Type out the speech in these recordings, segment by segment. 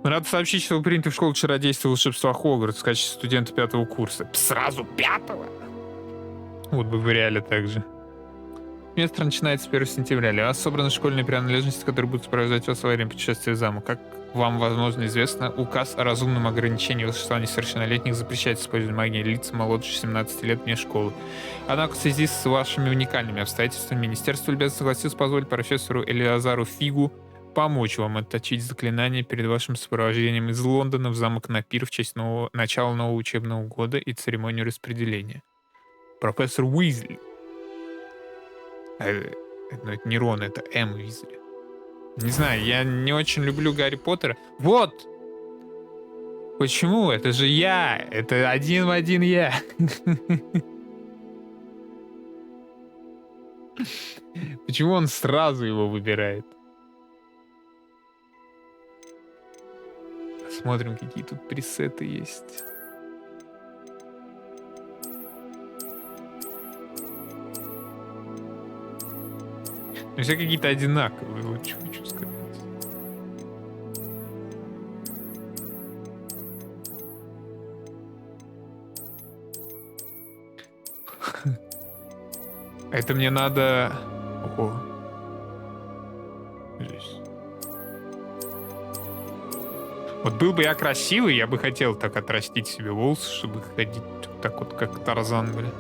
Рад сообщить, что вы приняты в школу чародейства и волшебства Хогвартс в качестве студента 5-го курса. Сразу 5-го? Вот бы в реале так же. Семестр начинается с 1 сентября. Для вас собраны школьные принадлежности, которые будут сопровождать вас во время путешествия в замок. Как вам, возможно, известно, указ о разумном ограничении волшебства несовершеннолетних запрещает использовать магию лицам моложе 17 лет вне школы. Однако в связи с вашими уникальными обстоятельствами Министерство любезно согласилось позволить профессору Элиазару Фигу помочь вам отточить заклинание перед вашим сопровождением из Лондона в замок Напир в честь начала нового учебного года и церемонию распределения. Профессор Уизли. Но это не Рон, это М. Уизли. Не знаю, я не очень люблю Гарри Поттера. Вот! Почему? Это же я! Это один в один я! Почему он сразу его выбирает? Посмотрим, какие тут пресеты есть. Ну, все какие-то одинаковые, вот что хочу сказать. Это мне надо... Ого. Здесь. Вот был бы я красивый, я бы хотел так отрастить себе волосы, чтобы ходить так вот, как Тарзан, блин.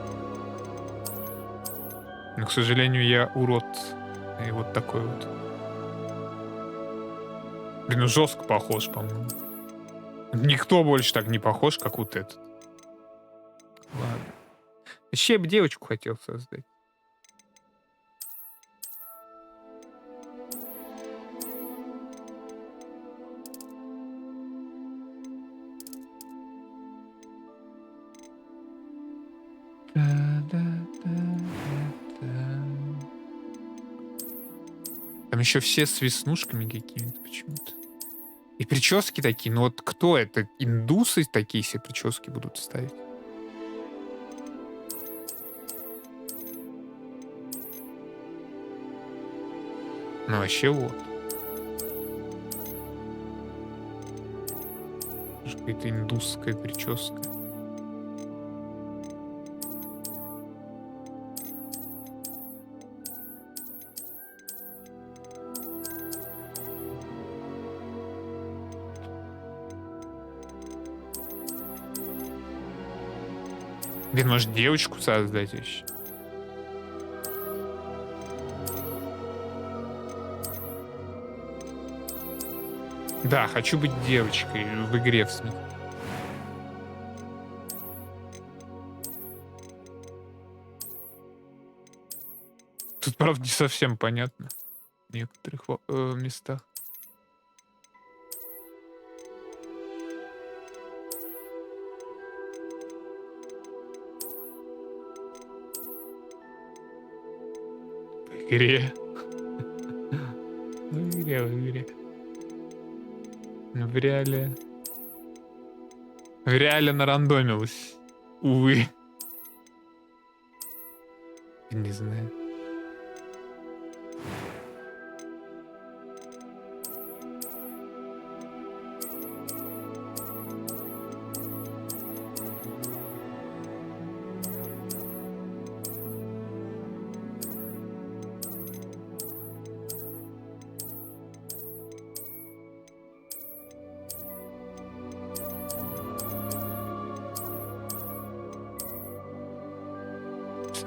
Но, к сожалению, я урод. И вот такой вот. Блин, ну жестко похож, по-моему. Никто больше так не похож, как вот этот. Ладно. Вообще я бы девочку хотел создать. Там еще все с веснушками какими-то почему-то. И прически такие. Ну вот кто это? Индусы такие себе прически будут ставить? Ну вообще вот. Какая-то индусская прическа. Блин, может девочку создать еще? Да, хочу быть девочкой в игре, в смысле. Тут, правда, не совсем понятно в некоторых местах. В игре. В игре, в игре. В реале... В реале нарандомилось. Увы. Не знаю.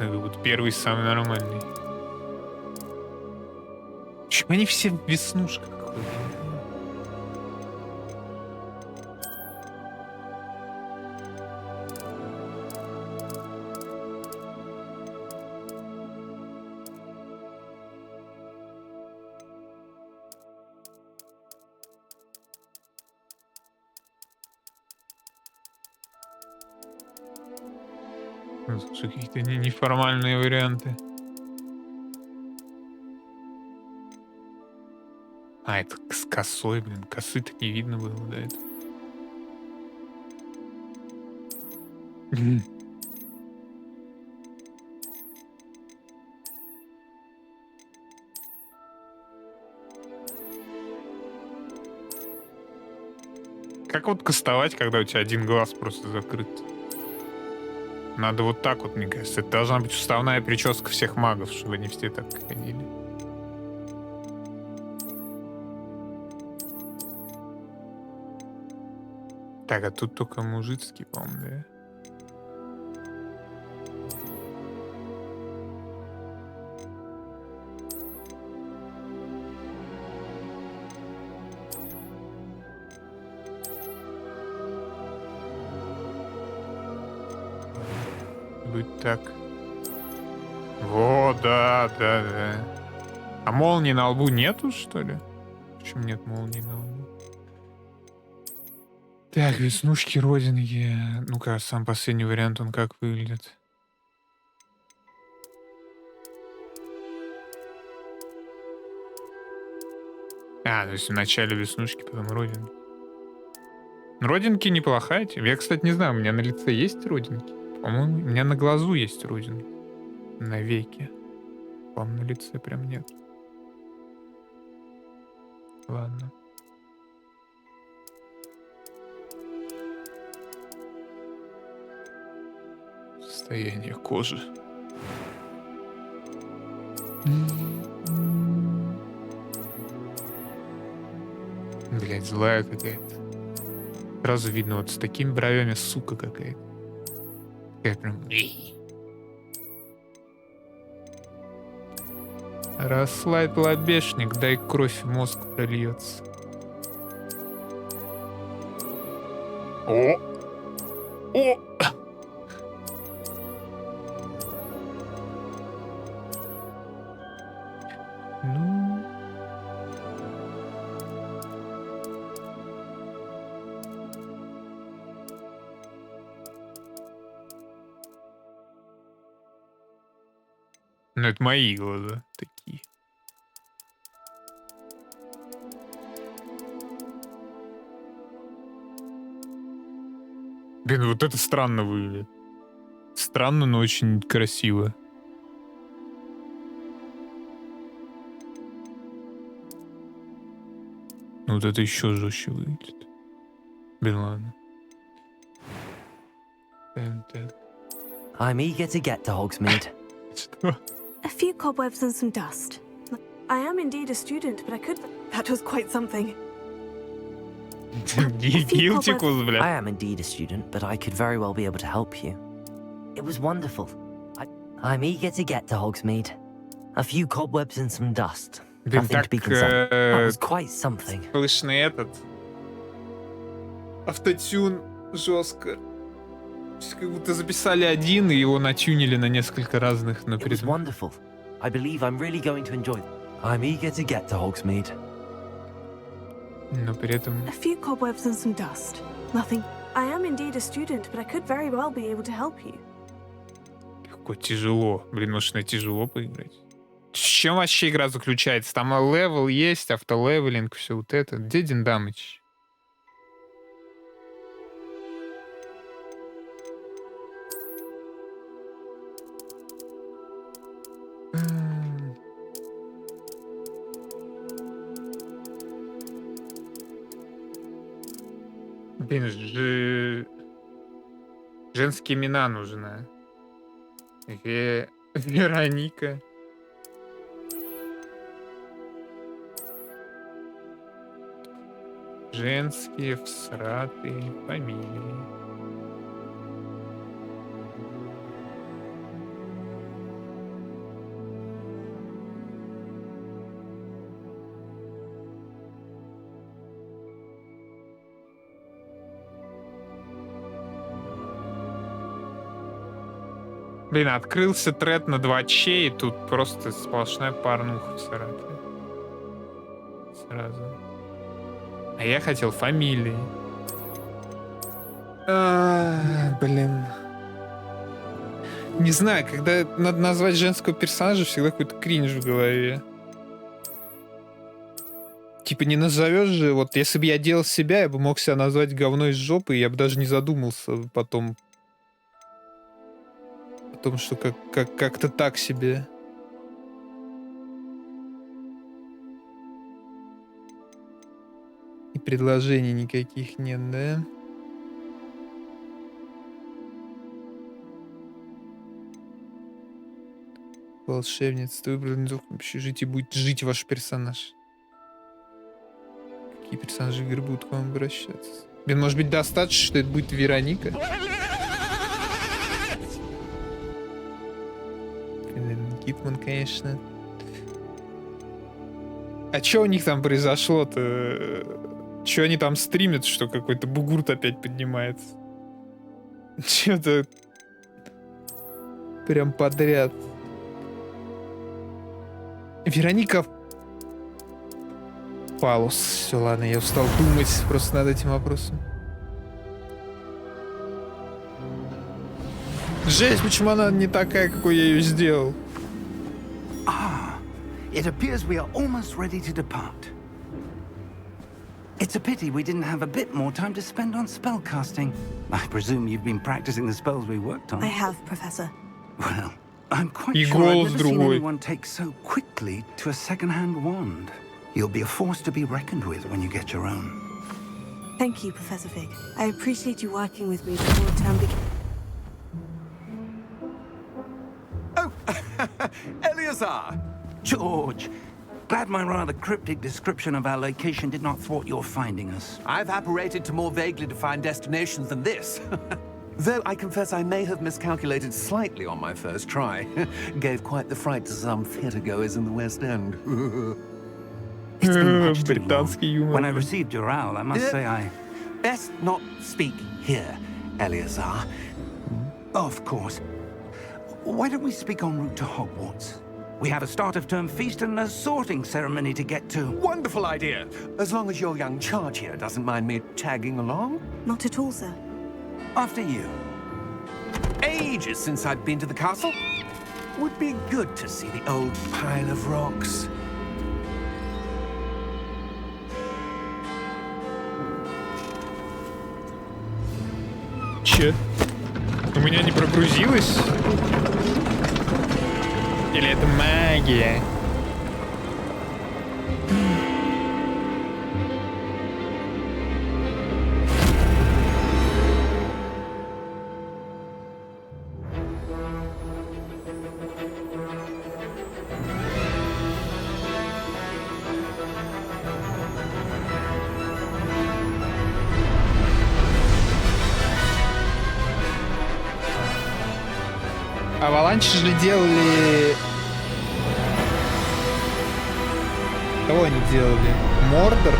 Вот первый самый нормальный. Почему они все в веснушках ходят? Какие-то неформальные варианты. А, это с косой, блин. Косы-то не видно было, да, это. Как вот кастовать, когда у тебя один глаз просто закрыт? Надо вот так вот, мне кажется. Это должна быть уставная прическа всех магов, чтобы они все так ходили. Так, а тут только мужицкий, по-моему, да? Будет так. Во, да. А молнии на лбу нету, что ли? Почему нет молнии на лбу? Так, веснушки родинки. Ну-ка, сам последний вариант, он как выглядит? А, то есть вначале веснушки, потом родинки. Родинки неплохая тема. Я, кстати, не знаю, у меня на лице есть родинки? По-моему, у меня на глазу есть родинки. На веке. По-моему, на лице прям нет. Ладно. Состояние кожи. Блять, злая какая-то. Сразу видно, вот с такими бровями сука какая-то. Такая прям... Расслабь лобешник, дай кровь, мозг прольется. О! О! Ну... Ну, это мои глаза такие. Блин, вот это странно выглядит. Странно, но очень красиво. Ну, вот это еще жестче выглядит. Блин, ладно. Так. I'm eager to get to Hogsmeade. Что? A few cobwebs and some dust. I am indeed a student, but I could... That was quite something. Гилтикус, бля. I am indeed a student, but I could very well be able to help you. It was wonderful. I'm eager to get to Hogsmeade. A few cobwebs and some dust. Блин, Nothing to be так concerned. That was quite something. слышно этот автотюн жестко. Как будто записали один, и его натюнили на несколько разных, It was например. wonderful. I believe I'm really going to enjoy it. I'm eager to get to Hogsmeade. Но при этом... A few cobwebs and some dust. Nothing. I am indeed a student, but I could very well be able to help you. Легко, тяжело. Блин, может, на тяжело поиграть? С чем вообще игра заключается? Там левел есть, автолевелинг, все вот это. Где Диндамыч? Блин, женские имена нужны. Вероника. Женские всратые фамилии. Блин, открылся тред на 2Ч, и тут просто сплошная порнуха в Саратове. Сразу. А я хотел фамилии. Блин. Не знаю, когда надо назвать женского персонажа, всегда какой-то кринж в голове. Типа не назовешь же, вот если бы я делал себя, я бы мог себя назвать говно из жопы, и я бы даже не задумался потом о том, что как-то так себе. И Предложений никаких нет, да? Волшебница, ты выбрал не в общежитии, будет жить ваш персонаж. Какие персонажи игры будут к вам обращаться? Блин, может быть, достаточно, что это будет Вероника? Китман, конечно. А чё у них там произошло-то? Чё они там стримят, что какой-то бугурт опять поднимается? Чё-то прям подряд. Вероника Палус. Все, ладно, я устал думать просто над этим вопросом. Жесть, почему она не такая, какой я ее сделал? It appears we are almost ready to depart. It's a pity we didn't have a bit more time to spend on spellcasting. I presume you've been practicing the spells we worked on. I have, Professor. Well, I'm quite И sure I've голос never seen другой. anyone take so quickly to a second-hand wand. You'll be a force to be reckoned with when you get your own. Thank you, Professor Fig. I appreciate you working with me before the term begins. Oh, Eleazar! George, glad my rather cryptic description of our location did not thwart your finding us. I've apparated to more vaguely defined destinations than this. Though I confess I may have miscalculated slightly on my first try. Gave quite the fright to some theatre-goers in the West End. It's been much too Британский long. юмор. When I received your owl, I must say I... Best not speak here, Eleazar. Of course. Why don't we speak en route to Hogwarts? We have a start-of-term feast and a sorting ceremony to get to. Wonderful idea! As long as your young charge here doesn't mind me tagging along. Not at all, sir. After you. Ages since I'd been to the castle. Would be good to see the old pile of rocks. Че? У меня не прогрузилось? Или это магия? Аваланчи же делали... Кого они делали? Мордор?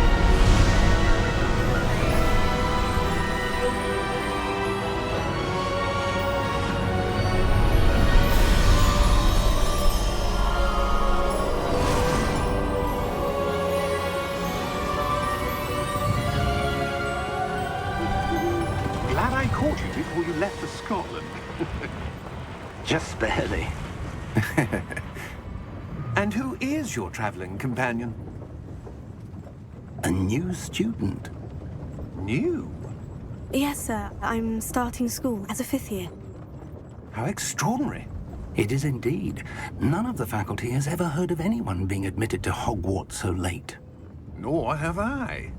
Glad I caught you before you left for Scotland. Just barely. And who is your traveling companion? A new student. New? Yes, sir. I'm starting school as a fifth year. How extraordinary. It is indeed. None of the faculty has ever heard of anyone being admitted to Hogwarts so late. Nor have I.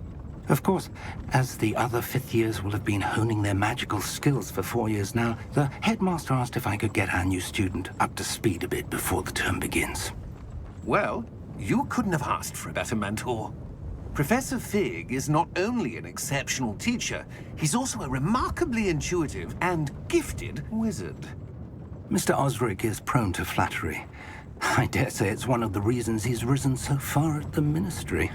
Of course, as the other fifth years will have been honing their magical skills for 4 years now, the headmaster asked if I could get our new student up to speed a bit before the term begins. Well, you couldn't have asked for a better mentor. Professor Fig is not only an exceptional teacher, he's also a remarkably intuitive and gifted wizard. Mr. Osric is prone to flattery. I dare say it's one of the reasons he's risen so far at the ministry.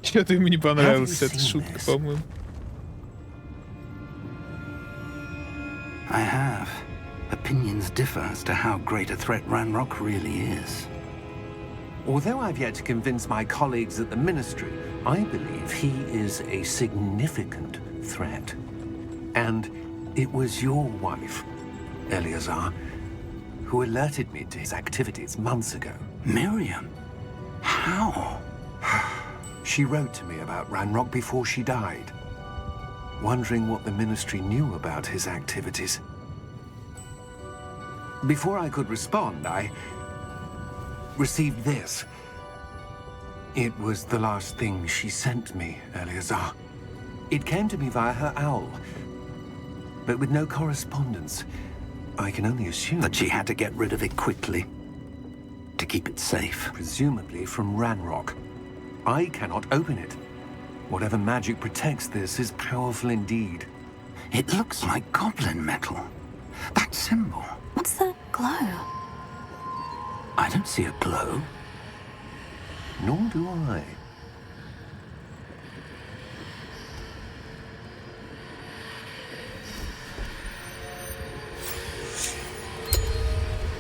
Что-то ему не понравилась Have you эта seen шутка, this? по-моему. I have. Opinions differ as to how great a threat Ranrock really is. Although I've yet to convince my colleagues at the Ministry, I believe he is a significant threat. And it was your wife, Eleazar, who alerted me to his activities months ago. Miriam? How? She wrote to me about Ranrock before she died, wondering what the Ministry knew about his activities. Before I could respond, I received this. It was the last thing she sent me, Eleazar. It came to me via her owl, but with no correspondence. I can only assume That she had to get rid of it quickly to keep it safe. presumably from Ranrock. I cannot open it. Whatever magic protects this is powerful indeed. It looks like goblin metal. That symbol. What's the glow? I don't see a glow. Nor do I.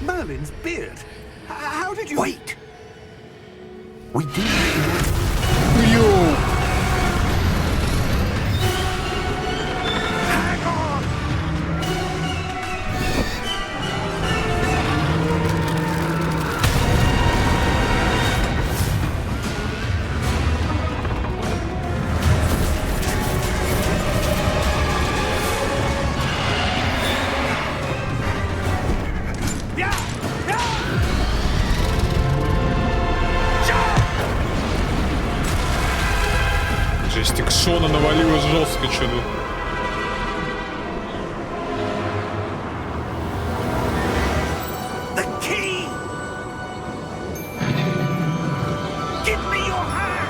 Merlin's beard. How did you... Wait! We did. Йоу! Hang on! Жесть, экшона навалилось жестко что-то. The key! Give me your hand!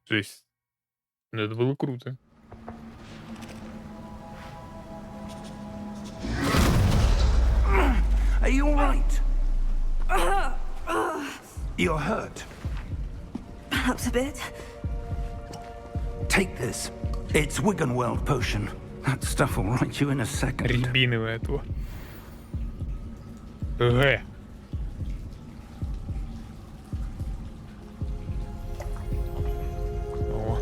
Жесть. Ну, это было круто. Are you all right? You're hurt. Perhaps a bit. Take this. It's Wiggenweld potion. That stuff will right you in a second. Рябиновое этого. Г. О.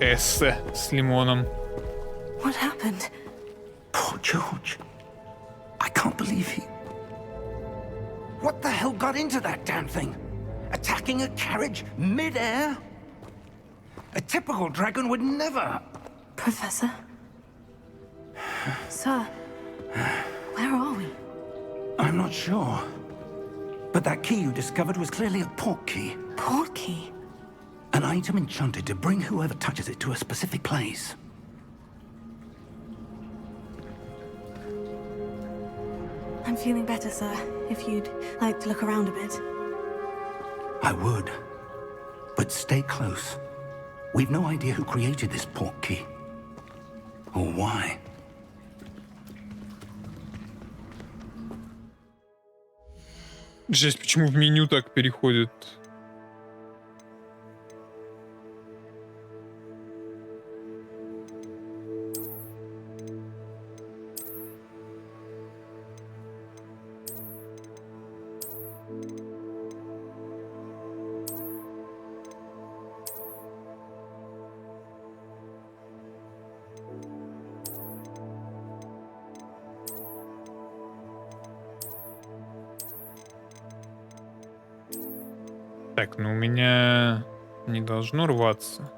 Эссе с лимоном. What happened? Poor George. I can't believe he... What the hell got into that damn thing? Attacking a carriage mid-air? A typical dragon would never... Professor? Sir, where are we? I'm not sure. But that key you discovered was clearly a port key. Port key? An item enchanted to bring whoever touches it to a specific place. I'm feeling better, sir. If you'd like to look around a bit. I would. But stay close. We've no idea who created this port key. Or why. Жесть, почему в меню так переходит? Так, ну у меня не должно рваться.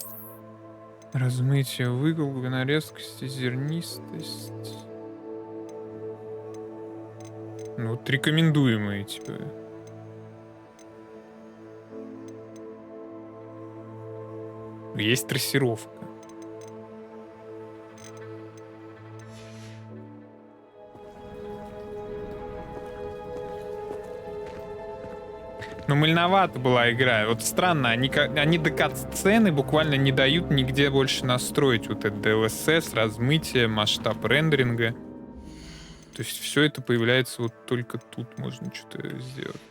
Размытие, выгол, глубина резкости, зернистость. Ну вот рекомендуемые, типа. Есть трассировка. Ну, мальновато была игра. Вот странно, они до кат-сцены буквально не дают нигде больше настроить вот это DLSS, размытие, масштаб рендеринга. То есть все это появляется вот только тут можно что-то сделать.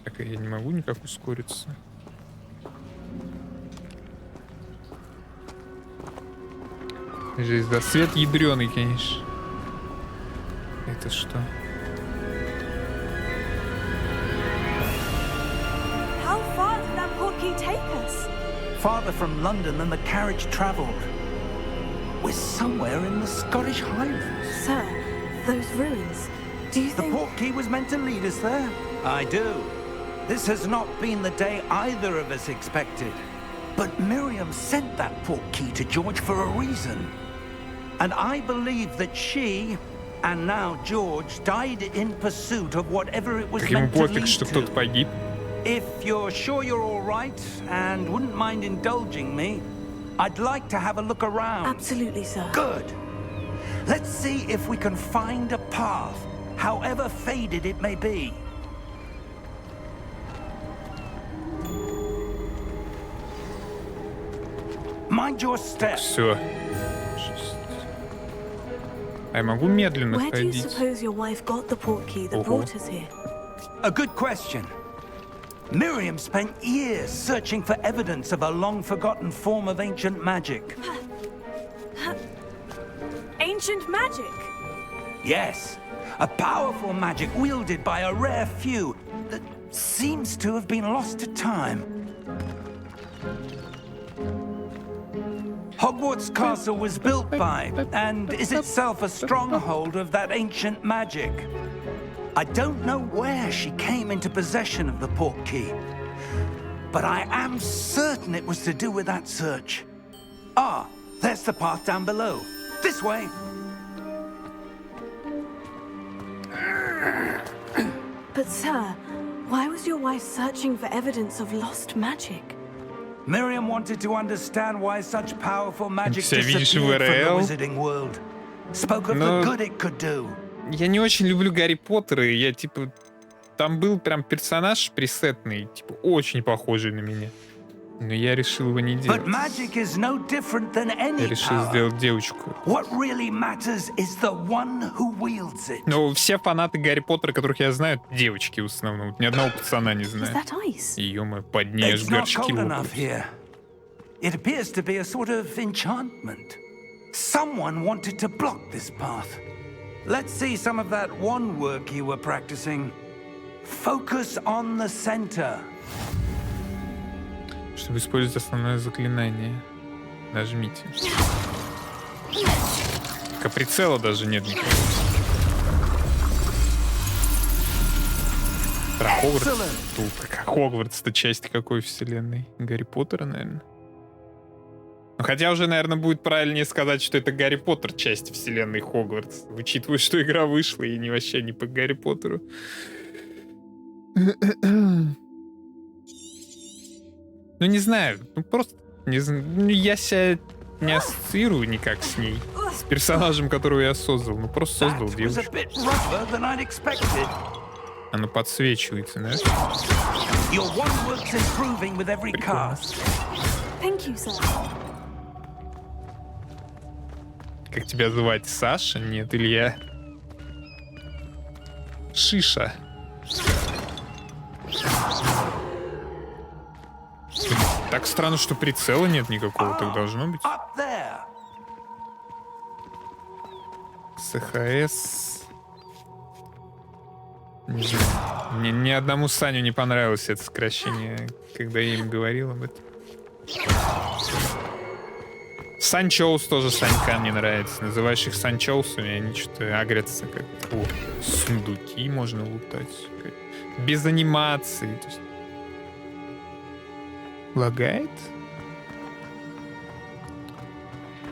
Так, я не могу никак ускориться. Жесть, да, свет ядреный, конечно. Это что? How far did that port key take us? Farther from London than the carriage travelled. We're somewhere in the Scottish Highlands. Sir, those ruins. Do you The think... port key was meant to lead us there? I do. This has not been the day either of us expected. But Miriam sent that portkey to George for a reason. And I believe that she, and now George, died in pursuit of whatever it was Как ему meant to пофиг, lead что кто-то to. погиб. If you're sure you're all right and wouldn't mind indulging me, I'd like to have a look around. Absolutely, sir. Good. Let's see if we can find a path, however faded it may be. Mind your step. Все. А я могу медленно Where do you ходить? suppose your wife got the portkey that Ого. brought us here? A good question. Miriam spent years searching for evidence of a long-forgotten form of ancient magic. Ancient magic! Yes, a powerful magic wielded by a rare few that seems to have been lost to time. Hogwarts Castle was built by, and is itself a stronghold of that ancient magic. I don't know where she came into possession of the portkey, but I am certain it was to do with that search. Ah, there's the path down below. This way. But, sir, why was your wife searching for evidence of lost magic? Miriam wanted to understand why such powerful magic Все видишь disappeared from the ВРЛ. wizarding world. Spoke of Но- the good it could do. Я не очень люблю Гарри Поттера, и я, типа... Там был прям персонаж пресетный, типа, очень похожий на меня. Но я решил его не But делать. magic is no different than any Я решил power. сделать девочку. What really matters is the one who wields it. Но все фанаты Гарри Поттера, которых я знаю, девочки в основном. Вот ни одного пацана не Is знаю. that ice? Ё-моё, под ней аж It's not горшки cold enough лопаются. here. It appears to be a sort of enchantment. Someone wanted to block this path. Let's see some of that wand work you were practicing. Focus on the center. Чтобы использовать основное заклинание. Нажмите. Только прицела даже нет никакого. Про Хогвартс. Excellent. Тут Хогвартс-то часть какой вселенной? Гарри Поттера, наверное. Ну, хотя уже, наверное, будет правильнее сказать, что это Гарри Поттер часть вселенной Хогвартс, учитывая, что игра вышла и не вообще не по Гарри Поттеру. Ну, не знаю, ну просто не знаю. Ну, я себя не ассоциирую никак с ней. С персонажем, которого я создал. Ну, просто создал That was a девушку. bit rougher than I'd expected. Она подсвечивается, да? Your wand work's improving with every cast. Thank you, sir. Как тебя звать? Саша? Нет, Илья. Шиша. Так странно, что прицела нет никакого, так должно быть. Up there. СХС. Не знаю. Мне ни одному Саню не понравилось это сокращение, когда я им говорил об этом. Санчоус тоже Санька мне нравится. Называешь их Санчоусами, они что-то агрятся как... О, сундуки можно лутать. Без анимации. То есть... Лагает?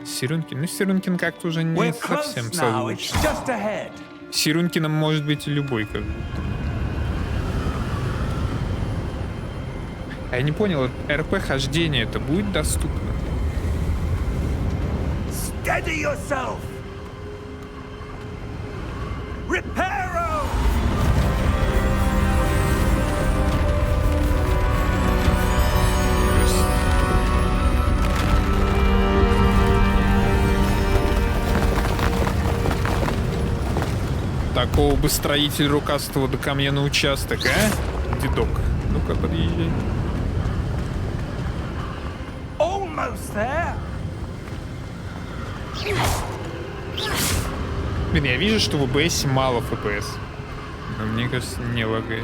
Сирункин. Ну, Сирункин как-то уже не We're close совсем now. It's созвучен. just ahead. Сирункиным может быть и любой как будто. А я не понял, РП-хождение это будет доступно? Steady yourself. Reparo. Такого бы строитель рукастого до ко мне на участок, а? Дедок, ну-ка подъезжай. Almost there. Блин, я вижу, что в ОБС мало FPS. Но мне кажется, не лагает.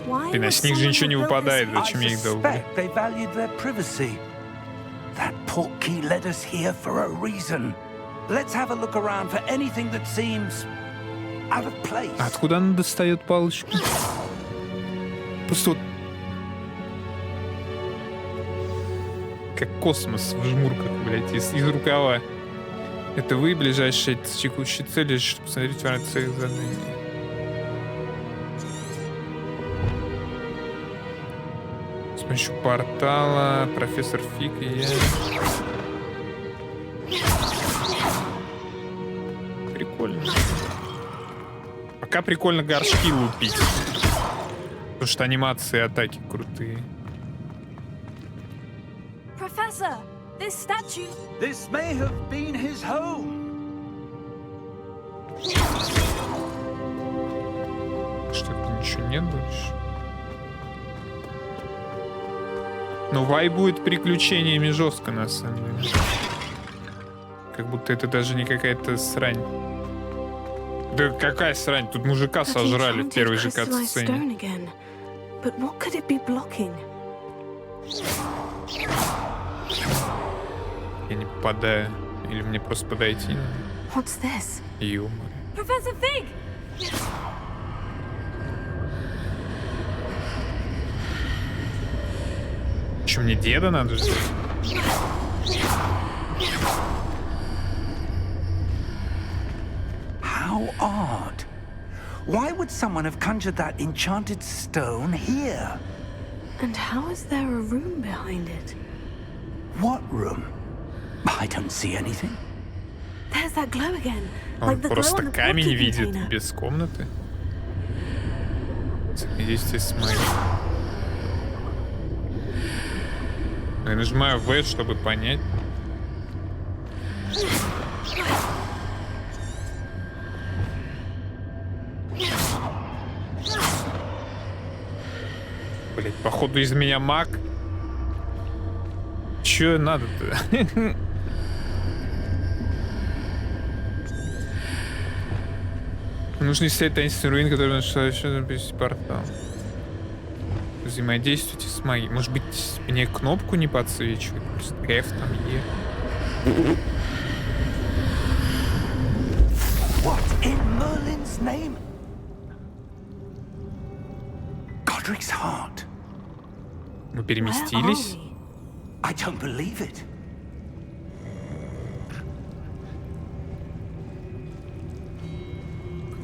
Why Блин, а would с них же someone ничего не who built выпадает. this- Зачем я I их дал? suspect they valued their privacy. That portkey led us here for a reason. let's have a look around for anything that seems out of place. Откуда она достает палочку? Просто вот... Как космос в жмурках, блядь, из рукава. Это вы, ближайшие текущие цели, чтобы посмотреть вариант своих заданий. С помощью портала, профессор Фиг и я. Прикольно. Пока прикольно горшки лупить. Потому что анимации и атаки крутые. Professor, this statue. This may have been his home. Что, ничего нет больше? Но вай будет приключениями жестко, на самом деле. Как будто это даже не какая-то срань. Да какая срань? Тут мужика сожрали в первой же кат-сцене. But what could it be blocking? Я не попадаю. Или мне просто подойти? What's this? Ё-моё. Professor Fig! Че, мне деда надо ждать? How odd. Why would someone have conjured that enchanted stone here? And how is there a room behind it? What room? I don't see anything. There's that glow again. Он Like the glow просто on the камень portal видит container. без комнаты. Здесь смотри. Я нажимаю V, чтобы понять. Блять, походу из меня маг. Чё надо-то? Нужно исследовать таинственный руин, который нашел еще запустить портал. Взаимодействуйте с магией. Может быть, мне кнопку не подсвечивать? Просто F там Е. What in Merlin's name? Godric's heart. Мы Where are переместились. we? I don't believe it.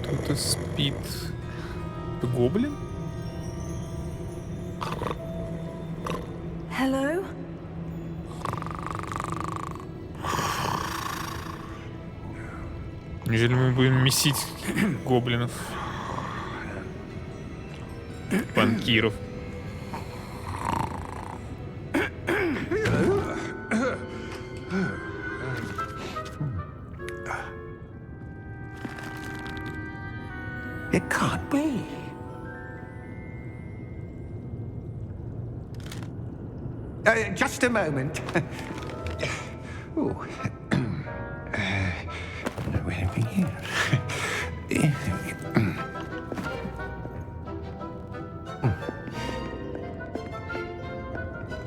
Кто-то спит. Это гоблин? Hello? Неужели мы будем месить гоблинов? Банкиров. It can't be. Just a moment. Ooh. Where are we here?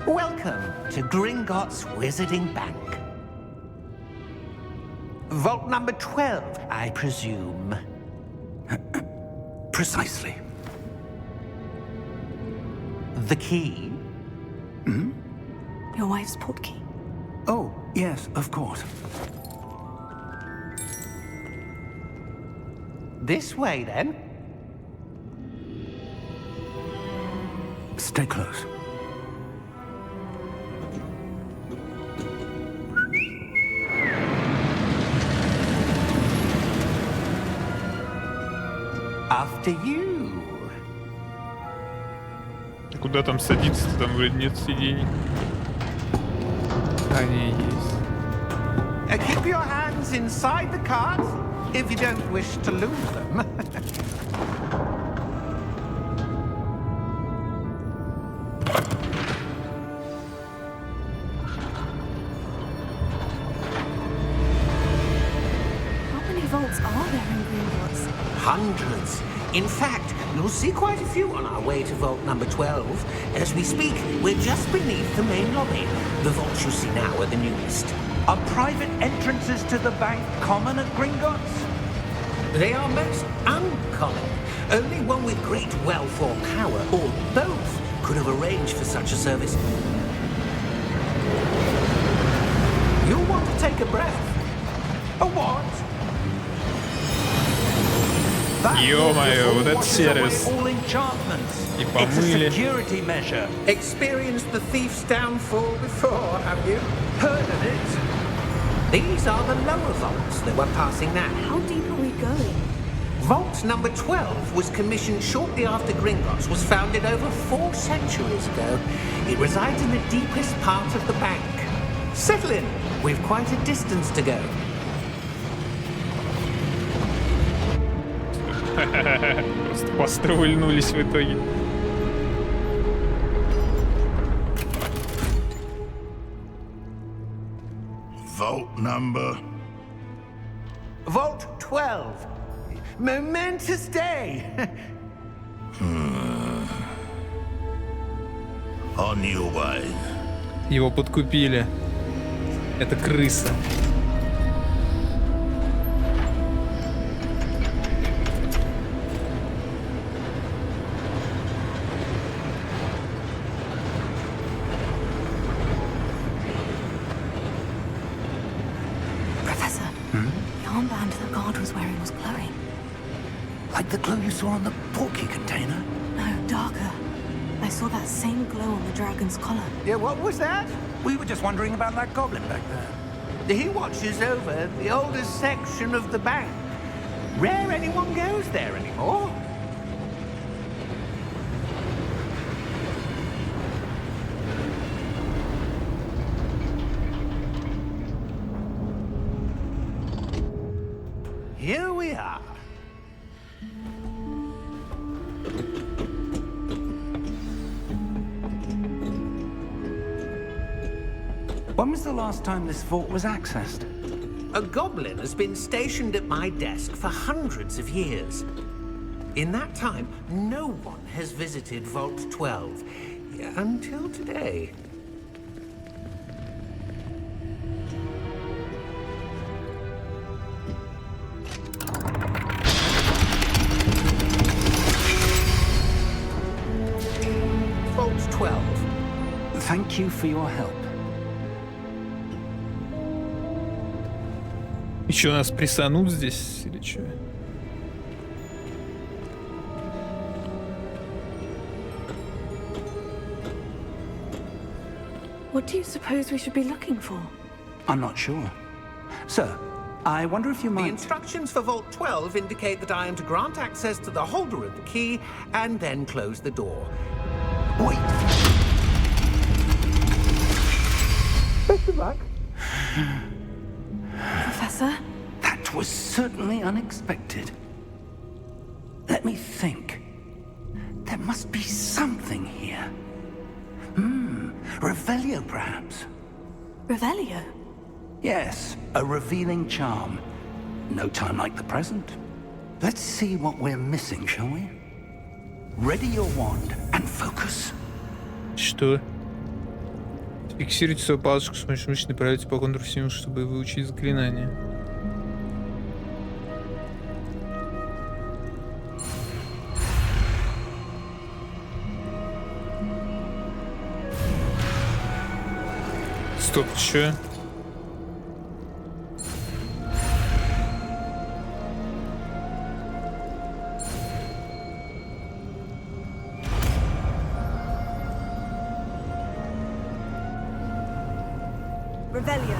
Welcome to Gringotts Wizarding Bank. Vault number 12, I presume. Precisely. The key? Your wife's portkey. Oh, yes, of course. This way, then. Stay close. After you. Куда там садиться? Там вроде нет сидений. А, не, есть. Keep your hands inside the cart if you don't wish to lose them. How many vaults are there in Gringotts? Hundreds. In fact, you'll see quite a few on our way to vault number 12. As we speak, we're just beneath the main lobby. The vaults you see now are the newest. Are private entrances to the bank common at Gringotts? They are most uncommon. Only one with great wealth or power, or both, could have arranged for such a service. You'll want to take a breath. A what? Ё-моё, вот это сервис. All enchantments. И It's a помыли. security measure. Experienced the thief's downfall before, have you? Heard of it? These are the lower vaults that we're passing now. How deep are we going? Vault number 12 was commissioned shortly after Gringotts was founded over 4 centuries ago. It resides in the deepest part of the bank. Settle in. We've quite a distance to go. Просто пострульнулись в итоге. Vault number. Vault 12. Momentous day. On your way. Его подкупили. Это крыса. Professor, the armband the guard was wearing was glowing. Like the glow you saw on the porky container? No, darker. I saw that same glow on the dragon's collar. Yeah, what was that? We were just wondering about that goblin back there. He watches over the oldest section of the bank. Rare anyone goes there anymore. Here we are. When was the last time this vault was accessed? A goblin has been stationed at my desk for hundreds of years. In that time, no one has visited Vault 12 until today. Vault 12. Thank you for your help. Еще нас прессанут здесь или что? What do you suppose we should be looking for? I'm not sure. Sir, I wonder if you The might... instructions for Vault 12 indicate that I am to grant access to the holder of the key and then close the door. Wait! Best of luck. Professor? That was certainly unexpected. Let me think. There must be something here. Revelio, perhaps? Revelio? Yes, a revealing charm. No time like the present. Let's see what we're missing, shall we? Ready your wand and focus. Что? Фиксируйте свою палочку с помощью мышцы, направляйте по контуру символа, чтобы выучить заклинание. Стоп, чё? Revelio.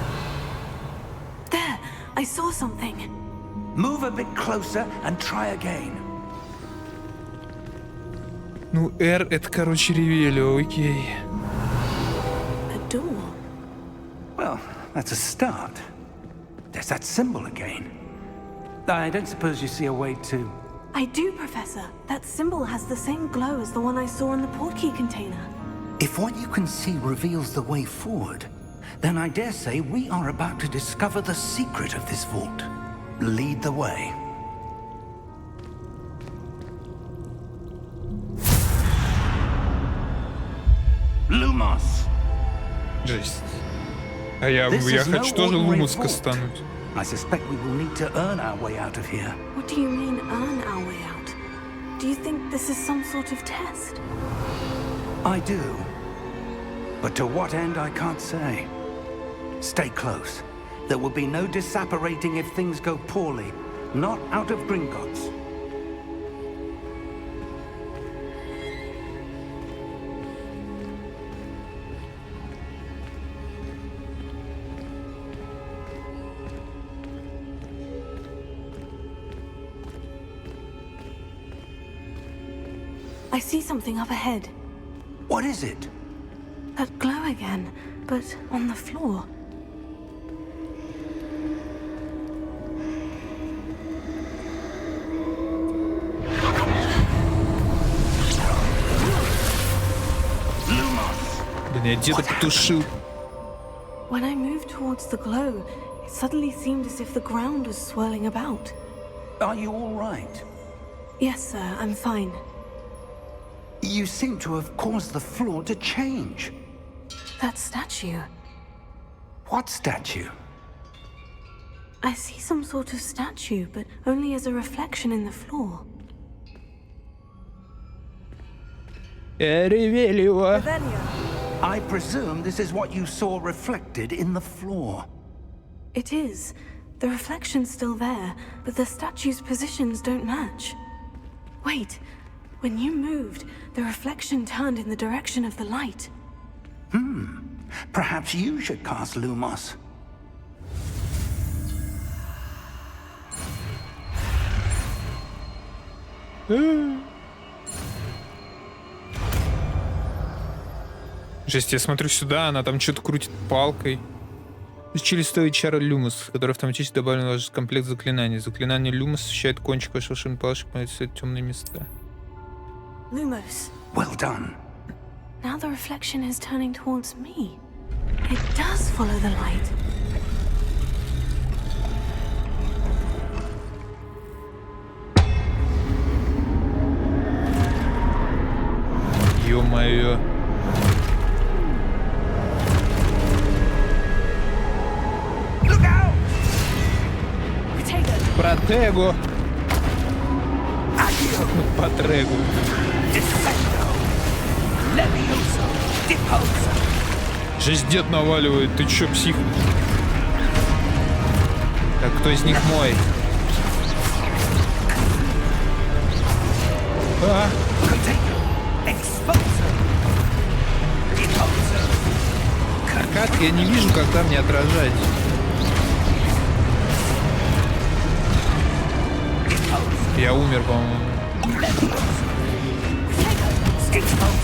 There! I saw something. Move a bit closer and try again. Ну, R это, короче, Ревелио, окей. A door. Well, that's a start. There's that symbol again. I don't suppose you see a way to... I do, Professor. That symbol has the same glow as the one I saw in the portkey container. If what you can see reveals the way forward, then I dare say we are about to discover the secret of this vault. Lead the way. Lumos! Жесть. А я This is no хочу тоже ordinary Лумус vault. кастануть. I suspect we will need to earn our way out of here. What do you mean, earn our way out? Do you think this is some sort of test? I do. But to what end, I can't say. Stay close. There will be no disapparating if things go poorly. Not out of Gringotts. I see something up ahead. What is it? That glow again, but on the floor. Блин, я деда потушил. When I moved towards the glow, it suddenly seemed as if the ground was swirling about. Are you all right? Yes, sir, I'm fine. You seem to have caused the floor to change. That statue. What statue? I see some sort of statue, but only as a reflection in the floor. Ревелио. I presume this is what you saw reflected in the floor. It is. The reflection's still there, but the statue's positions don't match. Wait, when you moved, the reflection turned in the direction of the light. Perhaps you should cast Lumos. Жесть, я смотрю сюда, она там что-то крутит палкой. Изучили стоит чара Люмус, который автоматически добавлен в ваш комплект заклинаний. Заклинание Люмус освещает кончик вашей волшебной палочки, помогает темные места. Lumos. Well done. Now the reflection is turning towards me. It does follow the light. Ё-моё. Look out! Potato. Протегу. Accio! По трегу. Descendo! Levioso! Deposo! Жесть, дед наваливает. Ты чё, псих? Так, кто из них мой? А? Potato! Exposo! Deposo! А как? Я не вижу, когда мне отражать. Я умер, по-моему. Exposo!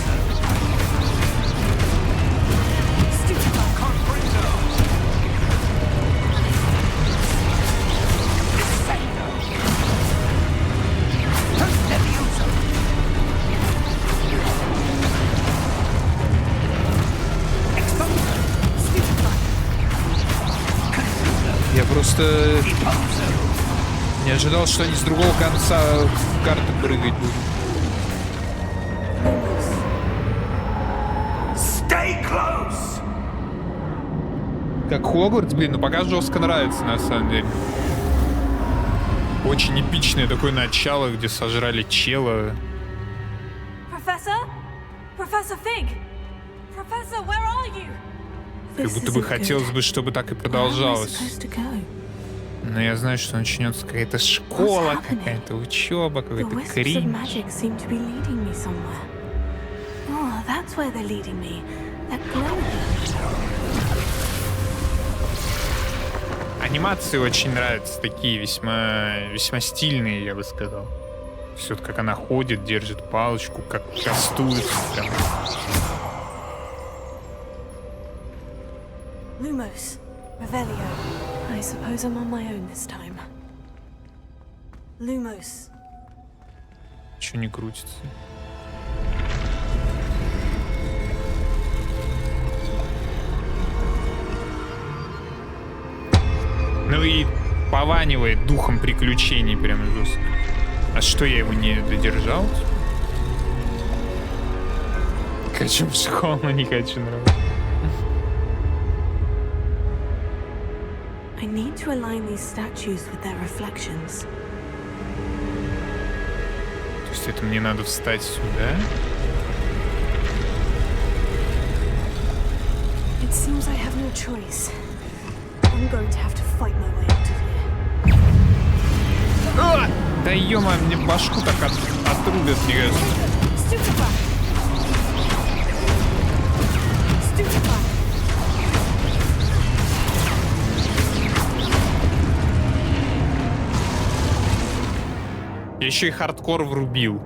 Я просто не ожидал, что они с другого конца карты прыгать будут. Stay close! Как Хогвартс, блин, ну пока жестко нравится, на самом деле. Очень эпичное такое начало, где сожрали чела. Professor? Professor Fig? Professor, where are you? Как будто бы хотелось бы, чтобы так и продолжалось. Но я знаю, что начнется какая-то школа, какая-то учеба, какой-то кринж. Анимации очень нравятся, такие весьма стильные, я бы сказал. Все, как она ходит, держит палочку, как кастуется. Прям. Lumos, Revelio. I suppose I'm on my own this time. Lumos. Чё не крутится? Ну и пованивает духом приключений прям жестко. А что, я его не додержал? Хочу в школу, не хочу на работу. need to align these statues with their reflections. То есть это мне надо встать сюда? It seems I have no choice. I'm going to have to fight my way out of here. Да ё-моё, мне башку так отрубят, мне кажется. Stupefy! Stupefy! Я еще и хардкор врубил.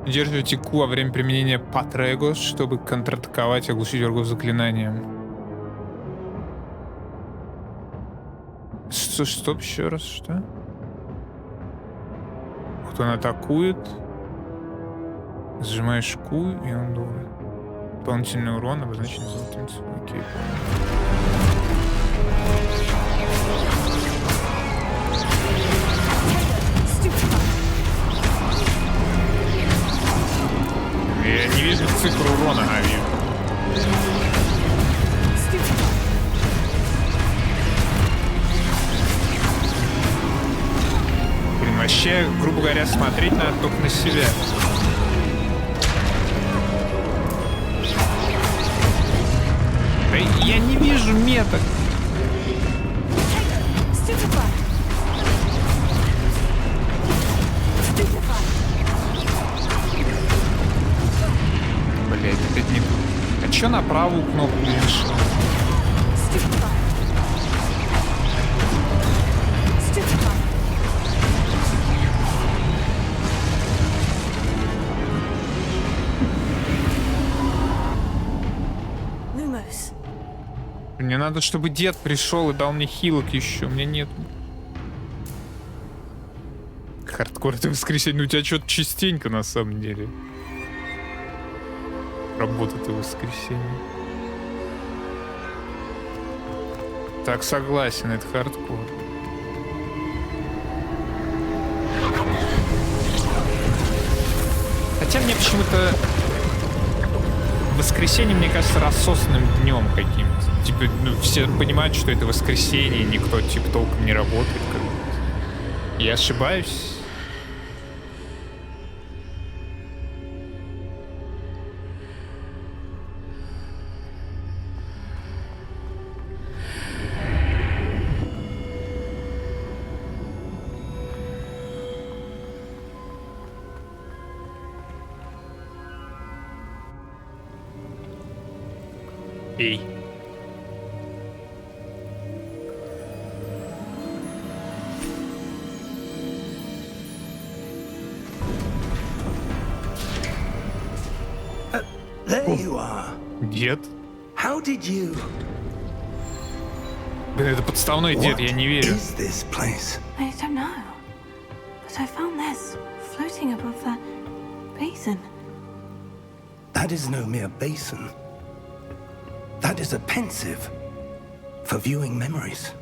Удерживайте Q во время применения Патрегос, чтобы контратаковать и оглушить врагов заклинанием. Стоп, еще раз, что? Вот он атакует. Сжимаешь Q, и он думает. Дополнительный урон обозначен золотым цветом. Окей, я не вижу цифру урона, вижу. Блин, вообще, грубо говоря, смотреть надо только на себя. Да я не вижу меток. Блять, опять не... А чё на правую кнопку решил? Мне надо, чтобы дед пришел и дал мне хилок еще. У меня нет. Хардкор это воскресенье. У тебя что-то частенько на самом деле. Работа-то в воскресенье. Так, согласен, это хардкор. Хотя мне почему-то воскресенье, мне кажется, рассосанным днем каким-то. Типа, ну, все понимают, что это воскресенье, никто типа толком не работает. Как будто. Я ошибаюсь? Эй. There you are. Дед? How did you? Блин, это подставной дед, я не верю. Is this place? I don't know. But I found this floating above that basin. That is no mere basin. That is a pensive for viewing memories.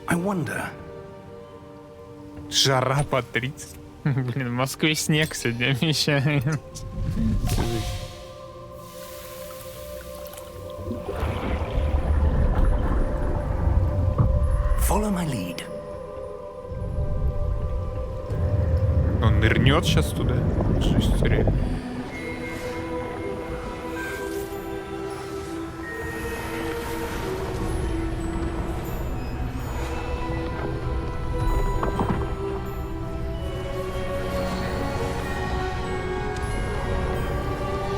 I wonder. Жара по 30. Блин, в Москве снег сегодня обещают. Follow my lead. Он нырнет сейчас туда. Жесть, реально.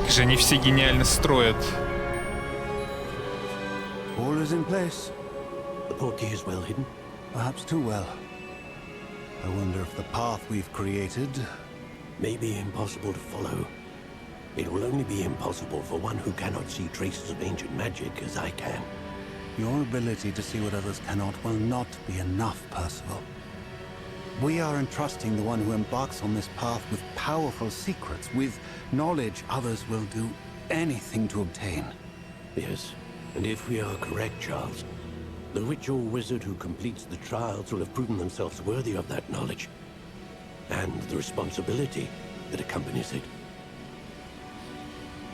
Же они все гениально строят. All is in place. The portkey is well hidden. Perhaps too well. I wonder if the path we've created May be impossible to follow. It will only be impossible for one who cannot see traces of ancient magic as I can. Your ability to see what others cannot will not be enough, Percival. We are entrusting the one who embarks on this path with powerful secrets, with knowledge others will do anything to obtain. Yes, and if we are correct, Charles, the witch or wizard who completes the trials will have proven themselves worthy of that knowledge, and the responsibility that accompanies it.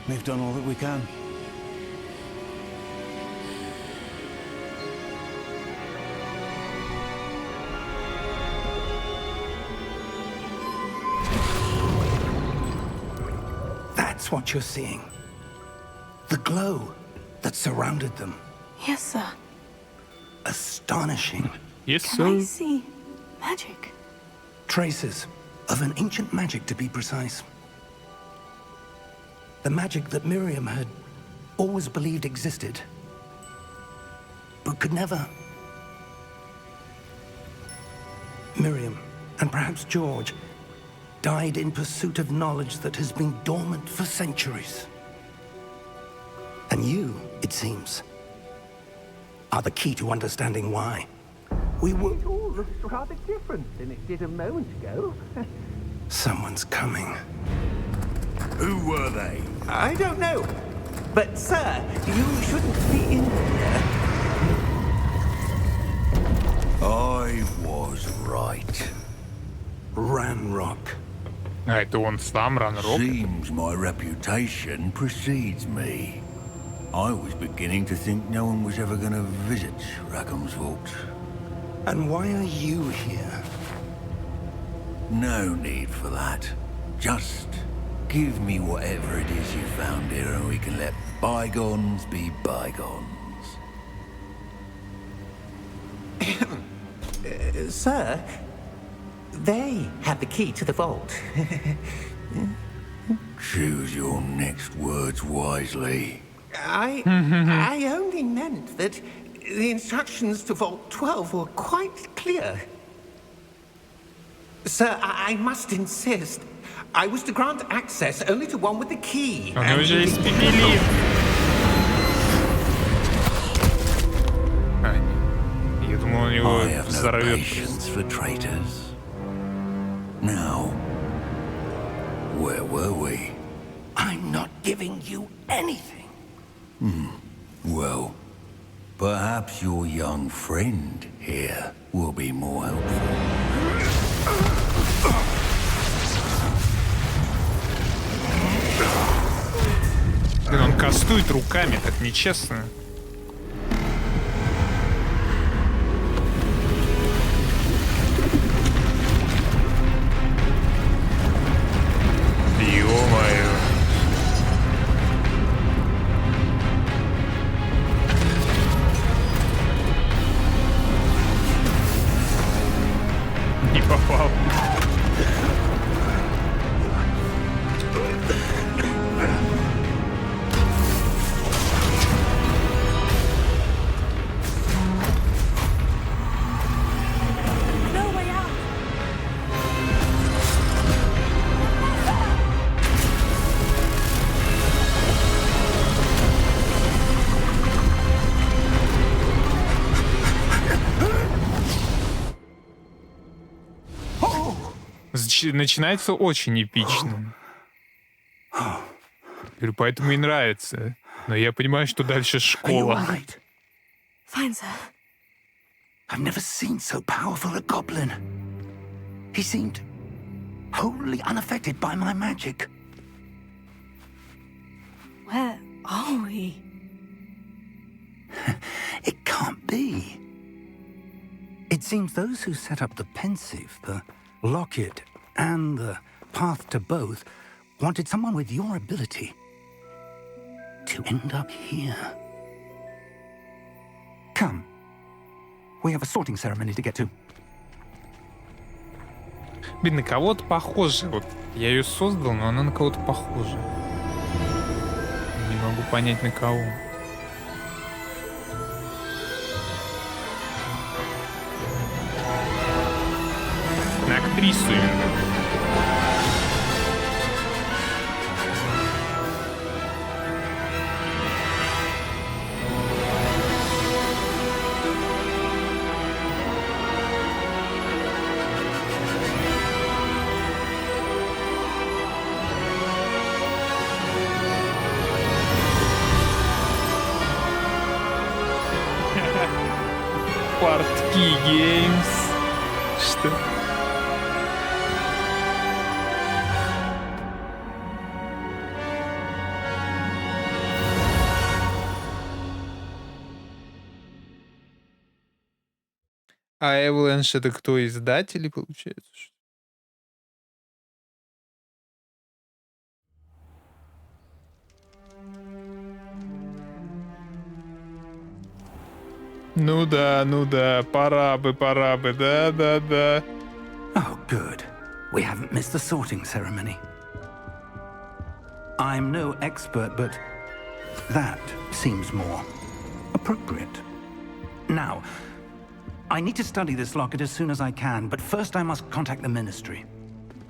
We've done all that we can. That's what you're seeing. The glow that surrounded them. Yes, sir. Astonishing. Yes, Can I sir. see magic? Traces of an ancient magic, to be precise. The magic that Miriam had always believed existed, but could never. Miriam, and perhaps George, died in pursuit of knowledge that has been dormant for centuries. And you, it seems, are the key to understanding why. We were... It all looks rather different than it did a moment ago. Someone's coming. Who were they? I don't know. But, sir, you shouldn't be in here. I was right. Ranrock. А, это он сам, Ранрок. Seems my reputation precedes me. I was beginning to think no one was ever going to visit Rackham's vault. And why are you here? No need for that. Just give me whatever it is you found here and we can let bygones be bygones. Sir, they have the key to the vault. Choose your next words wisely. I only meant that the instructions to Vault 12 were quite clear. Sir, I must insist. I was to grant access only to one with the key. У него же есть пепелин. А, нет. Я думал, у него I have no взорвет. patience for traitors. Now, where were we? I'm not giving you anything. Well, perhaps your young friend here will be more helpful. Блин, он кастует руками, так нечестно. Ё-моё. Не попал. No way out. Начинается очень эпично. Говорю, поэтому и нравится. Но я понимаю, что дальше Are you школа. all right? Fine, sir. I've never seen so powerful a goblin. He seemed wholly unaffected by my magic. Where are we? It can't be. It seems those who set up the pensive, the locket, and the path to both wanted someone with your ability to end up here. Come. We have a sorting ceremony to get to. Блин, на кого-то похоже. Вот я ее создал, но она на кого-то похожа. Не могу понять, на кого. На актрису именно. Портки Геймс. Что? А Avalanche это кто, издатели, получается? Ну да, пора бы, да. Oh, good. We haven't missed the sorting ceremony. I'm no expert, but that seems more appropriate. Now, I need to study this locket as soon as I can, but first I must contact the Ministry.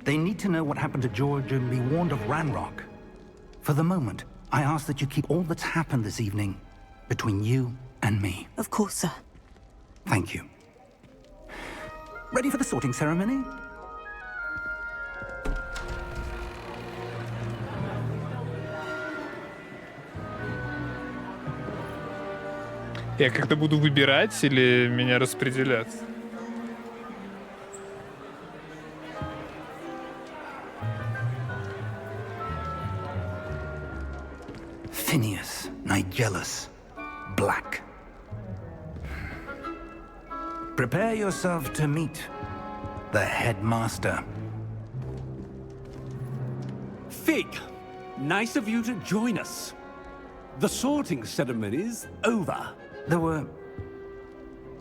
They need to know what happened to George and be warned of Ranrock. For the moment, I ask that you keep all that's happened this evening between you and me. Of course, sir. Thank you. Ready for the sorting ceremony? Я как-то буду выбирать или меня распределят? Phineas, Nigellus, Black. Prepare yourself to meet the headmaster. Fig, nice of you to join us. The sorting ceremony's over. There were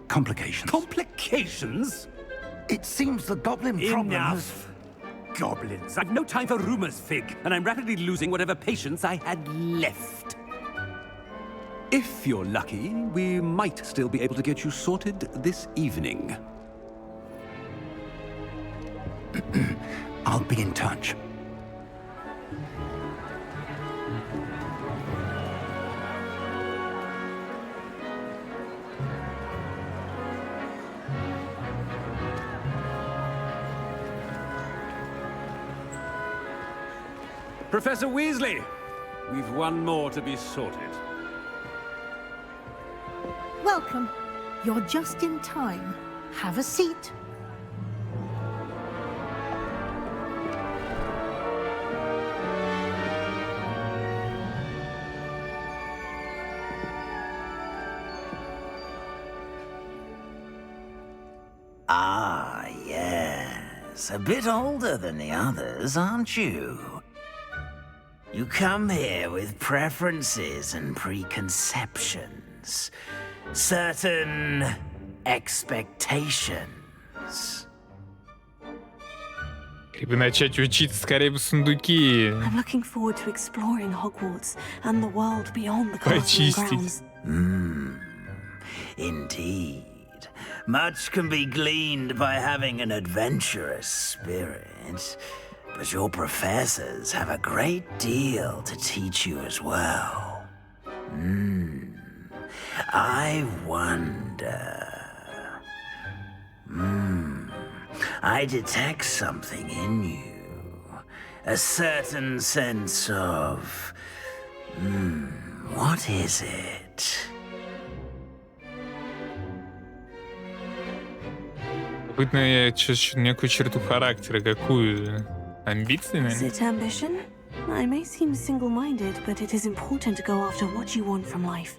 complications. Complications? It seems the goblin problem Enough. Goblins. I've no time for rumors, Fig, and I'm rapidly losing whatever patience I had left. If you're lucky, we might still be able to get you sorted this evening. I'll be in touch. Professor Weasley, we've one more to be sorted. Welcome. You're just in time. Have a seat. Ah, yes. A bit older than the others, aren't you? You come here with preferences and preconceptions. Certain expectations. И бы начать учиться скорее бы сундуки I'm looking forward to exploring Hogwarts and the world beyond the castle почистить. grounds. Indeed. Much can be gleaned by having an adventurous spirit. But your professors have a great deal to teach you as well. I wonder... I detect something in you. A certain sense of... what is it? Любопытно, некую черту характера, какую? Амбиции, Is наверное? it ambition? I may seem single-minded, but it is important to go after what you want from life.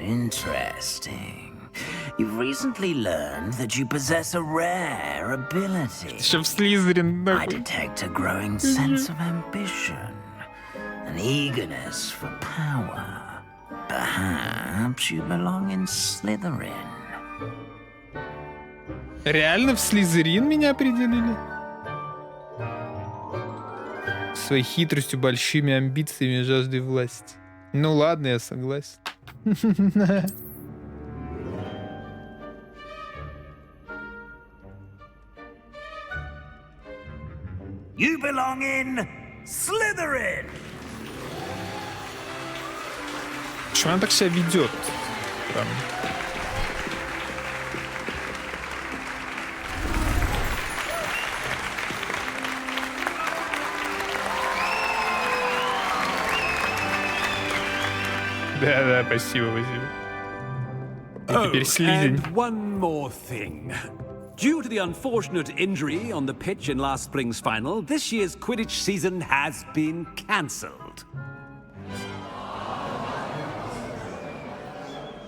Interesting. You've recently learned that you possess a rare ability. Еще в Слизерин. I detect a growing sense of ambition, an eagerness for power. Perhaps you belong in Slytherin. Реально в Слизерин меня определили? Своей хитростью, большими амбициями, жаждой власти. Ну ладно, я согласен. You belong in Slytherin! Почему она так себя ведет? Там. Да, спасибо. И теперь Слизень. And one more thing. Due to the unfortunate injury on the pitch in last spring's final, this year's Quidditch season has been cancelled.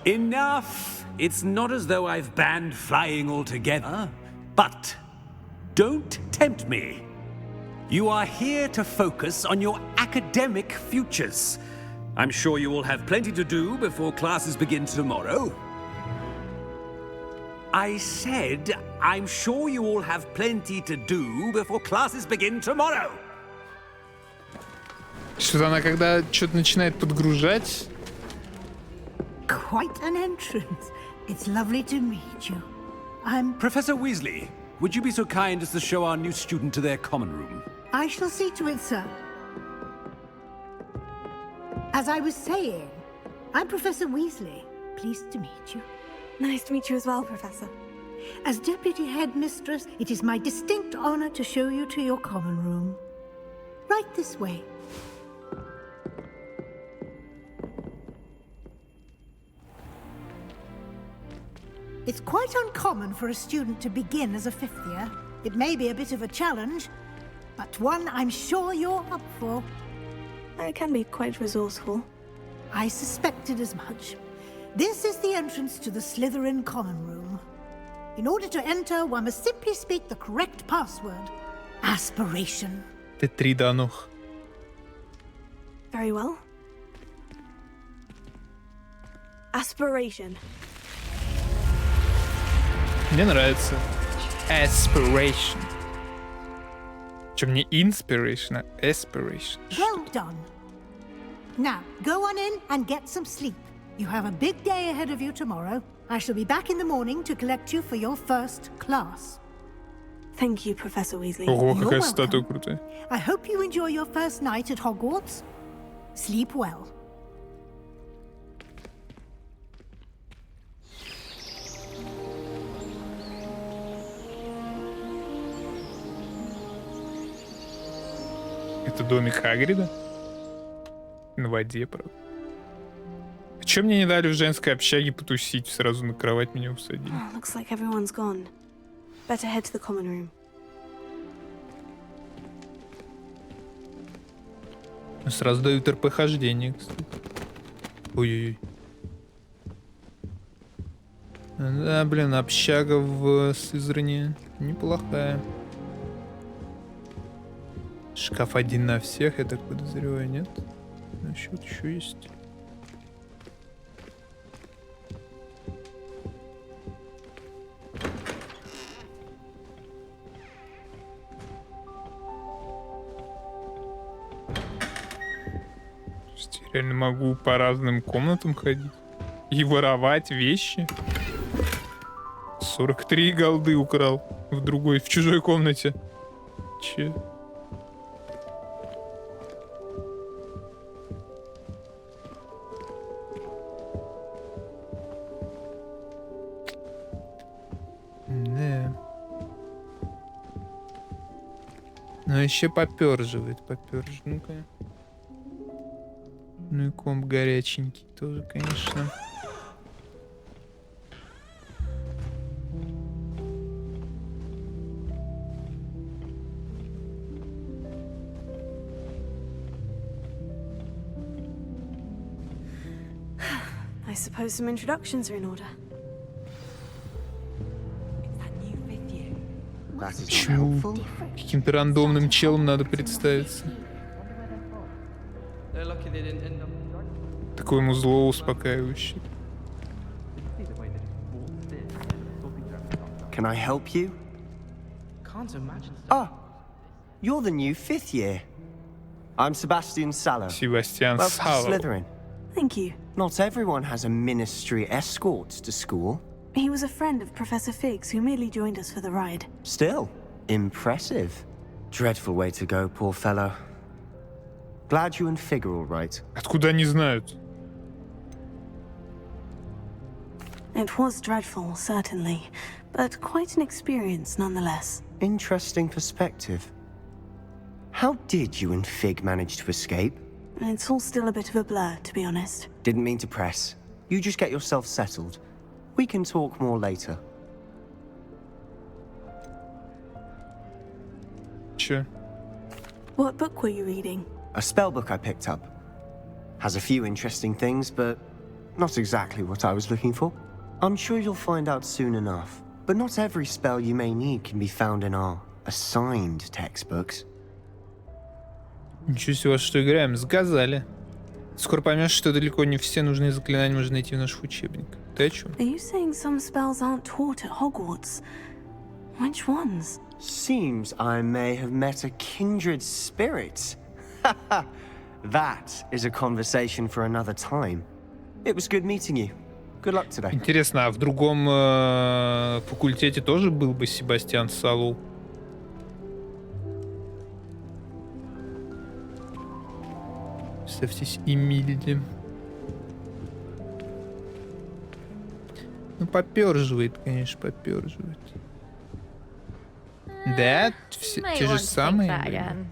Enough! It's not as though I've banned flying altogether, but don't tempt me. You are here to focus on your academic futures. I'm sure you will have plenty to do before classes begin tomorrow. I said, I'm sure you all have plenty to do before classes begin tomorrow. Что-то она, когда что-то начинает подгружать... Quite an entrance. It's lovely to meet you. I'm... Professor Weasley, would you be so kind as to show our new student to their common room? I shall see to it, sir. As I was saying, I'm Professor Weasley. Pleased to meet you. Nice to meet you as well, Professor. As Deputy Headmistress, it is my distinct honor to show you to your common room. Right this way. It's quite uncommon for a student to begin as a fifth year. It may be a bit of a challenge, but one I'm sure you're up for. I can be quite resourceful. I suspected as much. This is the entrance to the Slytherin common room. In order to enter, one must simply speak the correct password. Aspiration. Ты три данух. Very well. Aspiration. Мне нравится. Aspiration. Чем не inspiration, а aspiration. Well done. Now, go on in and get some sleep. You have a big day ahead of you tomorrow. I shall be back in the morning to collect you for your first class. Thank you, Professor Weasley. Ого, You're какая welcome. статуя крутая. I hope you enjoy your first night at Hogwarts. Sleep well. Это домик Хагрида? На воде, правда. А чё мне не дали в женской общаге потусить? Сразу на кровать меня усадили. Oh, looks like everyone's gone. Better head to the common room. Сразу дают РП-хождение, кстати. Ой-ой-ой. Да, блин, общага в Слизерине неплохая. Шкаф один на всех, я так подозреваю, нет? Насчет еще есть. Я реально могу по разным комнатам ходить и воровать вещи. 43 голды украл в чужой комнате. Че? Да. Но еще поперживает, Ну-ка. Ну и комп горяченький тоже, конечно. I suppose some introductions are in order. Почему каким-то рандомным челом надо представиться? Такой ему зло успокаивающий. Can I help you? Ah, you're the new fifth year. I'm Sebastian Sallow. Sebastian Welcome to Sallow. Slytherin. Thank you. Not everyone has a ministry escort to school. He was a friend of Professor Fig's who merely joined us for the ride. Still, impressive. Dreadful way to go, poor fellow. Glad you and Fig are all right. Откуда они знают? It was dreadful, certainly, but quite an experience nonetheless. Interesting perspective. How did you and Fig manage to escape? It's all still a bit of a blur, to be honest. Didn't mean to press. You just get yourself settled. We can talk more later. Че? What book were you reading? A spellbook I picked up. Has a few interesting things, but not exactly what I was looking for. I'm sure you'll find out soon enough. But not every spell you may need can be found in our assigned textbooks. Ничего себе, во что играем? Сказали. Скоро поймешь, что далеко не все нужные заклинания можно найти в наших учебниках. Ты о чем? Are you saying some spells aren't taught at Hogwarts? Which ones? Seems I may have met a kindred spirit. That is a conversation for another time. It was good meeting you. Good luck today. Интересно, а в другом факультете тоже был бы Себастьян Салу? Представьтесь, Эмильде. Ну, попёрживает, конечно, попёрживает. Да, все те же самые.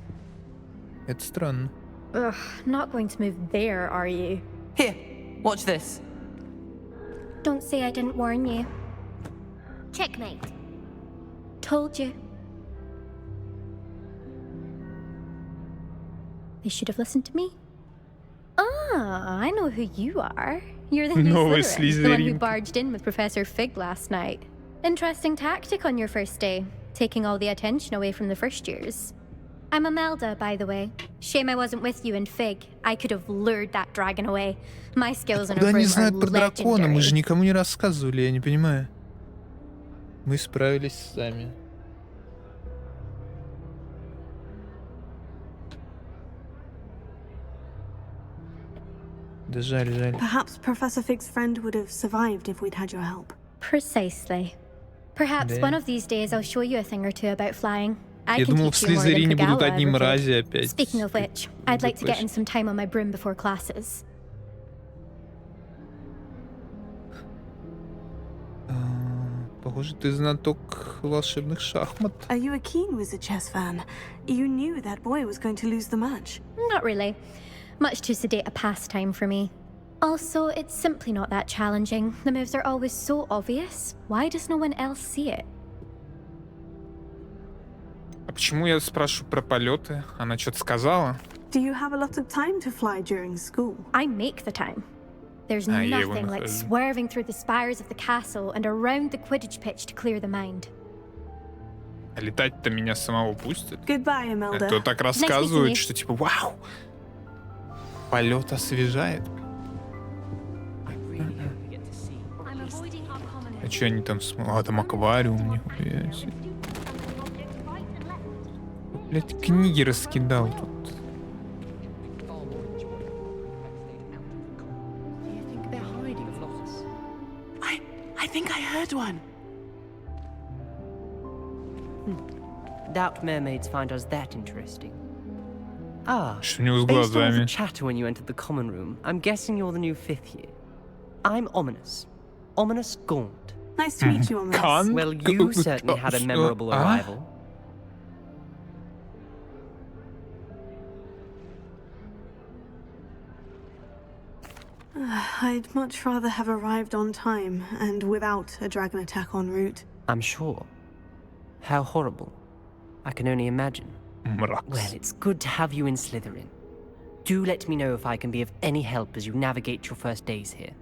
Это странно. Ugh, not going to move there, are you? Here, watch this. Don't say I didn't warn you. Checkmate. Told you. They should have listened to me. Ah, I know who you are. You're the new Slytherin, the one who barged in with Professor Fig last night. Interesting tactic on your first day, taking all the attention away from the first years. I'm Imelda, by the way. Shame I wasn't with you in Fig. I could have lured that dragon away. My skills in a Откуда они room are знают про дракона? Мы же legendary. никому не рассказывали, я не понимаю. Мы справились сами. Да жаль, жаль. Perhaps Professor Fig's friend would have survived if we'd had your help. Precisely. Perhaps Да. one of these days I'll show you a thing or two about flying. I Я can думал, в teach you more than Слизерине будут Kagala одни ever мрази did. опять. Speaking of which, I'd like to get in some time on my broom before classes. Похоже, ты знаток волшебных шахмат. Are you a keen Wizard chess fan? You knew that boy was going to lose the match. Not really. Much too sedate a pastime for me. Also, it's simply not that challenging. The moves are always so obvious. Why does no one else see it? А почему я спрашиваю про полеты? Она что-то сказала? Do you have a lot of time to fly during school? I make the time. There's А, я его nothing like нахожу. swerving through the spires of the castle and around the Quidditch pitch to clear the mind. А летать-то меня самого пустят? Goodbye, А Imelda. то так Nice meeting рассказывают, you. что типа вау, полет освежает. I'm avoiding our common А что они там смотрят? А, там аквариум, нихуя себе. Блять, книги раскидал тут. I think I heard one. Doubt mermaids find us that interesting. Ah, Что у него с based on all the глазами? chatter when you entered the common room, I'm guessing you're the new fifth year. I'm Ominous. Ominous Gaunt. Nice to meet you, Ominous. Khan? Well, you certainly had a memorable arrival. I'd much rather have arrived on time and without a dragon attack en route. I'm sure. How horrible. I can only imagine. Мрак. Well, it's good to have you in Slytherin. Do let me know if I can be of any help as you navigate your first days here.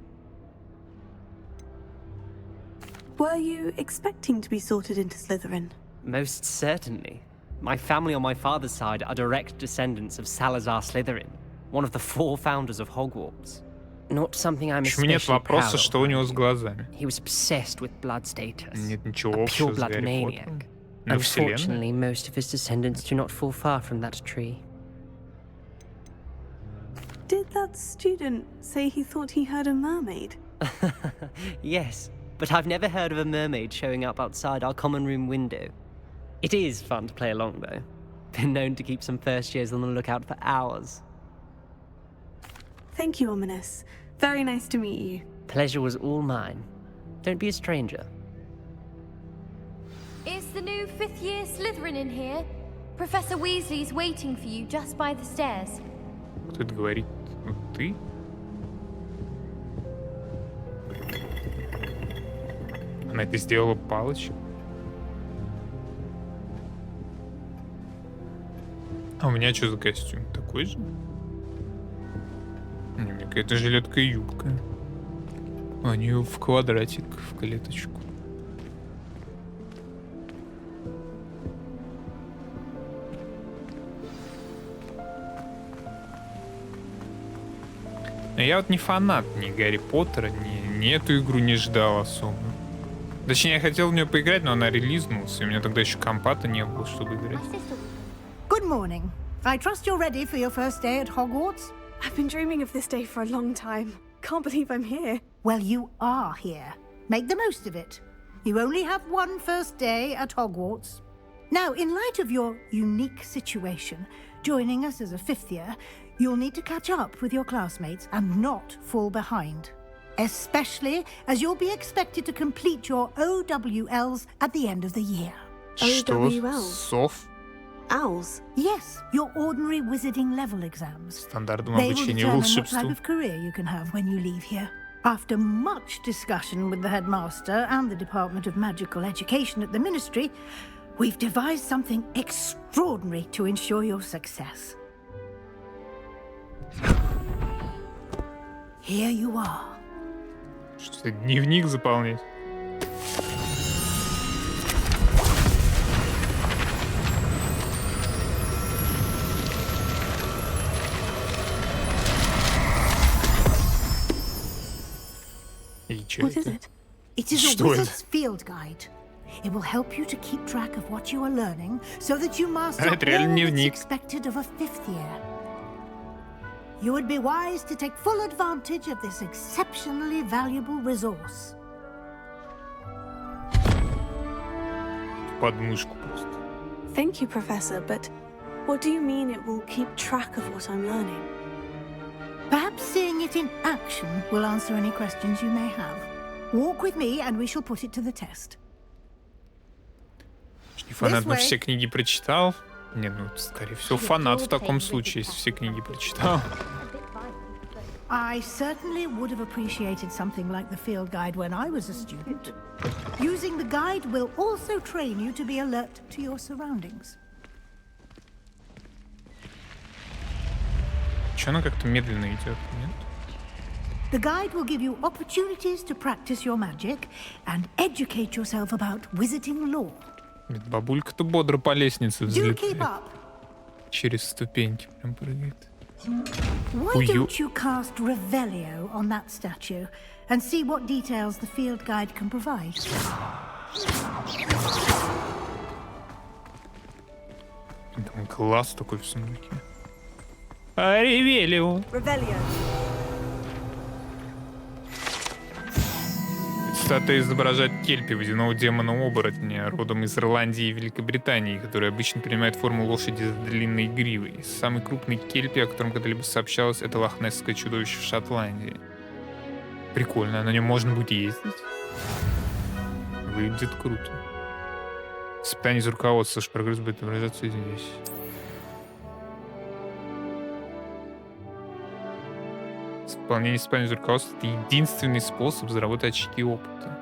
Were you expecting to be sorted into Slytherin? Most certainly. My family on my father's side are direct descendants of Salazar Slytherin, one of the 4 founders of Hogwarts. Not something I'm Почему нет especially proud вопроса, что у of. него с глазами? He was obsessed with blood status. Нет ничего A общего pure с blood Гарри maniac. Поттером. Ну, вселенная. Unfortunately, most of his descendants do not fall far from that tree. Did that student say he thought he heard a mermaid? Yes, but I've never heard of a mermaid showing up outside our common room window. It is fun to play along, though. Been known to keep some first years on the lookout for hours. Thank you, Ominous. Very nice to meet you. Pleasure was all mine. Don't be a stranger. Is the new 5th year Slytherin in here? Professor Weasley's waiting for you just by the stairs. Кто это говорит? Вот ты? Она это сделала палочек. А у меня что за костюм? Такой же? У меня какая-то жилетка и юбка. А у нее в квадратик, в клеточку. Но я вот не фанат ни Гарри Поттера, ни эту игру не ждал особо. Точнее, я хотел в нее поиграть, но она релизнулась, и у меня тогда еще компа-то не было, чтобы играть. Good morning. I trust you're ready for your first day at Hogwarts? I've been dreaming of this day for a long time. Can't believe I'm here. Well, you are here. Make the most of it. You only have one first day at Hogwarts. Now, in light of your unique situation, joining us as a fifth year, you'll need to catch up with your classmates and not fall behind. Especially as you'll be expected to complete your OWLs at the end of the year. OWLs? Сов? Owls? Yes, your ordinary wizarding level exams. Стандартном They will обучении determine what волшебству. type of career you can have when you leave here. After much discussion with the headmaster and the Department of Magical Education at the Ministry, we've devised something extraordinary to ensure your success. Here you are. Что-то дневник заполнять. What is it? It is a Что это? wizard's field guide. It will help you to keep track of what you are learning so that you master Это реально all that's дневник. expected of a fifth year. You would be wise to take full advantage of this exceptionally valuable resource. Подмышку просто. Thank you, Professor, but what do you mean it will keep track of what I'm learning? Perhaps seeing it in action will answer any questions you may have. Walk with me and we shall put it to the test. Не фанат, но все книги прочитал. Не, ну, скорее всего, фанат в таком случае, если все книги прочитал. I certainly would have appreciated something like the field guide when I was a student. Using the guide will also train you to be alert to your surroundings. Че она как-то медленно идет, нет? The guide will give you opportunities to practice your magic and educate yourself about wizarding lore. Бабулька-то бодро по лестнице Do keep взлетает. up. Через ступеньки прям прыгает. Why don't you cast Revelio on that statue and see what details the field guide can provide? Там глаз такой в сундуке. Ревелио. Revelio. Статуя изображает Кельпи, водяного демона-оборотня, родом из Ирландии и Великобритании, который обычно принимает форму лошади с длинной гривой. Самый крупный Кельпи, о котором когда-либо сообщалось, это лохнесское чудовище в Шотландии. Прикольно, на нем можно будет ездить. Выглядит круто. Испытание из руководства, что прогресс будет отображаться здесь. Выполнение испытаний из руководства — это единственный способ заработать очки опыта.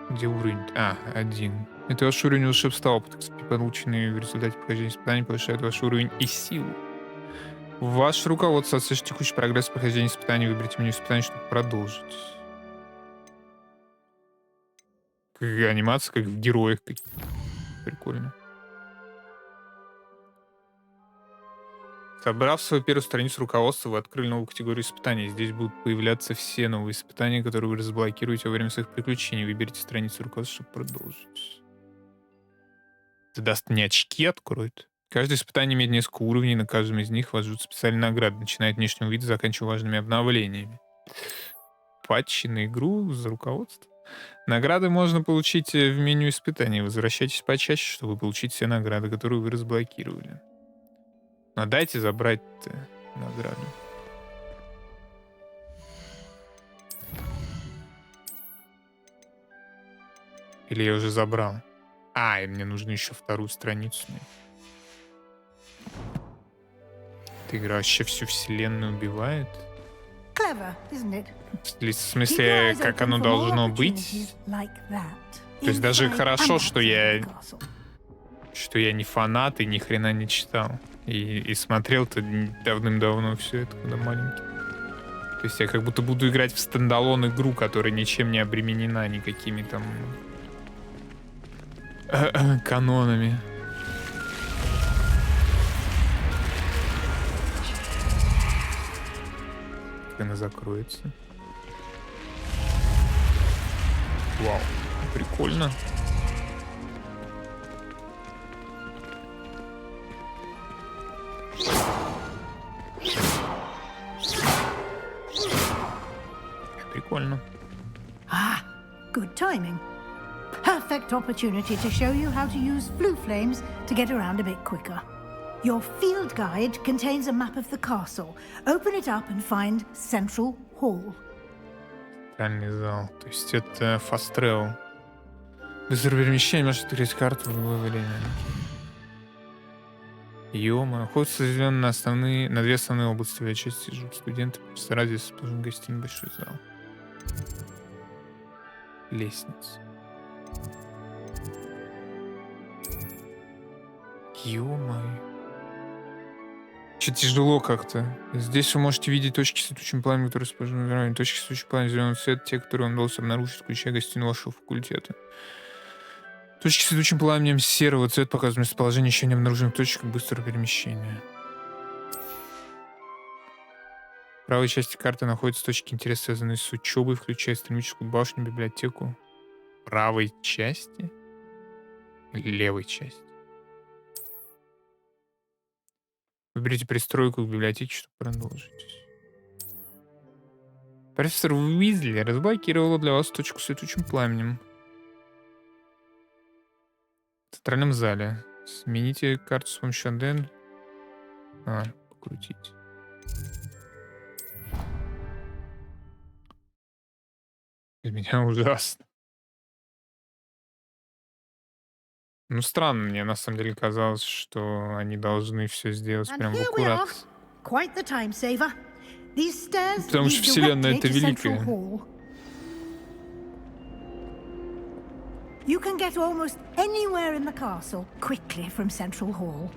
Где уровень? А, 1. Это ваш уровень волшебства. Опыт, полученный в результате прохождения испытаний, повышает ваш уровень и силу. Ваше руководство отслеживает текущий прогресс прохождения испытаний. Выберите меню испытаний, чтобы продолжить. Как анимация, как в героях. Прикольно. Собрав свою первую страницу руководства, вы открыли новую категорию испытаний. Здесь будут появляться все новые испытания, которые вы разблокируете во время своих приключений. Выберите страницу руководства, чтобы продолжить. Это даст мне очки, откроет. Каждое испытание имеет несколько уровней, на каждом из них вас ждут специальные награды, начиная от внешнего вида, заканчивая важными обновлениями. Патчи на игру за руководство. Награды можно получить в меню испытаний. Возвращайтесь почаще, чтобы получить все награды, которые вы разблокировали. Но дайте забрать награду. Или я уже забрал? А, и мне нужно еще вторую страницу. Эта игра вообще всю вселенную убивает. Clever, isn't it? В смысле, как оно должно быть? То есть даже хорошо, что я не фанат и ни хрена не читал. И смотрел-то давным-давно все это, когда маленький. То есть я как будто буду играть в стендалон игру, которая ничем не обременена никакими там канонами. как она закроется. Вау, прикольно. Прикольно. Ah, good timing. Perfect opportunity to show you how to use flue flames to get around a bit quicker. Your field guide contains a map of the castle. Open it up and find Central Hall. Центральный зал. То есть это fast travel. Быстрое перемещение может открыть карту в любое время. Ё-моё. Ход разделен на две основные области. В части живут студенты. Профессора здесь должен гостиный большой зал. Лестница. Ё-моё. Че тяжело как-то. Здесь вы можете видеть точки с летучим пламенем, которые расположены в районе. Точки с летучим пламенем зеленого цвета, те, которые вам удалось обнаружить, включая гостиную вашего факультета. Точки с летучим пламенем серого цвета показывают местоположение еще не обнаруженных точек быстрого перемещения. В правой части карты находятся точки интереса, связанные с учебой, включая астрономическую башню, библиотеку. В правой части? Или левой части? Выберите пристройку к библиотеке, чтобы продолжить. Профессор Уизли разблокировала для вас точку с летучим пламенем. В центральном зале. Смените карту с помощью АДН. Покрутить. Для меня ужасно. Ну, странно, мне на самом деле казалось, что они должны все сделать прям в аккурат. Потому что вселенная это великая. You can get almost anywhere in the castle quickly from Central Hall.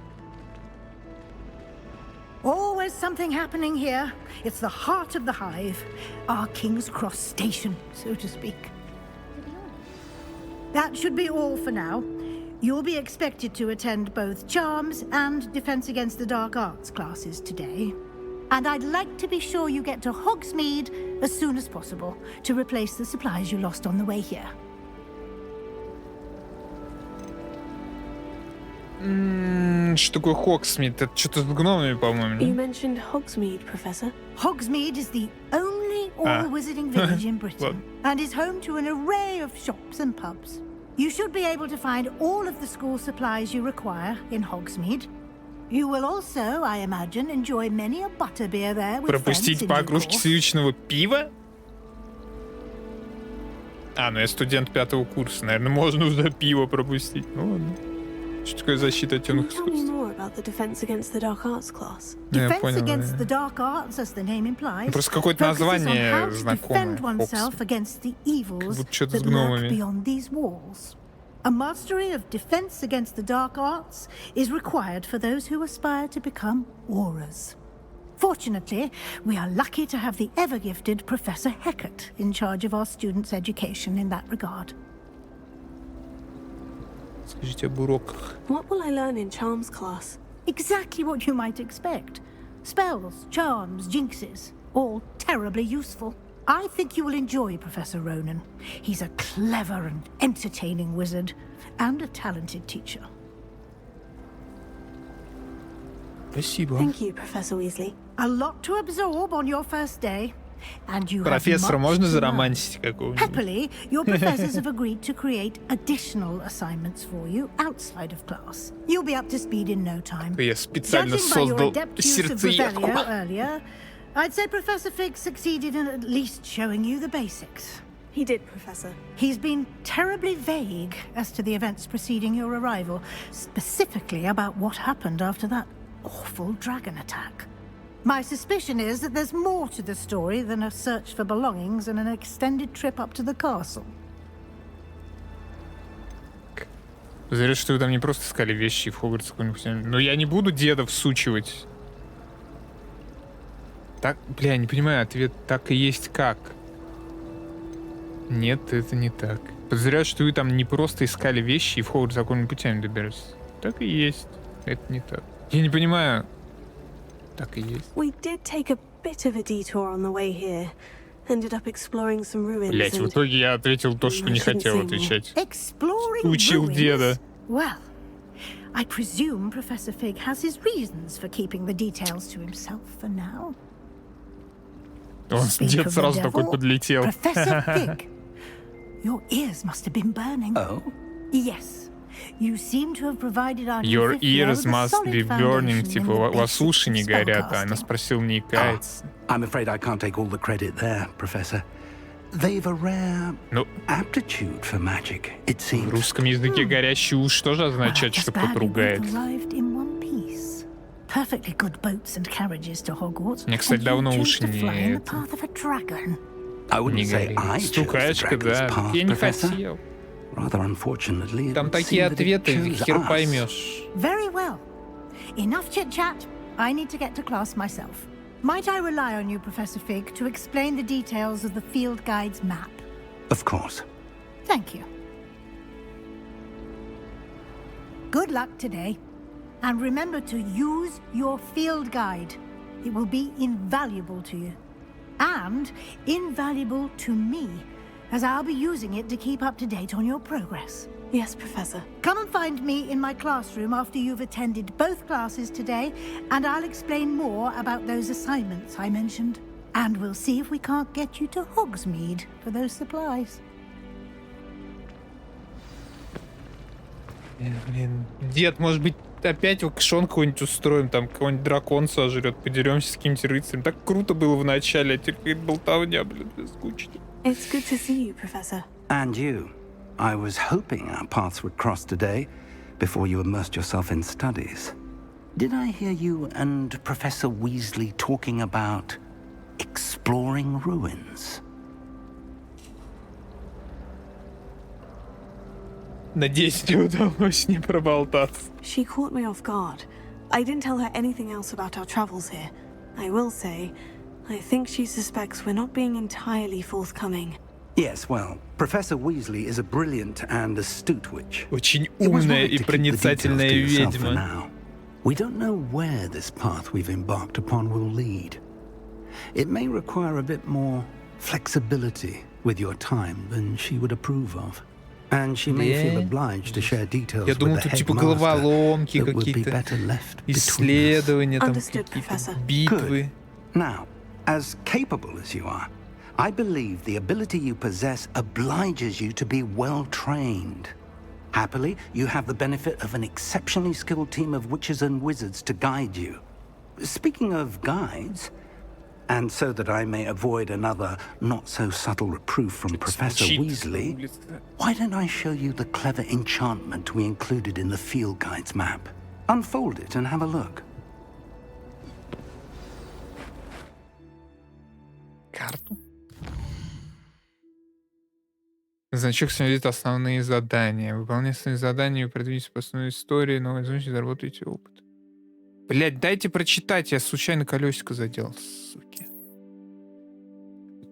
Always something happening here. It's the heart of the hive, our King's Cross station, so to speak. That should be all for now. You'll be expected to attend both Charms and Defense Against the Dark Arts classes today. And I'd like to be sure you get to Hogsmeade as soon as possible to replace the supplies you lost on the way here. Что такое Хогсмид? Это что-то с гномами, по-моему. You mentioned Hogsmeade, Professor. Hogsmeade is the only all-wizarding village in Britain and is home to an array of shops and pubs. You should be able to find all of the school supplies you require in Hogsmeade. You will also, I imagine, enjoy many a butterbeer there with Пропустить по кружке сливочного пива? Ну я студент 5-го курса. Наверное, можно уже пиво пропустить. Ну ладно. Что такое защита от темных искусств? Defense Against the Dark Arts class. Defense Against the Dark Arts, as the name implies, просто какое-то название знакомое. Как будто что-то с гномами. A mastery of defense against the dark arts is required for those who aspire to become aurors. Fortunately, we are lucky to have the ever-gifted Professor Heckert in charge of our students' education in that regard. Скажите об уроках. What will I learn in Charms class? Exactly what you might expect. Spells, charms, jinxes, all terribly useful. I think you will enjoy Professor Ronan. He's a clever and entertaining wizard, and a talented teacher. Спасибо. Thank you, Professor Weasley. A lot to absorb on your first day, and you Профессор, можно заромантить какого-нибудь? Happily, your professors have agreed to create additional assignments for you outside of class. You'll be up to speed in no time. Я специально создал сердцеедку. I'd say Professor Fig succeeded in at least showing you the basics. He did, Professor. He's been terribly vague as to the events preceding your arrival, specifically about what happened after that awful dragon attack. My suspicion is that there's more to the story than a search for belongings and an extended trip up to the castle. Зря, что вы там не просто искали вещи в Хогвартсе какой-нибудь. Но я не буду деда всучивать. Так, бля, не понимаю, ответ так и есть как. Нет, это не так. Подозреваю, что вы там не просто искали вещи и в Хогвартс законными путями добирались. Так и есть. Это не так. Я не понимаю. Так и есть. We did take a bit of a detour on the way here. Ended up exploring some ruins. Блять, в итоге я ответил то, что не хотел отвечать. Учил деда. Well, I presume Professor Fig has his reasons for keeping the details to himself for now. Он дед сразу такой подлетел. Professor Fig, your ears must have been burning. Oh? Yes. You seem to have provided our Your ears must be burning, типа, у вас уши не горят, а она спросила, не икается. I'm afraid I can't take all the credit there, Professor. They've a rare aptitude for magic, it seems. В русском языке горящий уж тоже означает, что кто-то ругается. Perfectly good boats and carriages to Hogwarts. Мне, кстати, давно уши не горят. Стукачка, да. Я не хотел. Там такие ответы, хер поймешь. Very well. Enough chit-chat. I need to get to class myself. Might I rely on you, Professor Fig, to explain the details of the field guide's map? Of course. Thank you. Good luck today. And remember to use your field guide. It will be invaluable to you. And invaluable to me, as I'll be using it to keep up to date on your progress. Yes, Professor. Come and find me in my classroom after you've attended both classes today, and I'll explain more about those assignments I mentioned. And we'll see if we can't get you to Hogsmeade for those supplies. Блин, дед, может быть, опять аукцион какой-нибудь устроим, там какой-нибудь дракон сожрет, подеремся с каким-нибудь рыцарем. Так круто было в начале, а теперь болтовня, блин, скучно. It's good to see you, Professor. And you. I was hoping our paths would cross today, before you immersed yourself in studies. Did I hear you and Professor Weasley talking about exploring ruins? Надеюсь, тебе удалось не проболтаться. She caught me off guard. I didn't tell her anything else about our travels here. I will say, I think she suspects we're not being entirely forthcoming. Yes, well, Professor Weasley is a brilliant and astute witch. Очень умная и проницательная ведьма. We don't know where this path we've embarked upon will lead. It may require a bit more flexibility with your time than she would approve of. And she may feel obliged to share details with the headmaster that would be better left between us. Understood, Professor. Битвы. Now, as capable as you are, I believe the ability you possess obliges you to be well trained. Happily, you have the benefit of an exceptionally skilled team of witches and wizards to guide you. Speaking of guides, and so that I may avoid another not-so-subtle reproof from Professor Weasley, why don't I show you the clever enchantment we included in the field guide's map? Unfold it and have a look. Карту. Значок символизирует основные задания. Выполняя основные задания и продвиньтесь по основной истории, новые звуки, заработайте опыт. Блять, дайте прочитать, я случайно колесико задел, суки.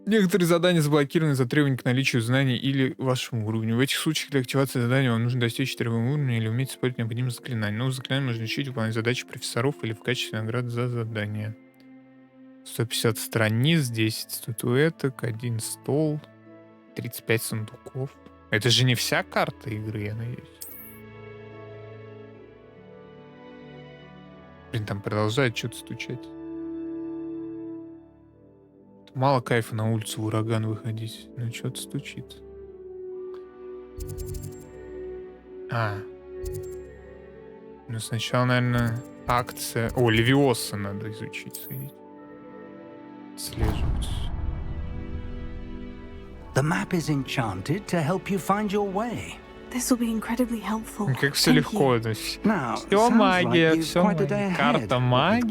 Некоторые задания заблокированы за требования к наличию знаний или вашему уровню. В этих случаях для активации задания вам нужно достичь требуемого уровня или уметь использовать необходимые заклинания. Новые заклинания можно учить, выполнять задачи профессоров или в качестве награды за задание. 150 страниц, 10 статуэток, 1 стол, 35 сундуков. Это же не вся карта игры, я надеюсь. Блин, там продолжает что-то стучать. Мало кайфа на улицу в ураган выходить. Но что-то стучит. Ну сначала, наверное, акция... О, Левиоса надо изучить, сходить. Слеживать. The map is enchanted to help you find your way. This will be incredibly helpful. Как все легко. Все магия, все магия. Карта магия.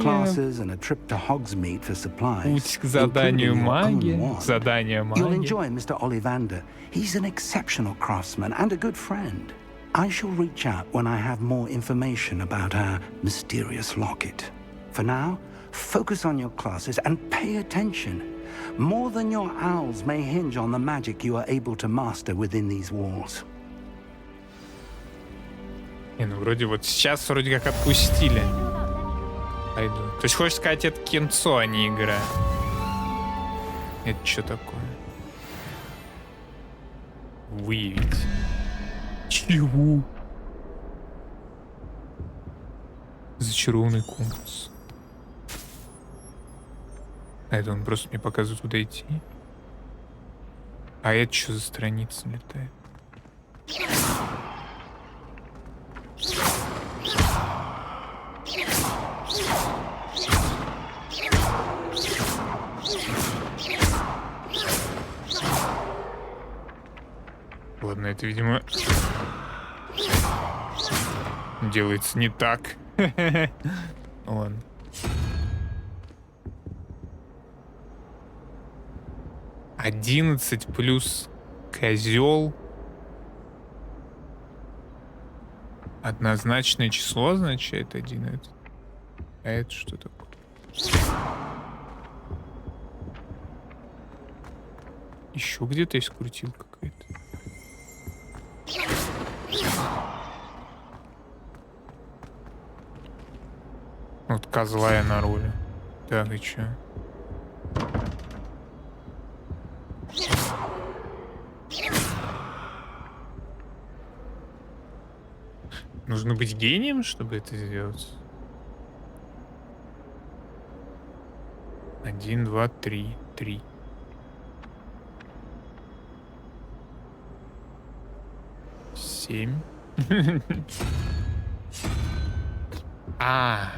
Путь к заданию магии. Задание магии. You'll enjoy Mr. Ollivander. He's an exceptional craftsman and a good friend. I shall reach out when I have more information about our mysterious locket. For now, focus on your classes and pay attention. More than your owls may hinge on the magic you are able to master within these walls. Ну, вроде вот сейчас вроде как отпустили. Пойду. То есть хочешь сказать, это кинцо, а не игра? Это что такое? Выявить. Чего? Зачарованный компас. А это он просто мне показывает, куда идти. А это что за страница летает? Ладно, это, видимо, делается не так. Ладно. «11 плюс козел». Однозначное число означает 1. А это что такое? Еще где-то есть крутилка какая-то. Вот козла я на руле. Так, и чё? Нужно быть гением, чтобы это сделать. 1, 2, 3. 3. Семь. А.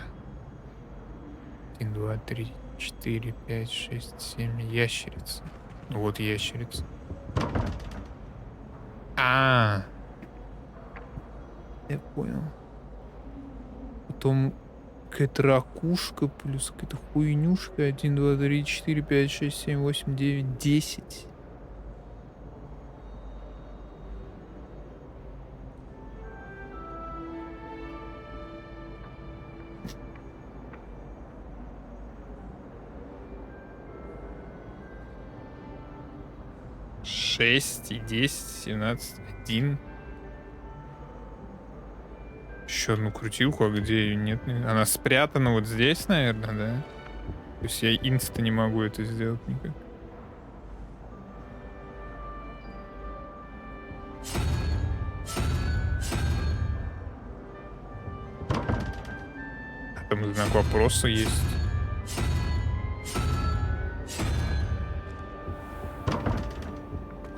1, 2, 3, 4, 5, 6, 7. Ящерица. Вот ящерица. А. Я понял. Потом какая-то ракушка плюс какая-то хуйнюшка. 1, 2, 3, 4, 5, 6, 7, 8, 9, 10. Шесть и 10, 17, 1. Еще одну крутилку, а где ее нет? Она спрятана вот здесь, наверное, да? То есть я инста не могу это сделать никак. А там знак вопроса есть.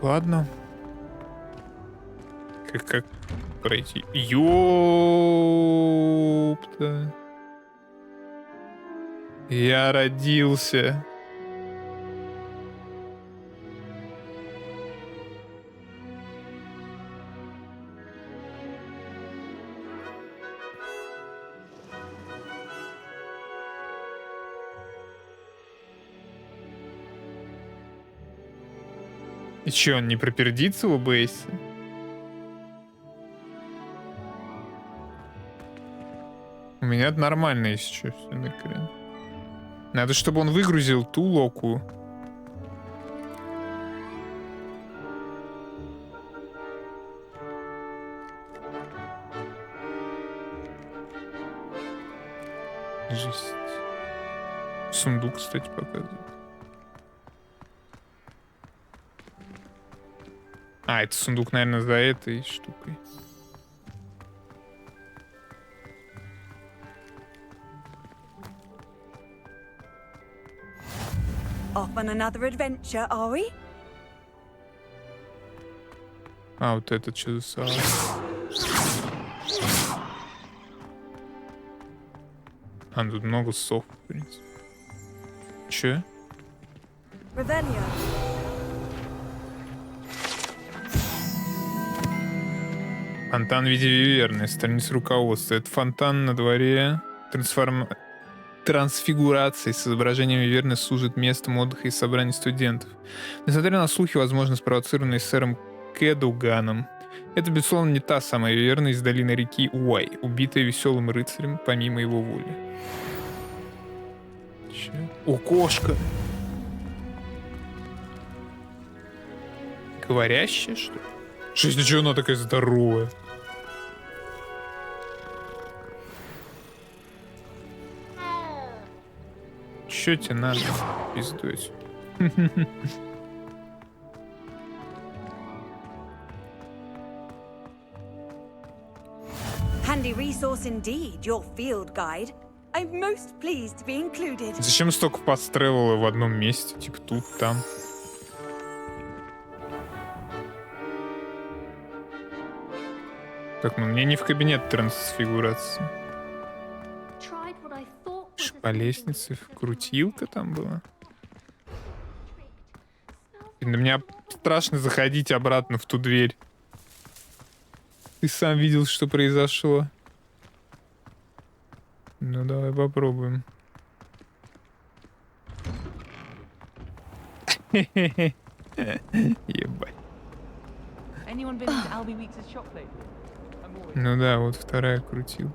Ладно. Как пройти? Ёпта. Я родился. И чё, он не пропердится в ОБС? У меня нормально, если что, все на экране. Надо, чтобы он выгрузил ту локу. Жесть. Сундук, кстати, показывает. А, это сундук, наверное, за этой штукой. Off on another adventure, are we? А, вот этот что за сало? А, тут много сов, в принципе. Че? Revelio. Фонтан в виде виверны. Страница руководства. Это фонтан на дворе. Трансфигурации с изображением виверны служит местом отдыха и собраний студентов. Несмотря на слухи, возможно, спровоцированные сэром Кэдуганом, это, безусловно, не та самая виверна из долины реки Уай, убитая веселым рыцарем помимо его воли. Че? О, кошка! Говорящая, что ли? Жизнь, чего она такая здоровая? Чё тебе надо? Пиздуй. Handy resource indeed, your field guide. I'm most pleased to be included. Зачем столько фаст-тревела в одном месте? Типа тут, там. Так, ну мне не в кабинет трансфигурации. По лестнице крутилка там была. И на меня страшно заходить обратно в ту дверь. Ты сам видел, что произошло. Ну давай попробуем. Ебать. Ну да, вот вторая крутилка.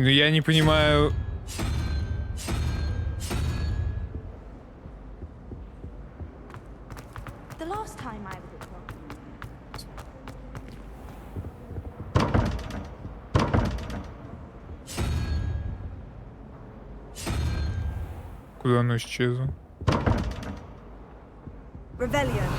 Ну я не понимаю. Куда оно исчезло? Rebellion.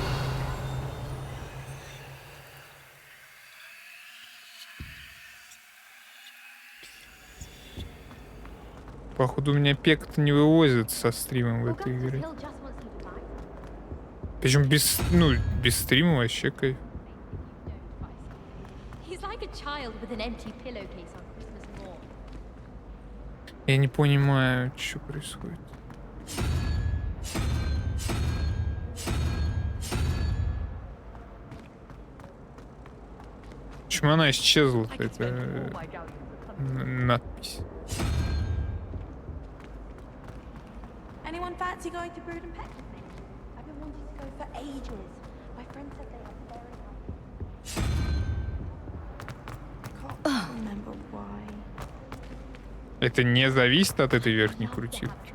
Походу, у меня пек-то не вывозит со стримом в этой игре. Причем без стрима вообще кайф. Я не понимаю, что происходит. Почему она исчезла? Это надпись. Anyone fancy going to Brood and Pet with me? I've been wanting to go for ages. My friend said they are very happy. Can't remember why. Это не зависит от этой верхней крутилки.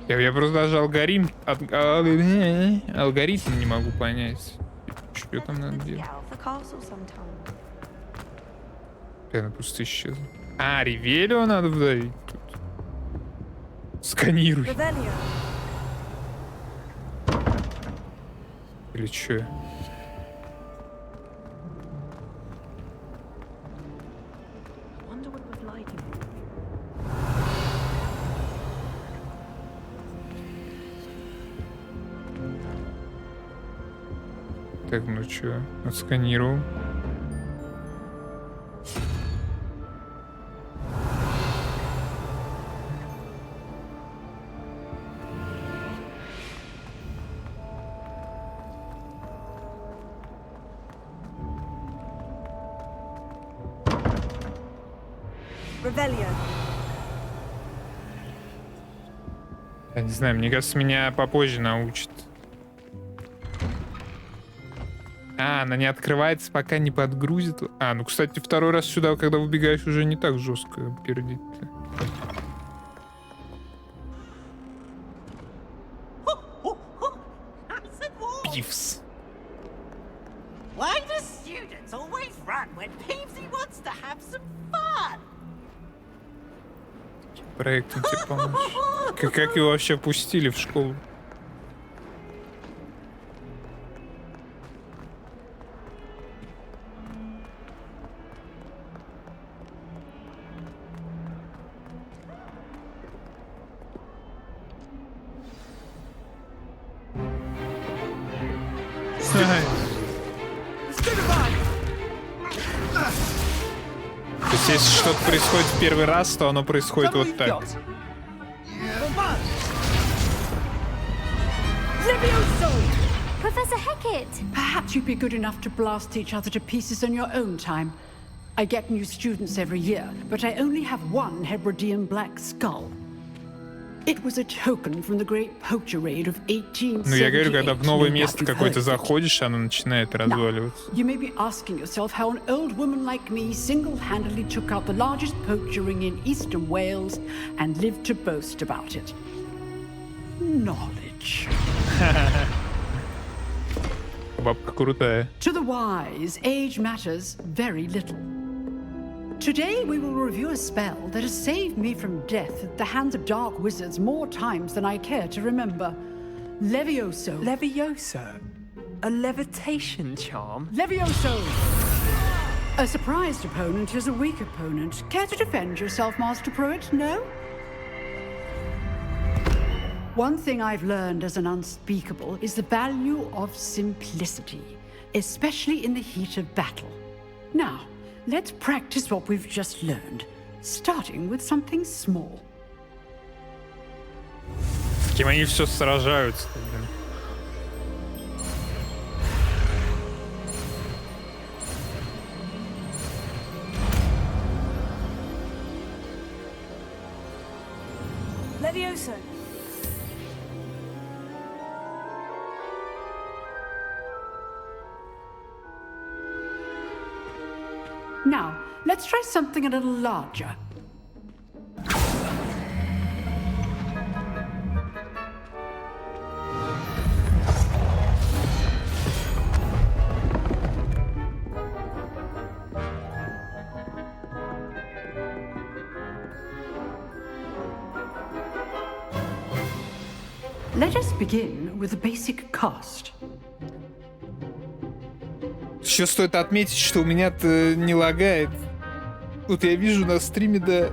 Я просто даже алгоритм не могу понять. Что там надо делать? Она просто исчезла. А, Ревелио надо вдавить тут. Сканируй. Или что? Так, ну чё, отсканировал. Я не знаю, мне кажется, меня попозже научат. А, она не открывается, пока не подгрузит. А, ну, кстати, второй раз сюда, когда выбегаешь, уже не так жестко пердит-то. Пивс. Why do students always run when Peevesy wants to have some fun? Проектом тебе помочь. Как его вообще пустили в школу? То есть, если что-то происходит в первый раз, то оно происходит вот так. Professor Hecat! Perhaps you'd be good enough to blast each other to pieces on your own time. I get new students every year, but I only have one Hebridean black skull. It was a token from the great poacher raid of 1878. Ну, я говорю, когда в новое место какое-то заходишь, оно начинает разваливаться. You may be asking yourself how an old woman like me single-handedly took out the largest poacher ring in eastern Wales and lived to boast about it. Knowledge. бабка крутая. To the wise, age matters very little. Today we will review a spell that has saved me from death at the hands of dark wizards more times than I care to remember. Levioso. Levioso? A levitation charm? Levioso! A surprised opponent is a weak opponent. Care to defend yourself, Master Pruitt? No? One thing I've learned as an unspeakable is the value of simplicity, especially in the heat of battle. Now, let's practice what we've just learned, starting with something small. С кем они все сражаются, блин. Levioso. Now, let's try something a little larger. Let us begin with the basic cast. Еще стоит отметить, что у меня-то не лагает. Вот я вижу на стриме, да...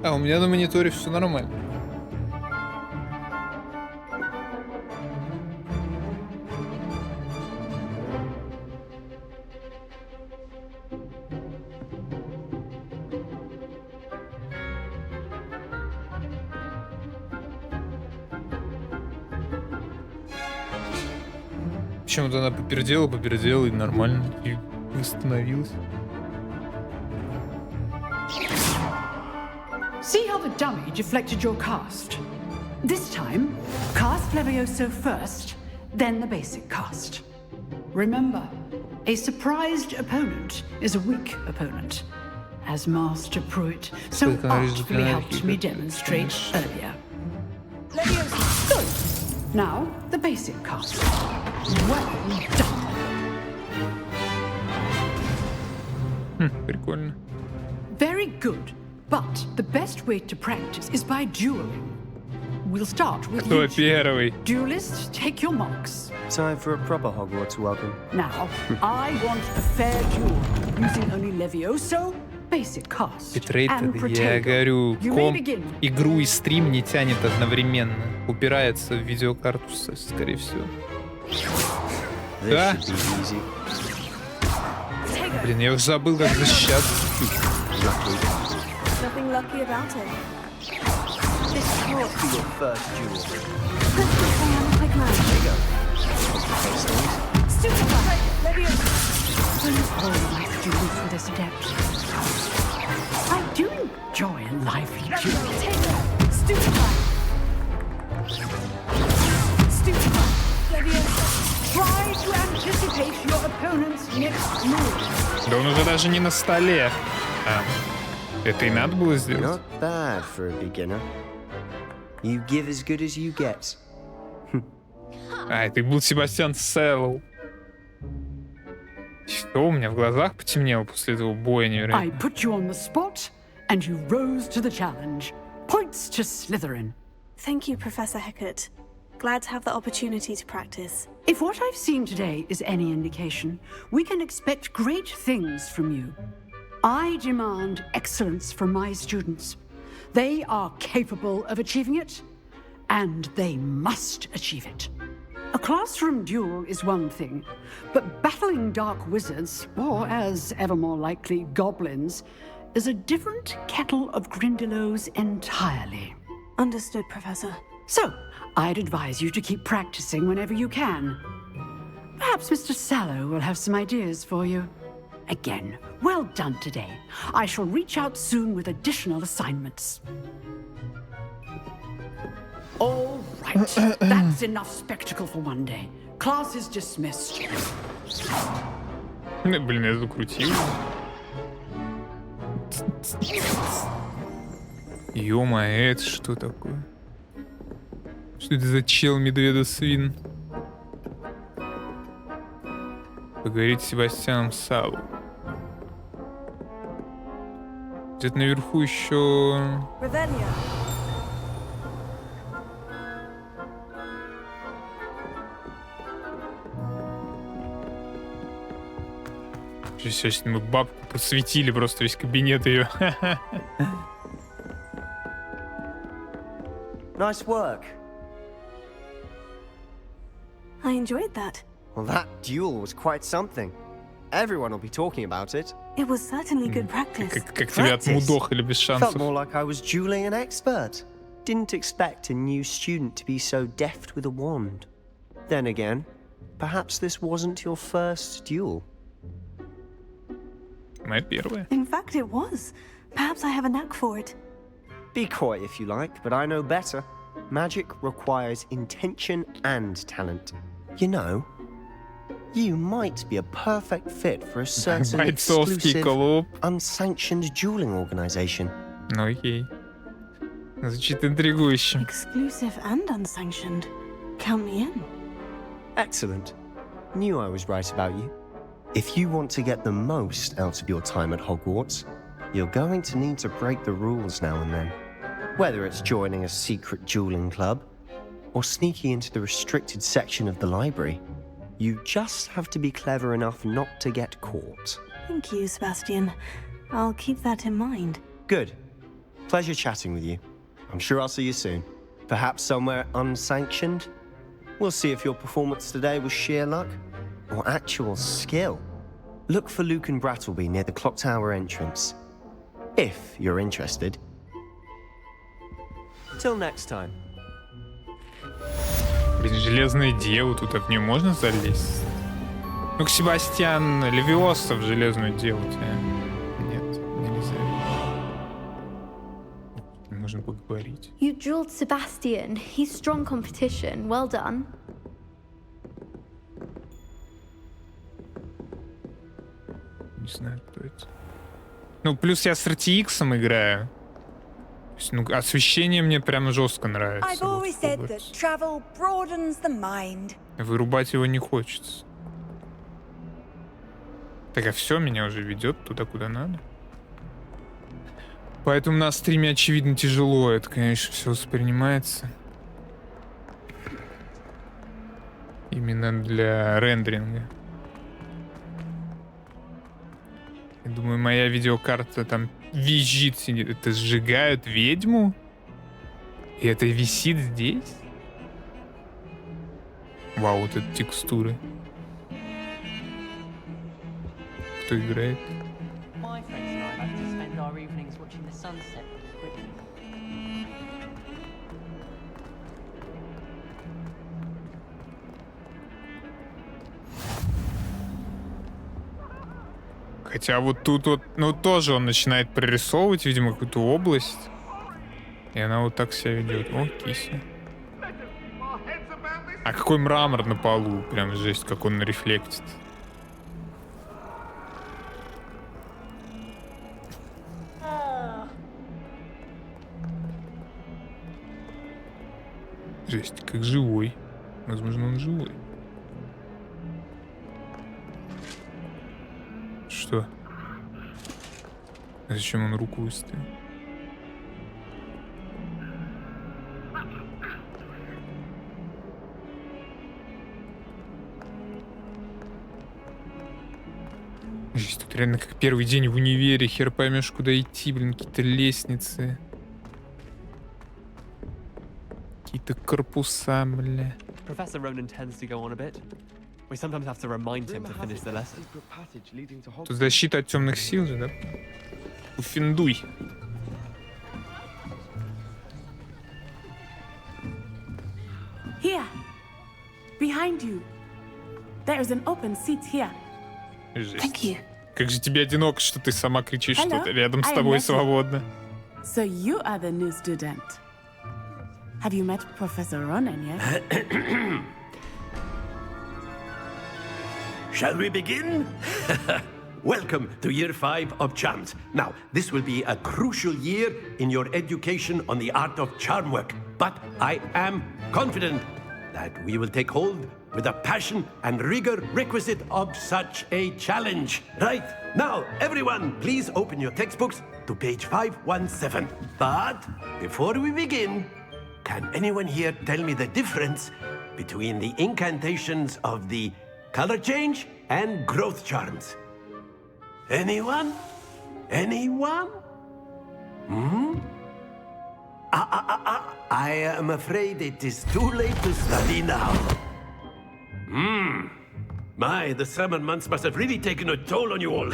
А у меня на мониторе все нормально. Почему-то она попердела и нормально, и восстановилась. See how the dummy deflected your cast? This time, cast Levioso first, then the basic cast. Remember, a surprised opponent is a weak opponent, as Master Pruitt so artfully helped me demonstrate earlier. Levioso, good. Now, the basic cast. Well done. Прикольно. Very good. But the best way to practice is by dueling. We'll start with Кто you. первый? Duelists, take your marks. Time for a proper Hogwarts welcome. Now, I want a fair duel, using only Levioso, basic cast, and Битрейт, я говорю, You may begin. игру и стрим не тянет одновременно. Упирается в видеокарту, скорее всего. Да? Блин, я уже забыл, как защищаться. Nothing lucky about it. This can't be your first duel. Let's just say I'm a quick man. There you go. Stupefy! Levioso! One of all my students for this adept. I do enjoy a lively duel. Stupefy! Stupefy! Levioso! Try to anticipate your opponent's next move. Да он уже даже не на столе. Это и надо было сделать. Not bad for a beginner. You give as good as you get. Это был Себастьян Селл. Что у меня в глазах потемнело после этого боя невероятно. I put you on the spot, and you rose to the challenge. Points to Slytherin. Thank you, Professor Hecat. Glad to have the opportunity to practice. If what I've seen today is any indication, we can expect great things from you. I demand excellence from my students. They are capable of achieving it, and they must achieve it. A classroom duel is one thing, but battling dark wizards, or as ever more likely, goblins, is a different kettle of Grindylows entirely. Understood, Professor. So, I'd advise you to keep practicing whenever you can. Perhaps Mr. Sallow will have some ideas for you. Again, well done today. I shall reach out soon with additional assignments. All right, that's enough spectacle for one day. Class is dismissed. Блин, я закрутил. Ё-моё, это что такое? Что это за чел медведосвин? Поговорить с Себастьяном Саву. Где-то наверху еще... Сейчас мы бабку просветили, просто весь кабинет ее. Nice work. I enjoyed that. Well, that duel was quite something. Everyone will be talking about it. It was certainly good practice. Как тебя отмудохали без шансов. Felt more like I was dueling an expert. Didn't expect a new student to be so deft with a wand. Then again, perhaps this wasn't your first duel. Моя первая. In fact, it was. Perhaps I have a knack for it. Be coy if you like, but I know better. Magic requires intention and talent. You know, you might be a perfect fit for a certain exclusive, unsanctioned dueling organization. Ну окей. Звучит интригующе. Exclusive and unsanctioned. Count me in. Excellent. Knew I was right about you. If you want to get the most out of your time at Hogwarts, you're going to need to break the rules now and then. Whether it's joining a secret dueling club or sneaking into the restricted section of the library, you just have to be clever enough not to get caught. Thank you, Sebastian. I'll keep that in mind. Good. Pleasure chatting with you. I'm sure I'll see you soon. Perhaps somewhere unsanctioned? We'll see if your performance today was sheer luck or actual skill. Look for Luke and Brattleby near the Clock Tower entrance. If you're interested. Till next time. Блин, железное дева, тут в нее можно залезть? Ну-ка, Себастьян, Левиоса в железную деву тебя. Нет, нельзя. Можно поговорить. You drilled Sebastian. He's strong competition. Well done. Не знаю, кто это. Ну, плюс я с RTX играю. То есть, ну, освещение мне прямо жестко нравится. Вырубать его не хочется. Так, а все, меня уже ведет туда, куда надо. Поэтому на стриме, очевидно, тяжело. Это, конечно, все воспринимается. Именно для рендеринга. Я думаю, моя видеокарта там визжит, сидит. Это сжигают ведьму? И это висит здесь? Вау, вот это текстуры. Кто играет? Хотя вот тут вот, ну тоже он начинает прорисовывать, видимо, какую-то область. И она вот так себя ведет. О, киси. А какой мрамор на полу. Прям жесть, как он рефлектит. Жесть, как живой. Возможно, он живой. Что? А зачем он руку выставил? Жесть, тут реально как первый день в универе. Хер поймешь, куда идти, блин, какие-то лестницы. Какие-то корпуса, бля. Professor Ronan tends to go on a bit. We sometimes have to remind him to finish the lesson. Тут защита от темных сил же, да? Уфиндуй. Here, behind you. There is an open seat here. Жесть. Thank you. Как же тебе одиноко, что ты сама кричишь, Hello, что рядом с I am тобой Leslie. свободно. So you are the new student. Have you met Professor Ronan yet? Shall we begin? welcome to year 5 of charms. Now, this will be a crucial year in your education on the art of charm work. But I am confident that we will take hold with the passion and rigor requisite of such a challenge. Right, now, everyone, please open your textbooks to page 517. But before we begin, can anyone here tell me the difference between the incantations of the color change and growth charms? Anyone? Anyone? I am afraid it is too late to study now. My, the summer months must have really taken a toll on you all.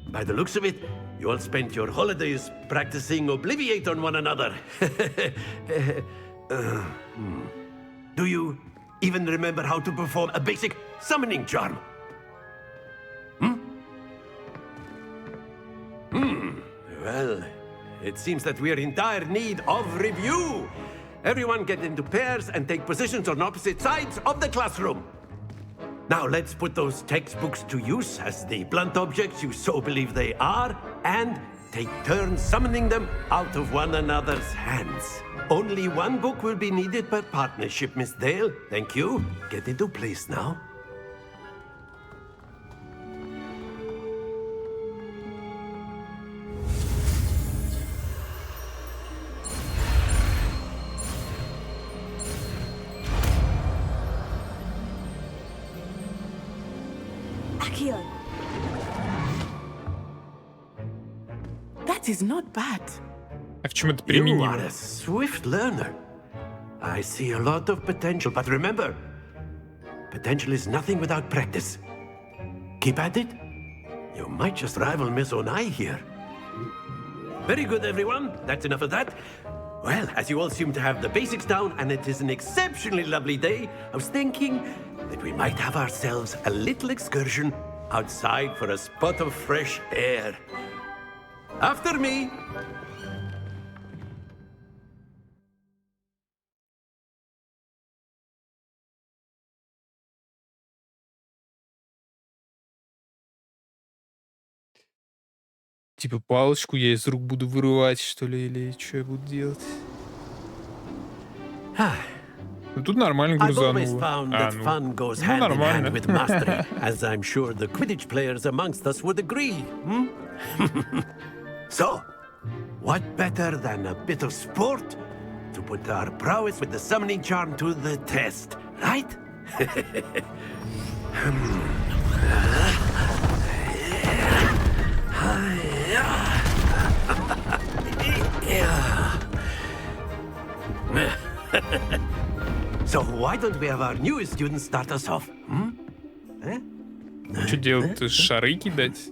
By the looks of it, you all spent your holidays practicing Obliviate on one another. Do you even remember how to perform a basic summoning charm? Well, it seems that we are in dire need of review. Everyone get into pairs and take positions on opposite sides of the classroom. Now let's put those textbooks to use as the blunt objects you so believe they are, and take turns summoning them out of one another's hands. Only one book will be needed per partnership, Miss Dale. Thank you. Get into place now. That is not bad. А в чем это You применимо? are a swift learner. I see a lot of potential, but remember, potential is nothing without practice. Keep at it. You might just rival Miss Onai here. Very good, everyone. That's enough of that. Well, as you all seem to have the basics down, and it is an exceptionally lovely day, I was thinking that we might have ourselves a little excursion outside for a spot of fresh air. After me. Типа палочку я из рук буду вырывать, что ли, или что я буду делать? Ну, тут нормально I've always грузануло. found that fun goes Ну, hand in нормально. hand with mastery, as I'm sure the Quidditch players amongst us would agree. So, what better than a bit of sport to put our prowess with the summoning charm to the test, right? So why don't we have our newest student start us off? Что делать? Шары кидать?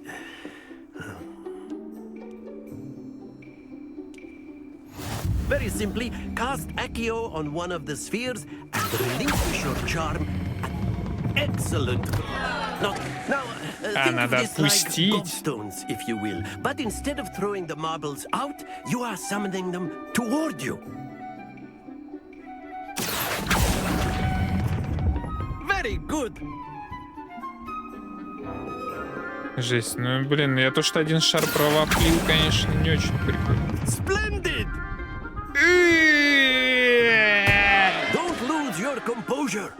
Very simply, cast Accio on one of the spheres and relinquish your charm. Excellent. Now, think of надо this like отпустить. gobstones, if you will. But instead of throwing the marbles out, you are summoning them toward you. Very good. Жесть. Ну, блин, я то, что один шар проваплил, конечно, не очень прикольно. Splendid. Don't lose your composure.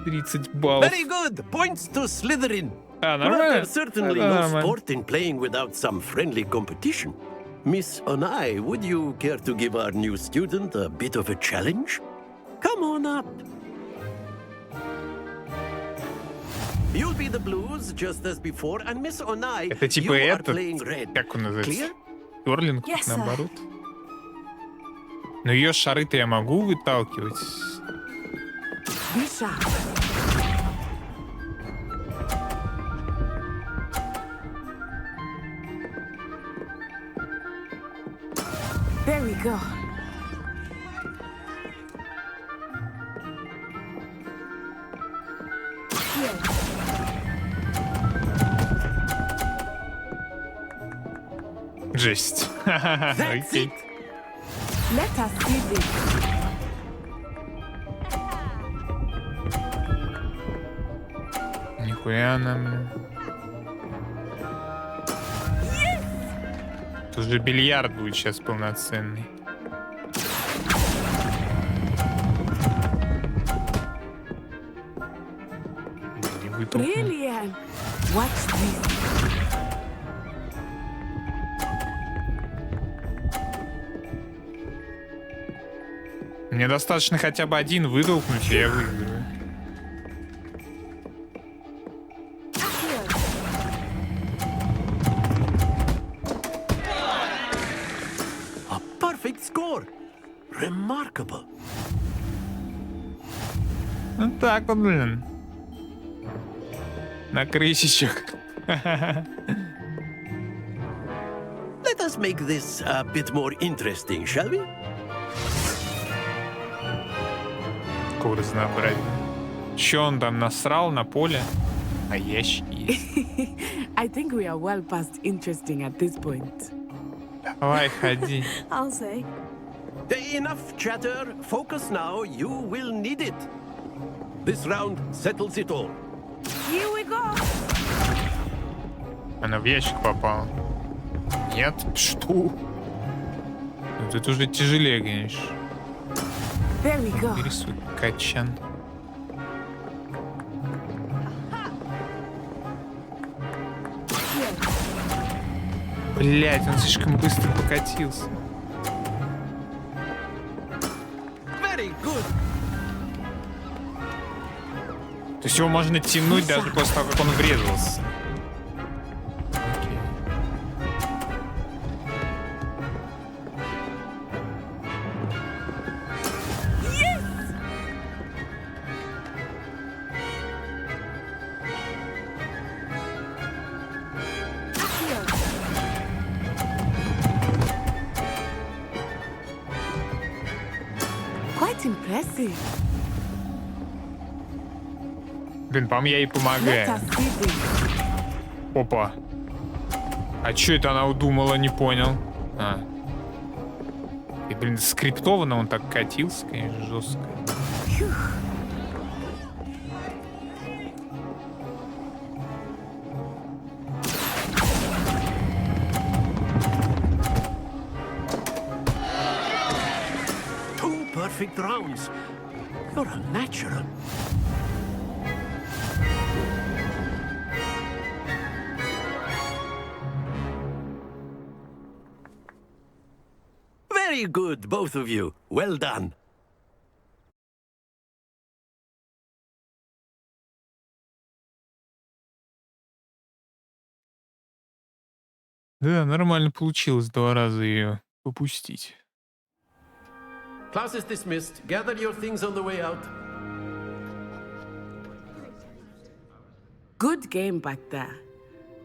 30 баллов. Very good. Points to Slytherin. А, But нормально? there's certainly no sport in playing without some friendly competition. Miss Onai, would you care to give our new student a bit of a challenge? Come on up. You'll be the blues just as before, and Miss Onai, Это типа you are этот, playing red. как он называется? Clear? Тёрлинг, Yes, sir. наоборот. Но ее шары-то я могу выталкивать. Be sharp. There we go. Жесть. Окей. Let us see this. Нихуя она, блин. Это уже бильярд будет сейчас полноценный. Brilliant! Watch this. Мне достаточно хотя бы один вытолкнуть, и я выиграю. A perfect score. Remarkable. Ну так вот, блин. На крысичек. Let us make this a bit more interesting, shall we? Какого разнообразия. Че он там насрал на поле? А ящики есть. I think we are well past interesting at this point. Давай, ходи. I'll say. Enough chatter. Focus now. You will need it. This round settles it all. Here we go. Она в ящик попала. Нет? Что? Вот это уже тяжелее, конечно. There we go. Бери свой качан. Блять, он слишком быстро покатился. Very good. То есть его можно тянуть даже после того, как он врезался. Quite impressive. Блин, по-моему, я ей помогаю. Let us see this. Опа. А что это она удумала, не понял. А. И, блин, скриптованно он так катился, конечно, жестко. Two perfect rounds. You're a natural. Very good, both of you. Well done. Да, нормально получилось 2 раза ее попустить. Class is dismissed. Gather your things on the way out. Good game back there.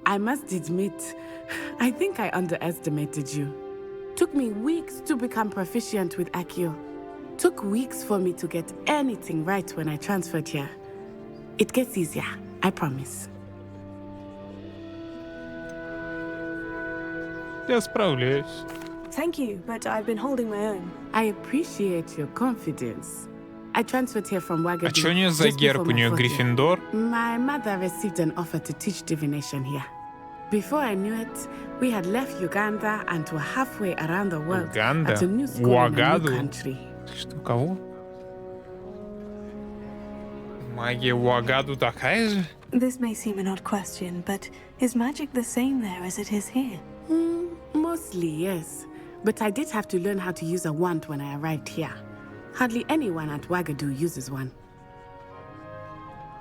I must admit, I think I underestimated you. Took me weeks to become proficient with Accio. Took weeks for me to get anything right when I transferred here. It gets easier, I promise. Я справляюсь. Thank you, but I've been holding my own. I appreciate your confidence. I transferred here from Wagadu. А что у нее за just герб? before У my нее fourth year. Гриффиндор? My mother received an offer to teach divination here. Before I knew it, we had left Uganda and were halfway around the world Уганда? at a new school in a new Уагаду? country. Что, кого? Магия Уагаду такая же? This may seem an odd question, but is magic the same there as it is here? Mostly, yes. But I did have to learn how to use a wand when I arrived here. Hardly anyone at Wagadu uses one.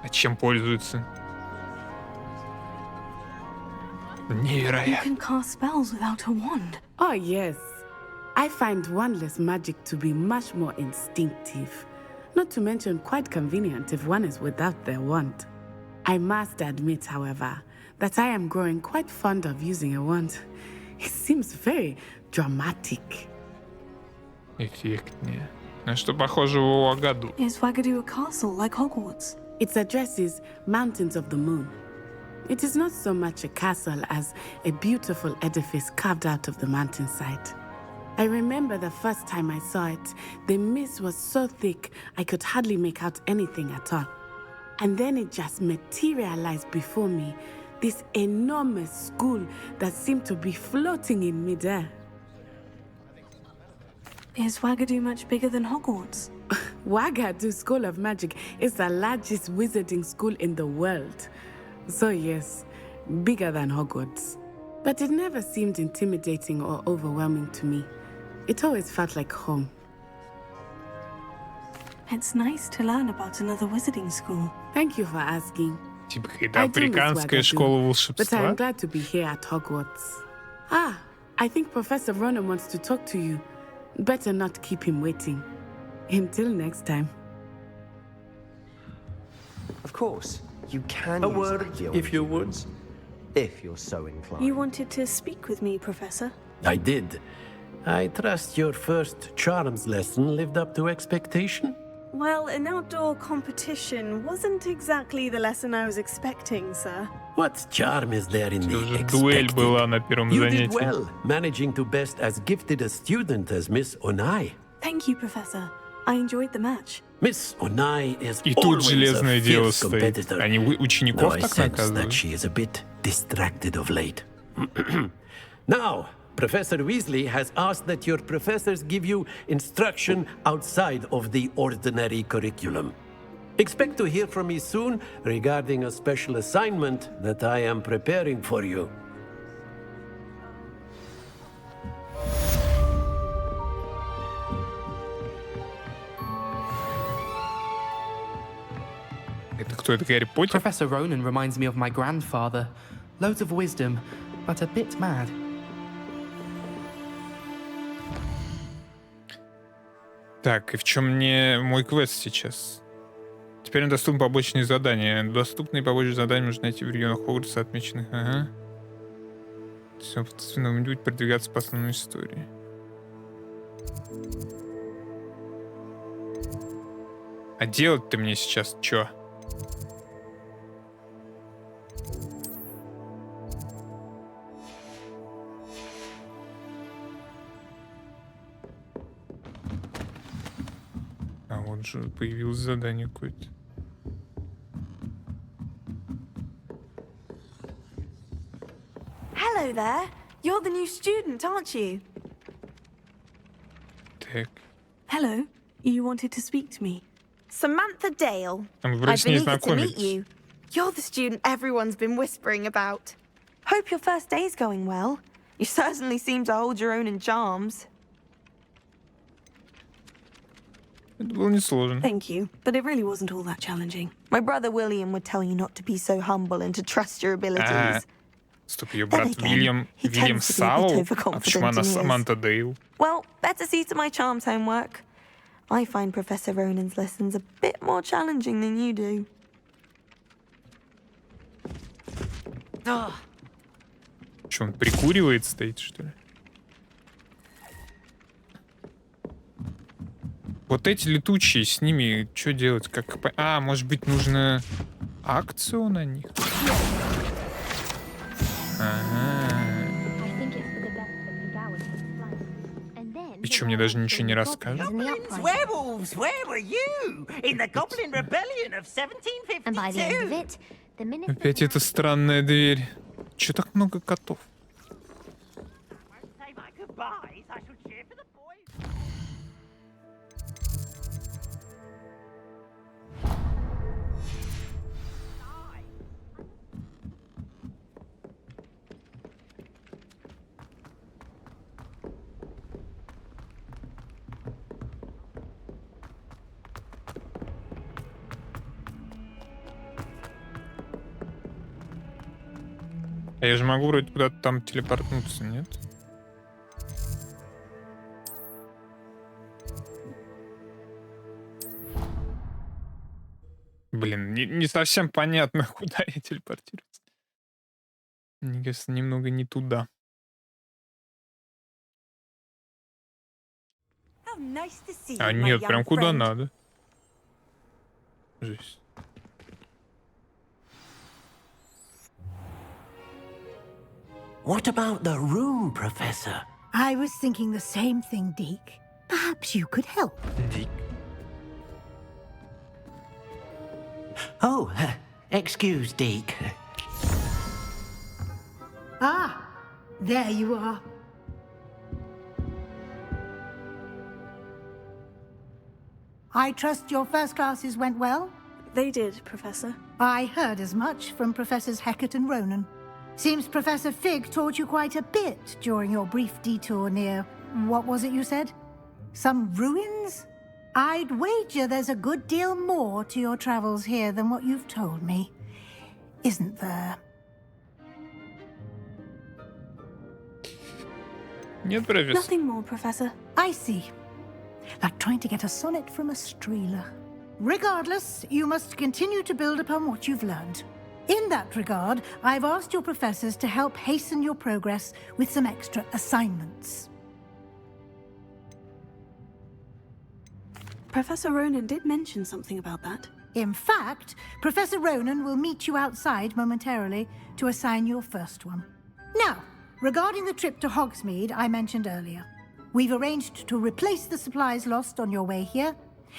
А чем пользуются? You Невероятно. can cast spells without a wand. Oh, yes. I find wandless magic to be much more instinctive. Not to mention quite convenient if one is without their wand. I must admit, however, that I am growing quite fond of using a wand. It seems very dramatic. Эффектнее. На что похоже в Уагаду? Is Wagadu a castle like Hogwarts? Its address is Mountains of the Moon. It is not so much a castle as a beautiful edifice carved out of the mountainside. I remember the first time I saw it, the mist was so thick I could hardly make out anything at all. And then it just materialized before me, This enormous school that seemed to be floating in midair. Is Wagadu much bigger than Hogwarts? Wagadu School of Magic is the largest wizarding school in the world. So yes, bigger than Hogwarts. But it never seemed intimidating or overwhelming to me. It always felt like home. It's nice to learn about another wizarding school. Thank you for asking. Типа какая-то африканская школа волшебства. But I'm glad to be here at Hogwarts. Ah, I think Professor Ronan wants to talk to you. Better not keep him waiting. Until next time. Of course, you can A use word, ideal if you would. influence, if you're so inclined. You wanted to speak with me, Professor? I did. I trust your first charms lesson lived up to expectation? Well, an outdoor competition wasn't exactly the lesson I was expecting, sir. What charm is there in the Дуэль expected? была на первом You занятии. did well, managing to best as gifted a student as Miss Onai. Thank you, Professor. I enjoyed the match. Miss Onai is И тут always железное a дело fierce стоит. competitor. Они Though учеников I так sense that наказывают. she is a bit distracted of late. Now, Professor Weasley has asked that your professors give you instruction outside of the ordinary curriculum. Expect to hear from me soon regarding a special assignment that I am preparing for you. Это кто? Это Гарри Поттер? Professor Ronan reminds me of my grandfather. Loads of wisdom, but a bit mad. Так, и в чем мне мой квест сейчас? Теперь доступны побочные задания. Доступные побочные задания можно найти в регионах Хогвартса, отмеченных. Ага. Все, не будет продвигаться по основной истории. А делать-то мне сейчас что? А вот же появилось задание какое-то. Hello there. You're the new student, aren't you? Так. Hello. You wanted to speak to me. Samantha Dale. Мы вроде I've с been ней eager to meet знакомились. you. You're the student everyone's been whispering about. Hope your first day's going well. You certainly seem to hold your own in charms. Это было несложно. Thank you, but it really wasn't all that challenging. My brother William would tell you not to be so humble and to trust your abilities. Стоп, ее брат again, Вильям he Вильям tends to be a bit Салл, а overconfident почему она in his. Саманта Дейл? Well, better see to my charms homework. I find Professor Ronan's lessons a bit more challenging than you do. Что, он прикуривает, стоит, что ли? Вот эти летучие, с ними что делать? Как... А, может быть, нужно акцию на них? Ага. И что, мне даже ничего не расскажешь? Goblins, werewolves, where were you? In the Goblin Rebellion of 1752. And by the end of it, the minute Опять эта странная дверь. Че так много котов? Say my goodbyes, I shall cheer for the boys. А я же могу вроде куда-то там телепортнуться, нет? Блин, не совсем понятно, куда я телепортируюсь. Мне кажется, немного не туда. How nice to see А you, my нет, young прям куда friend. надо. Жесть. What about the room, Professor? I was thinking the same thing, Deke. Perhaps you could help. Oh, excuse, Deke. Ah, there you are. I trust your first classes went well? They did, Professor. I heard as much from Professors Hecat and Ronan. Seems Professor Fig taught you quite a bit during your brief detour near... what was it you said? Some ruins? I'd wager there's a good deal more to your travels here than what you've told me. Isn't there? Nothing more, Professor. I see. Like trying to get a sonnet from a streeler. Regardless, you must continue to build upon what you've learned. In that regard, I've asked your professors to help hasten your progress with some extra assignments. Professor Ronan did mention something about that. In fact, Professor Ronan will meet you outside momentarily to assign your first one. Now, regarding the trip to Hogsmeade I mentioned earlier, we've arranged to replace the supplies lost on your way here,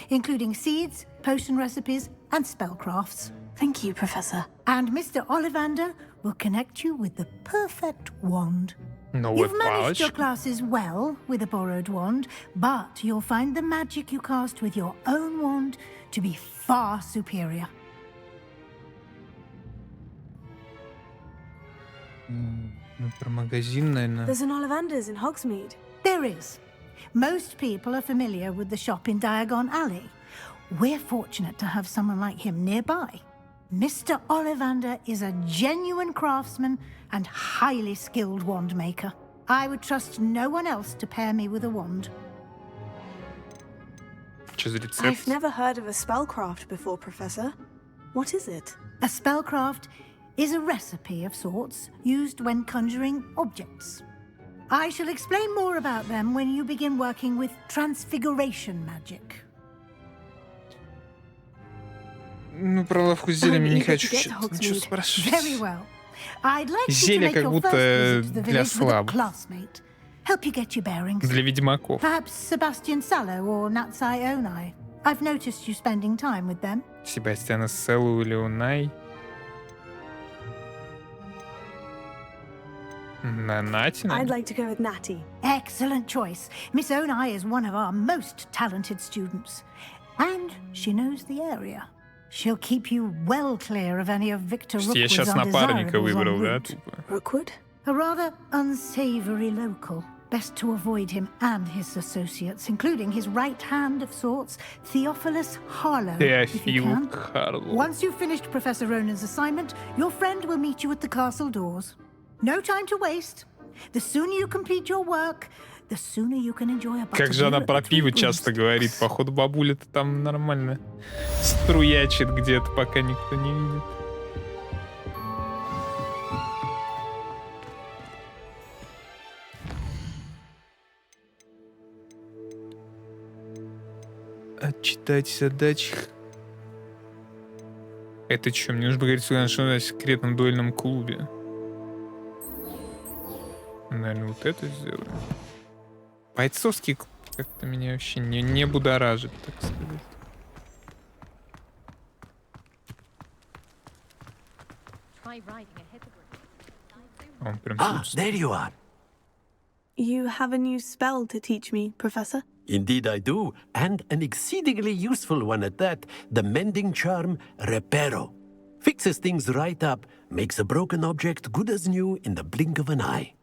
including seeds, potion recipes, and spellcrafts. Thank you, Professor. And Mr. Ollivander will connect you with the perfect wand. No, You've managed your classes well with a borrowed wand, but you'll find the magic you cast with your own wand to be far superior. Про магазин, наверное. There's an Ollivander's in Hogsmeade. There is. Most people are familiar with the shop in Diagon Alley. We're fortunate to have someone like him nearby. Mr. Ollivander is a genuine craftsman and highly skilled wand maker. I would trust no one else to pair me with a wand. I've never heard of a spellcraft before, Professor. What is it? A spellcraft is a recipe of sorts used when conjuring objects. I shall explain more about them when you begin working with transfiguration magic. Ну, про лавку с зельями не хочу ничего спрашивать. Very well. I'd like Зелья как будто для слабых. Help you get your bearings. Для ведьмаков. Perhaps Sebastian Sallow or Natsai Onai. I've noticed you spending time with them. Себастьяна Селлу или Унай. I'd like to go with Natty. Excellent choice. Miss Onai is one of our most talented students. And she knows the area. She'll keep you well clear of any of Victor Rookwood's undesirables en route. Rookwood? A rather unsavory local. Best to avoid him and his associates, including his right hand of sorts, Theophilus Harlow, if you can. Once you've finished Professor Ronan's assignment, your friend will meet you at the castle doors. No time to waste. The sooner you complete your work, the sooner you can enjoy a Как же она про пиво часто говорит. Походу, бабуля-то там нормально струячит где-то, пока никто не видит. Отчитать задачи. Это что? Мне нужно говорить о секретном дуэльном клубе. Наверное, вот это сделаю. Бойцовский клуб как-то меня вообще не будоражит, так сказать. Он прям there you are. You have a new spell to teach me, Professor? Indeed I do, and an exceedingly useful one at that. The mending charm, Reparo. Fixes things right up, makes a broken object good as new in the blink of an eye.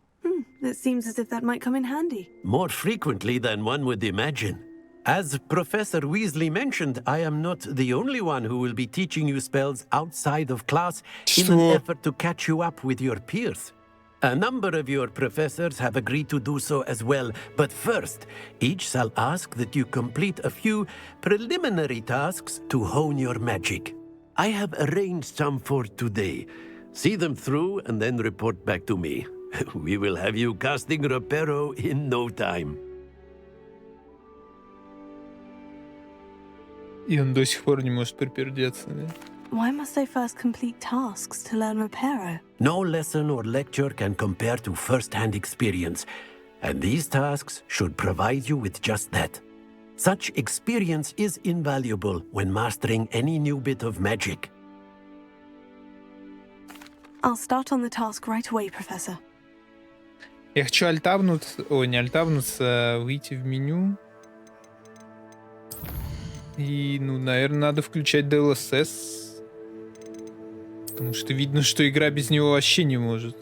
It seems as if that might come in handy. More frequently than one would imagine. As Professor Weasley mentioned, I am not the only one who will be teaching you spells outside of class in an effort to catch you up with your peers. A number of your professors have agreed to do so as well, but first, each shall ask that you complete a few preliminary tasks to hone your magic. I have arranged some for today. See them through and then report back to me. We will have you casting Reparo in no time. И он до сих пор не может припердеться, да? Why must I first complete tasks to learn Reparo? No lesson or lecture can compare to first-hand experience, and these tasks should provide you with just that. Such experience is invaluable when mastering any new bit of magic. I'll start on the task right away, Professor. Я хочу альтабнуться... Ой, не альтабнуться, а выйти в меню. И, ну, наверное, надо включать DLSS. Потому что видно, что игра без него вообще не может.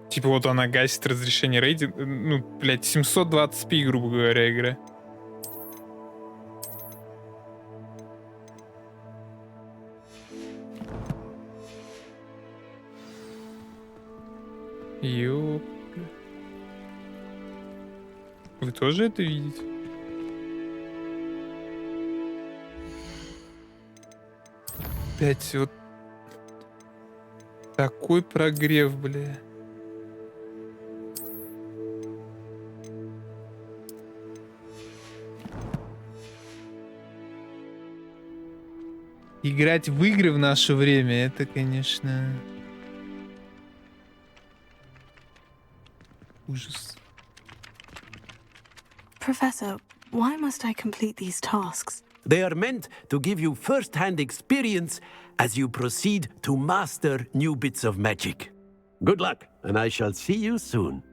Типа вот она гасит разрешение рейдинга. Ну, блядь, 720p, грубо говоря, игра. Ёп. Вы тоже это видите? Опять вот такой прогрев, бля. Играть в игры в наше время, это, конечно, ужас. Professor, why must I complete these tasks? They are meant to give you first-hand experience as you proceed to master new bits of magic. Good luck, and I shall see you soon.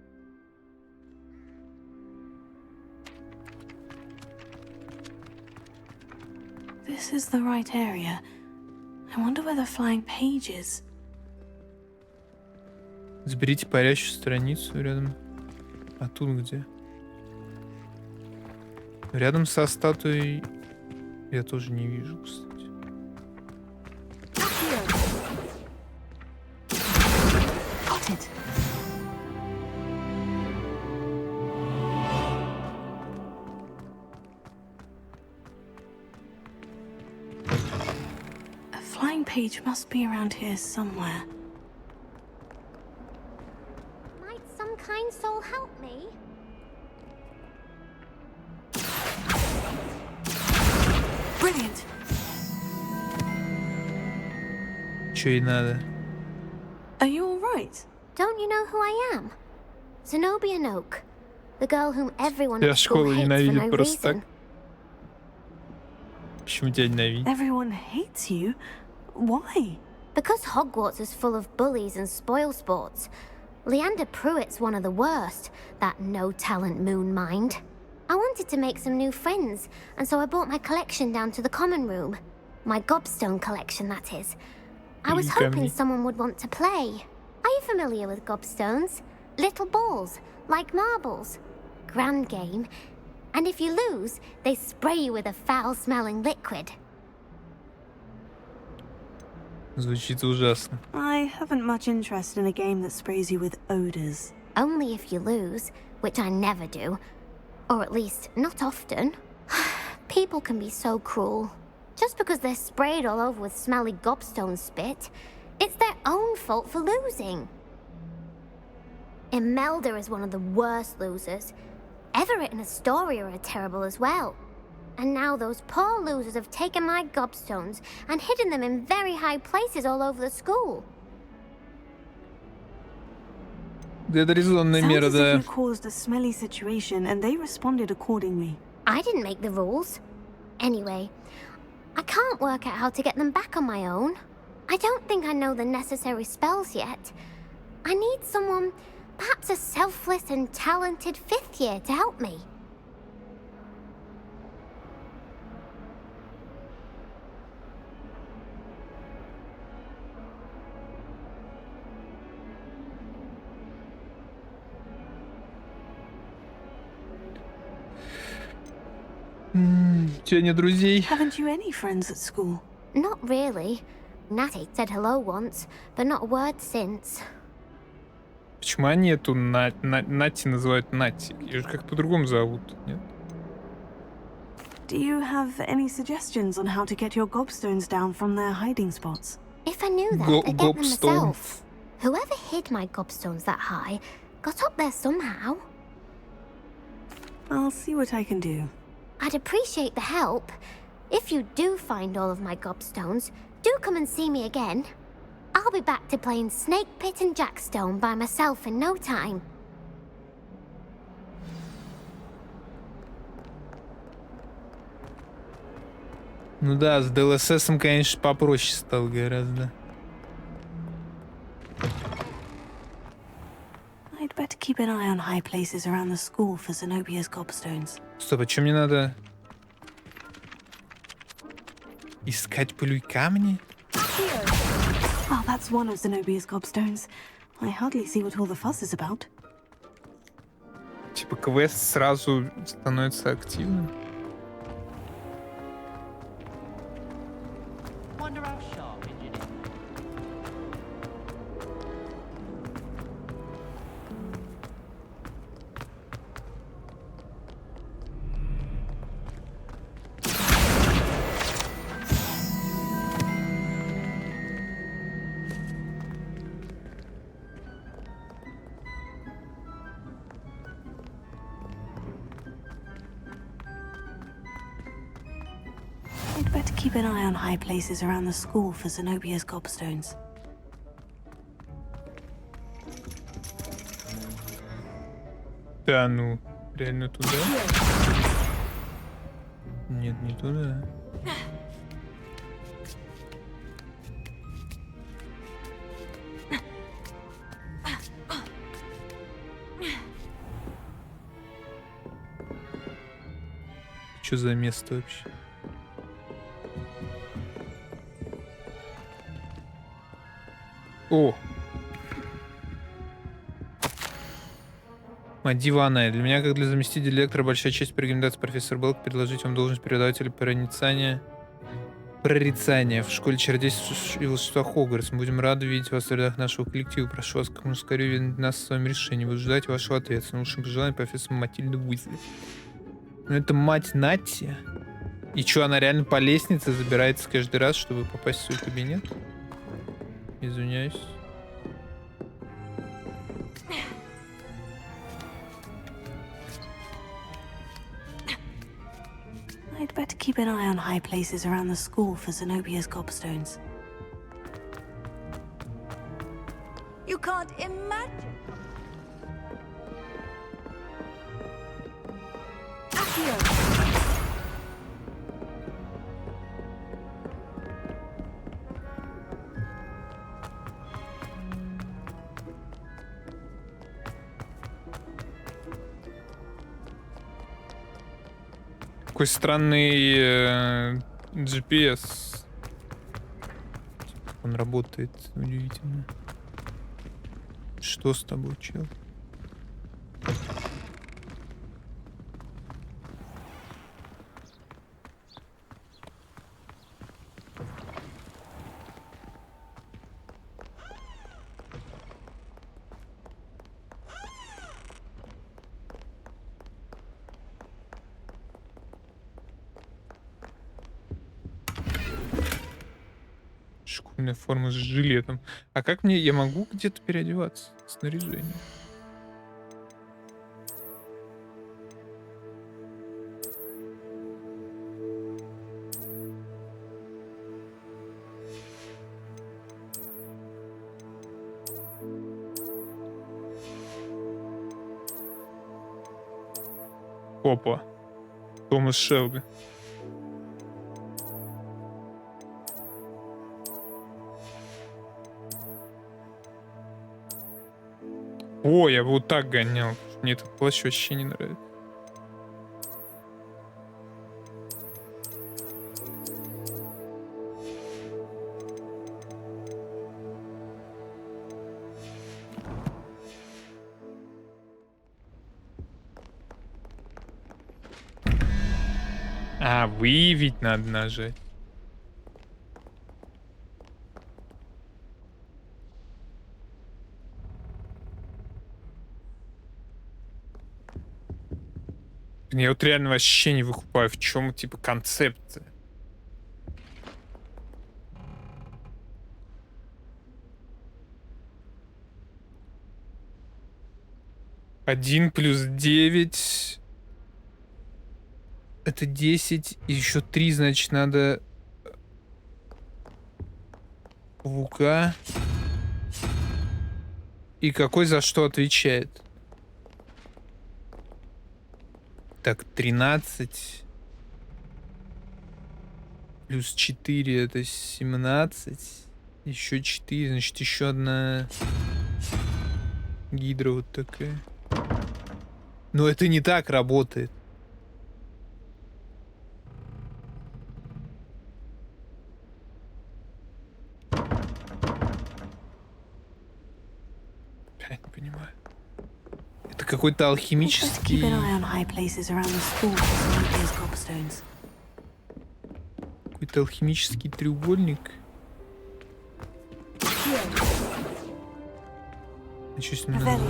This is the right area. I wonder where the flying page is. Сберите парящую страницу рядом. А тут где? Рядом со статуей я тоже не вижу, кстати. A flying page must be around here somewhere. Might some kind soul help me? Brilliant. Чё ей надо? Are you all right? Don't you know who I am? Zenobia Noak, the girl whom everyone Я at school школу hates for ненавидит no просто так. reason. Почему тебя ненавидит? Everyone hates you? Why? Because Hogwarts is full of bullies and spoilsports. Leander Pruitt's one of the worst, that no-talent moon mind. I wanted to make some new friends, and so I brought my collection down to the common room. My gobstone collection, that is. I was hoping someone would want to play. Are you familiar with gobstones? Little balls, like marbles. Grand game. And if you lose, they spray you with a foul-smelling liquid. Звучит ужасно. I haven't much interest in a game that sprays you with odors. Only if you lose, which I never do. Or at least, not often. People can be so cruel. Just because they're sprayed all over with smelly gobstone spit, it's their own fault for losing. Imelda is one of the worst losers. Everett and Astoria are terrible as well. And now those poor losers have taken my gobstones and hidden them in very high places all over the school. Это резонная мера, Sounds as да. if you caused a smelly situation and they responded accordingly. I didn't make the rules. Anyway, I can't work out how to get them back on my own. I don't think I know the necessary spells yet. I need someone, perhaps a selfless and talented fifth year to help me. У тебя нет друзей? Haven't you any friends at school? Not really. Natty said hello once, but not a word since. Почему они эту Нати называют Нати? Ее же как по-другому зовут, нет? Do you have any suggestions on how to get your gobstones down from their hiding spots? If I knew that, I'd get them myself. Whoever hid my gobstones that high got up there somehow. I'll see what I can do. I'd appreciate the help. If you do find all of my gobstones, do come and see me again. I'll be back to playing Snake Pit and Jackstone by myself in no time. Ну да, с DLSS, конечно, попроще стал гораздо. I'd better keep an eye on high places around the school for Zenobia's gobstones. Стоп, а что мне надо? Искать пыль камни? Oh, that's one of Zenobia's gobstones. I hardly see what all the fuss is about. Типа квест сразу становится активным. I'd better keep an eye on high places around the school for Zenobia's gobstones. Да ну, реально туда? Нет, не туда. Что за место вообще? О! Мать дивана. Для меня, как для заместителя директора, большая честь по рекомендации профессора Белк предложить вам должность преподавателя прорицания в школе чародейств и волшебства Хогвартс. Мы будем рады видеть вас в рядах нашего коллектива. Прошу вас как можно скорее уведомить нас о своем решении. Вы ждете вашего ответа. С наилучшим пожеланием, профессор Матильда Уизли. Ну это мать Натти. И что, она реально по лестнице забирается каждый раз, чтобы попасть в свой кабинет? Извиняюсь. I'd better keep an eye on high places around the school for Zenobia's gobstones. You can't imagine. Какой странный GPS. Он работает удивительно. Что с тобой, чел? Школьная форма с жилетом. А как мне... Я могу где-то переодеваться? Снаряжение. Опа. Томас Шелби. О, я бы вот так гонял. Мне этот плащ вообще не нравится. А, выявить надо нажать. Я вот реально вообще не выкупаю, в чем типа концепция. Один плюс 9. Это 10. И еще 3, значит, надо... Паука. И какой за что отвечает? Так, 13. Плюс 4 это 17. Еще 4, значит, еще одна гидра вот такая. Но это не так работает. Опять не понимаю. Это какой-то алхимический... Какой-то алхимический треугольник. А что с ним надо?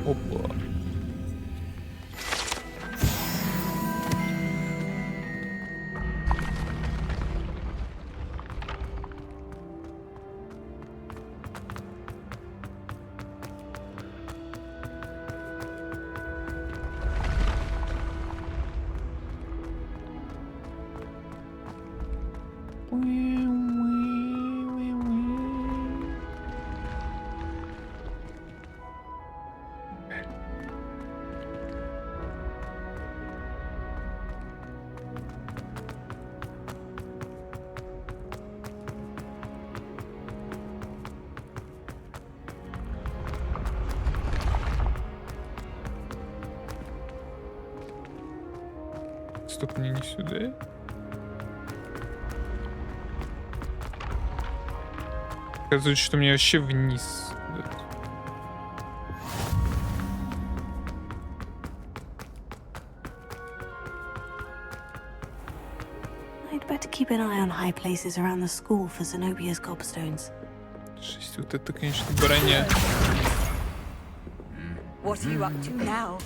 Опа. Стоп, мне не сюда. Оказывается, что мне вообще вниз. I'd better keep an eye on high places around the school for Zenobia's gobstones. Жесть, вот это, конечно, броня. What are you up to now?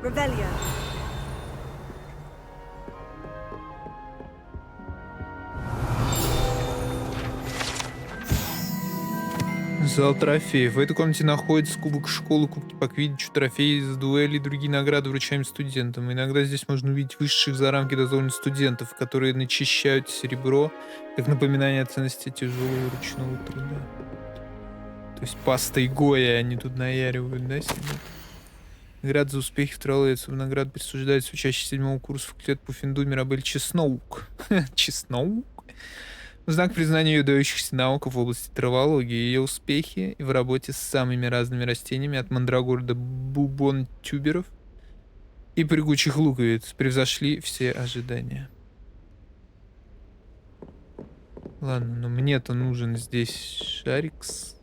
Revelio. Зал трофеев. В этой комнате находится кубок школы, кубки по квиддичу, трофеи из дуэли и другие награды вручаем студентам. Иногда здесь можно увидеть вышедших за рамки дозволенных студентов, которые начищают серебро, как напоминание о ценности тяжелого ручного труда. То есть пастой Гоя они тут наяривают, да, себе? Наград за успехи в троллейце. Наград присуждается учащийся 7-го курса факультета Пуффинду Мирабель Чесноук. Чесноук? В знак признания ее дающихся навыков в области травологии, ее успехи в работе с самыми разными растениями, от мандрагор до бубон-тюберов и прыгучих луковиц, превзошли все ожидания. Ладно, но мне-то нужен здесь шарикс.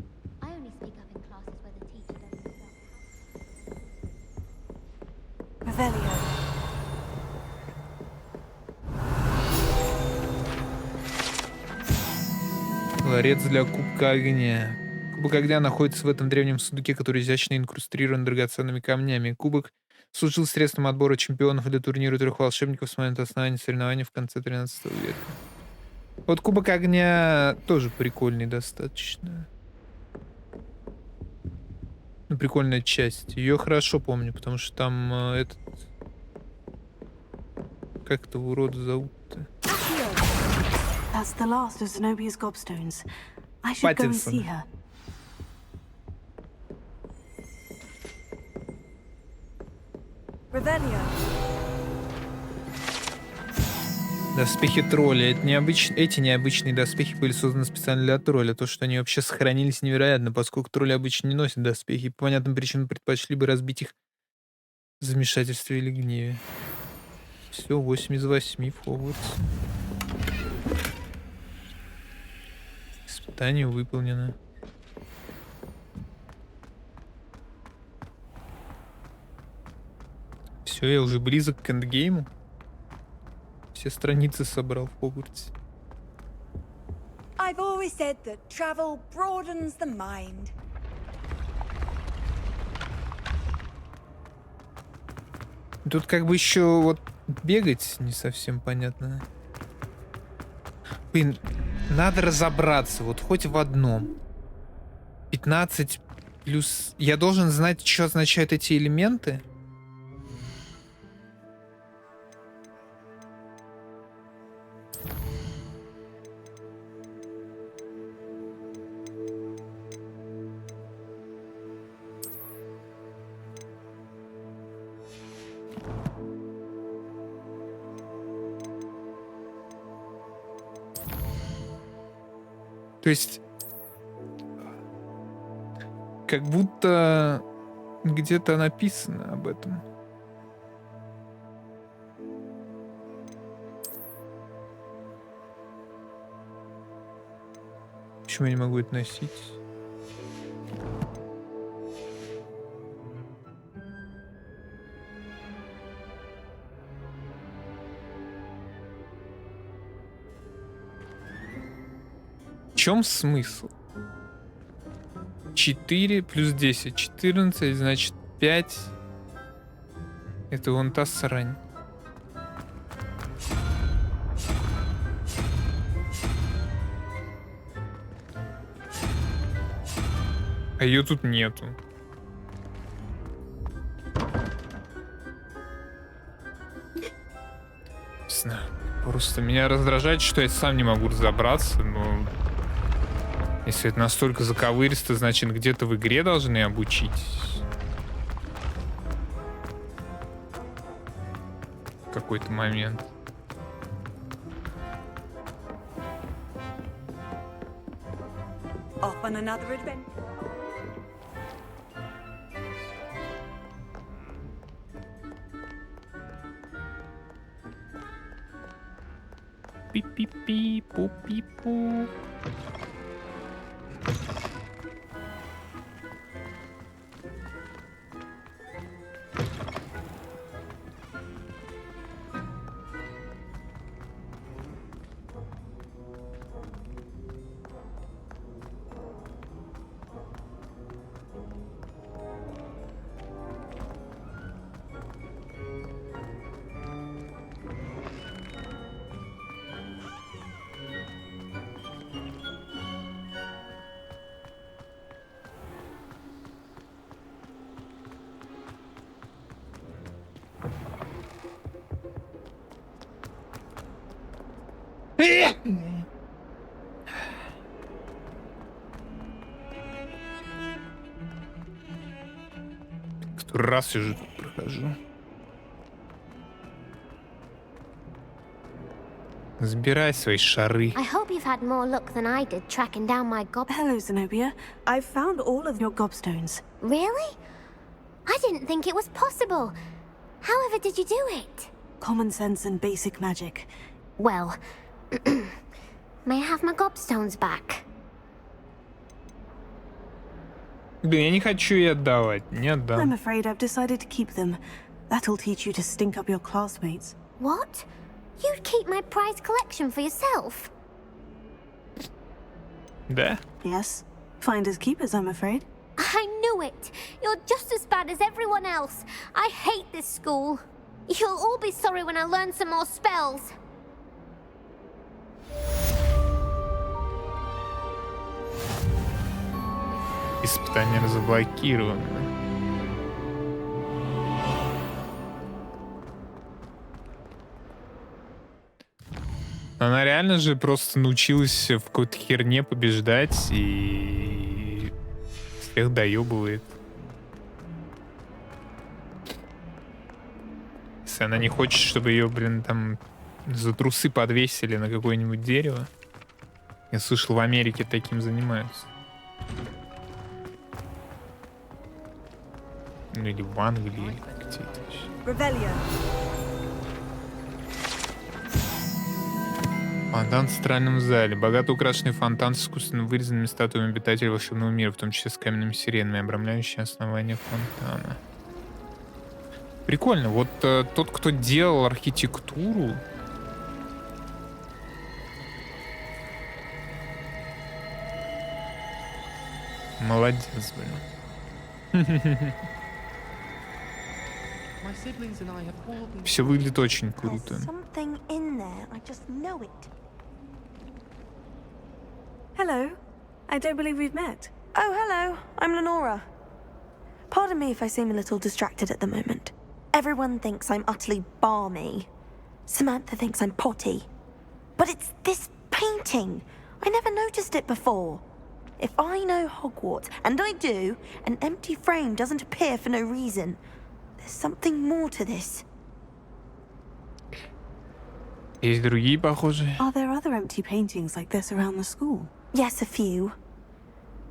Ларец для кубка огня. Кубок огня находится в этом древнем сундуке, который изящно инкрустирован драгоценными камнями. Кубок служил средством отбора чемпионов для турнира 3 волшебников с момента основания соревнований в конце 13 века. Вот кубок огня тоже прикольный достаточно. Ну, прикольная часть. Ее хорошо помню, потому что там этот... Как этого урода зовут-то? That's the last of Zenobia's gobstones. I should go and see her. Revelio. Доспехи тролля. Эти необычные доспехи были созданы специально для тролля. То, что они вообще сохранились, невероятно, поскольку тролли обычно не носят доспехи. По понятным причинам предпочли бы разбить их в замешательстве или гневе. Все, 8 из 8 в Хогвартсе. Испытание выполнено. Все, я уже близок к эндгейму. Все страницы собрал в Хогвартсе. I've always said that travel broadens the mind. Тут как бы еще вот бегать не совсем понятно. Блин, надо разобраться вот хоть в одном. 15 плюс... Я должен знать, что означают эти элементы. То есть... Как будто где-то написано об этом. Почему я не могу это носить? В чем смысл? 4 плюс 10. 14, значит 5. Это вон та срань. А ее тут нету. Не знаю. Просто меня раздражает, что я сам не могу разобраться, но... Если это настолько заковыристо, значит, где-то в игре должны обучить. В какой-то момент. Off on another adventure. Пи-пи-пи, пу-пи-пу. Который раз я же тут прохожу. Забирай свои шары. I hope you've had more luck than I did tracking down my gob. Hello, Zenobia. I've found all of your gobstones. Really? I didn't think it was possible. However did you do it? Common sense and basic magic. Well, may I have my gobstones back? Блин, я не хочу ей отдавать. Не отдам. I'm afraid I've decided to keep them. That'll teach you to stink up your classmates. What? You'd keep my prized collection for yourself? Да? Yes. Finders keepers, I'm afraid. I knew it! You're just as bad as everyone else. I hate this school. You'll all be sorry when I learn some more spells. Испытание разблокировано. Она реально же просто научилась в какой-то херне побеждать и всех доебывает. Если она не хочет, чтобы ее, блин, там за трусы подвесили на какое-нибудь дерево. Я слышал, в Америке таким занимаются. Ну или в Англии, или где это еще. Фонтан в центральном зале. Богато украшенный фонтан с искусственно вырезанными статуями обитателей волшебного мира, в том числе с каменными сиренами, обрамляющие основание фонтана. Прикольно. Вот тот, кто делал архитектуру... Молодец, блин. Все выглядит очень круто. Something in there. I just know it. Hello. I don't believe we've met. Oh, hello. I'm Lenora. Pardon me if I seem a little distracted at the moment. Everyone thinks I'm utterly balmy. Samantha thinks I'm potty. But it's this painting. I never noticed it before. If I know Hogwarts, and I do, an empty frame doesn't appear for no reason. There's something more to this. Есть другие похожие? Are there other empty paintings like this around the school? Yes, a few.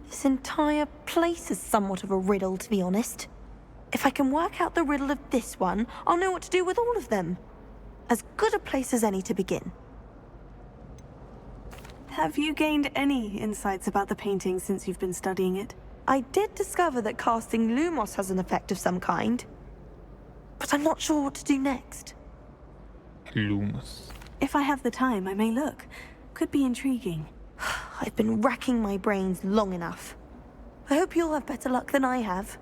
This entire place is somewhat of a riddle, to be honest. If I can work out the riddle of this one, I'll know what to do with all of them. As good a place as any to begin. Have you gained any insights about the painting since you've been studying it? I did discover that casting Lumos has an effect of some kind. But I'm not sure what to do next. Lumos. If I have the time, I may look. Could be intriguing. I've been racking my brains long enough. I hope you'll have better luck than I have.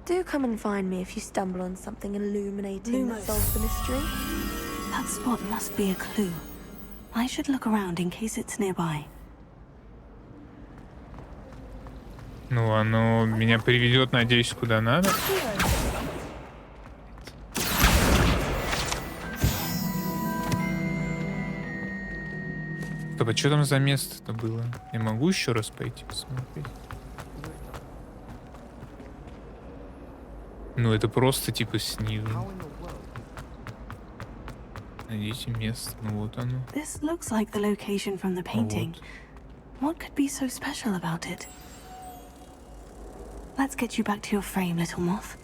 Do come and find me if you stumble on something illuminating that solves the mystery. That spot must be a clue. I should look around in case it's nearby. Ну, оно меня приведет, надеюсь, куда надо. Стоп, а что там за место-то было? Я могу еще раз пойти посмотреть? Ну, это просто типа снизу. Найдите место. Ну, вот оно. This looks like the location from the painting. What could be so special about it? Let's get you back to your frame, little moth.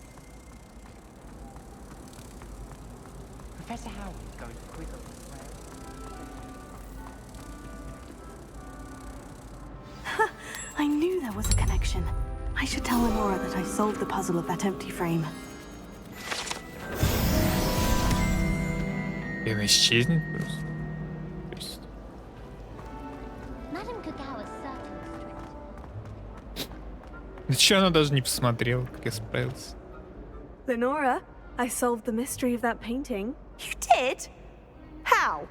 Professor Howard's going to quiz us. I knew there was a connection. I should tell Lenora that I solved the puzzle of that empty frame. И она исчезнет просто. Да чё, она даже не посмотрела, как я справился. Lenora, I solved the mystery of that painting. You did? How?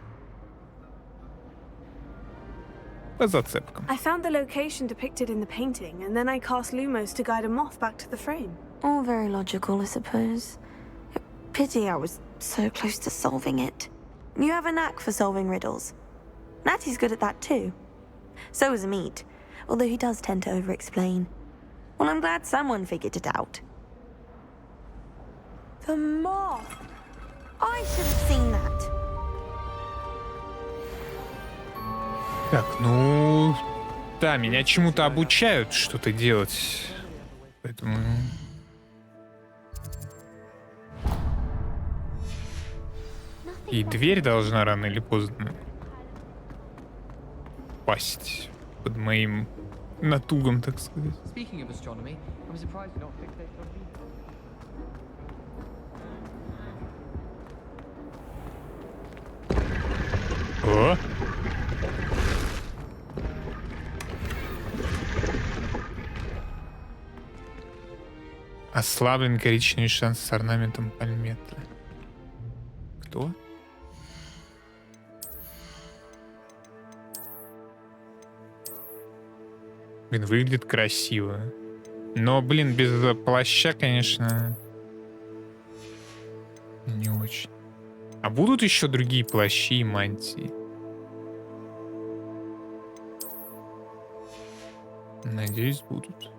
По зацепкам. I found the location depicted in the painting, and then I cast Lumos to guide a moth back to the frame. All very logical, I suppose. Pity I was so close to solving it. You have a knack for solving riddles. Natty's good at that too. So is Meat, although he does tend to over-explain. Well, I'm glad someone figured it out. The moth! I should have seen that. Так, ну... Да, меня чему-то обучают что-то делать. Поэтому... И дверь должна рано или поздно пасть под моим натугом, так сказать. Speaking of astronomy, I'm surprised you're not fixated on О! Ослаблен коричневый шанс с орнаментом пальметы. Кто? Блин, выглядит красиво. Но, блин, без плаща, конечно, не очень. А будут еще другие плащи и мантии? Надеюсь, будут.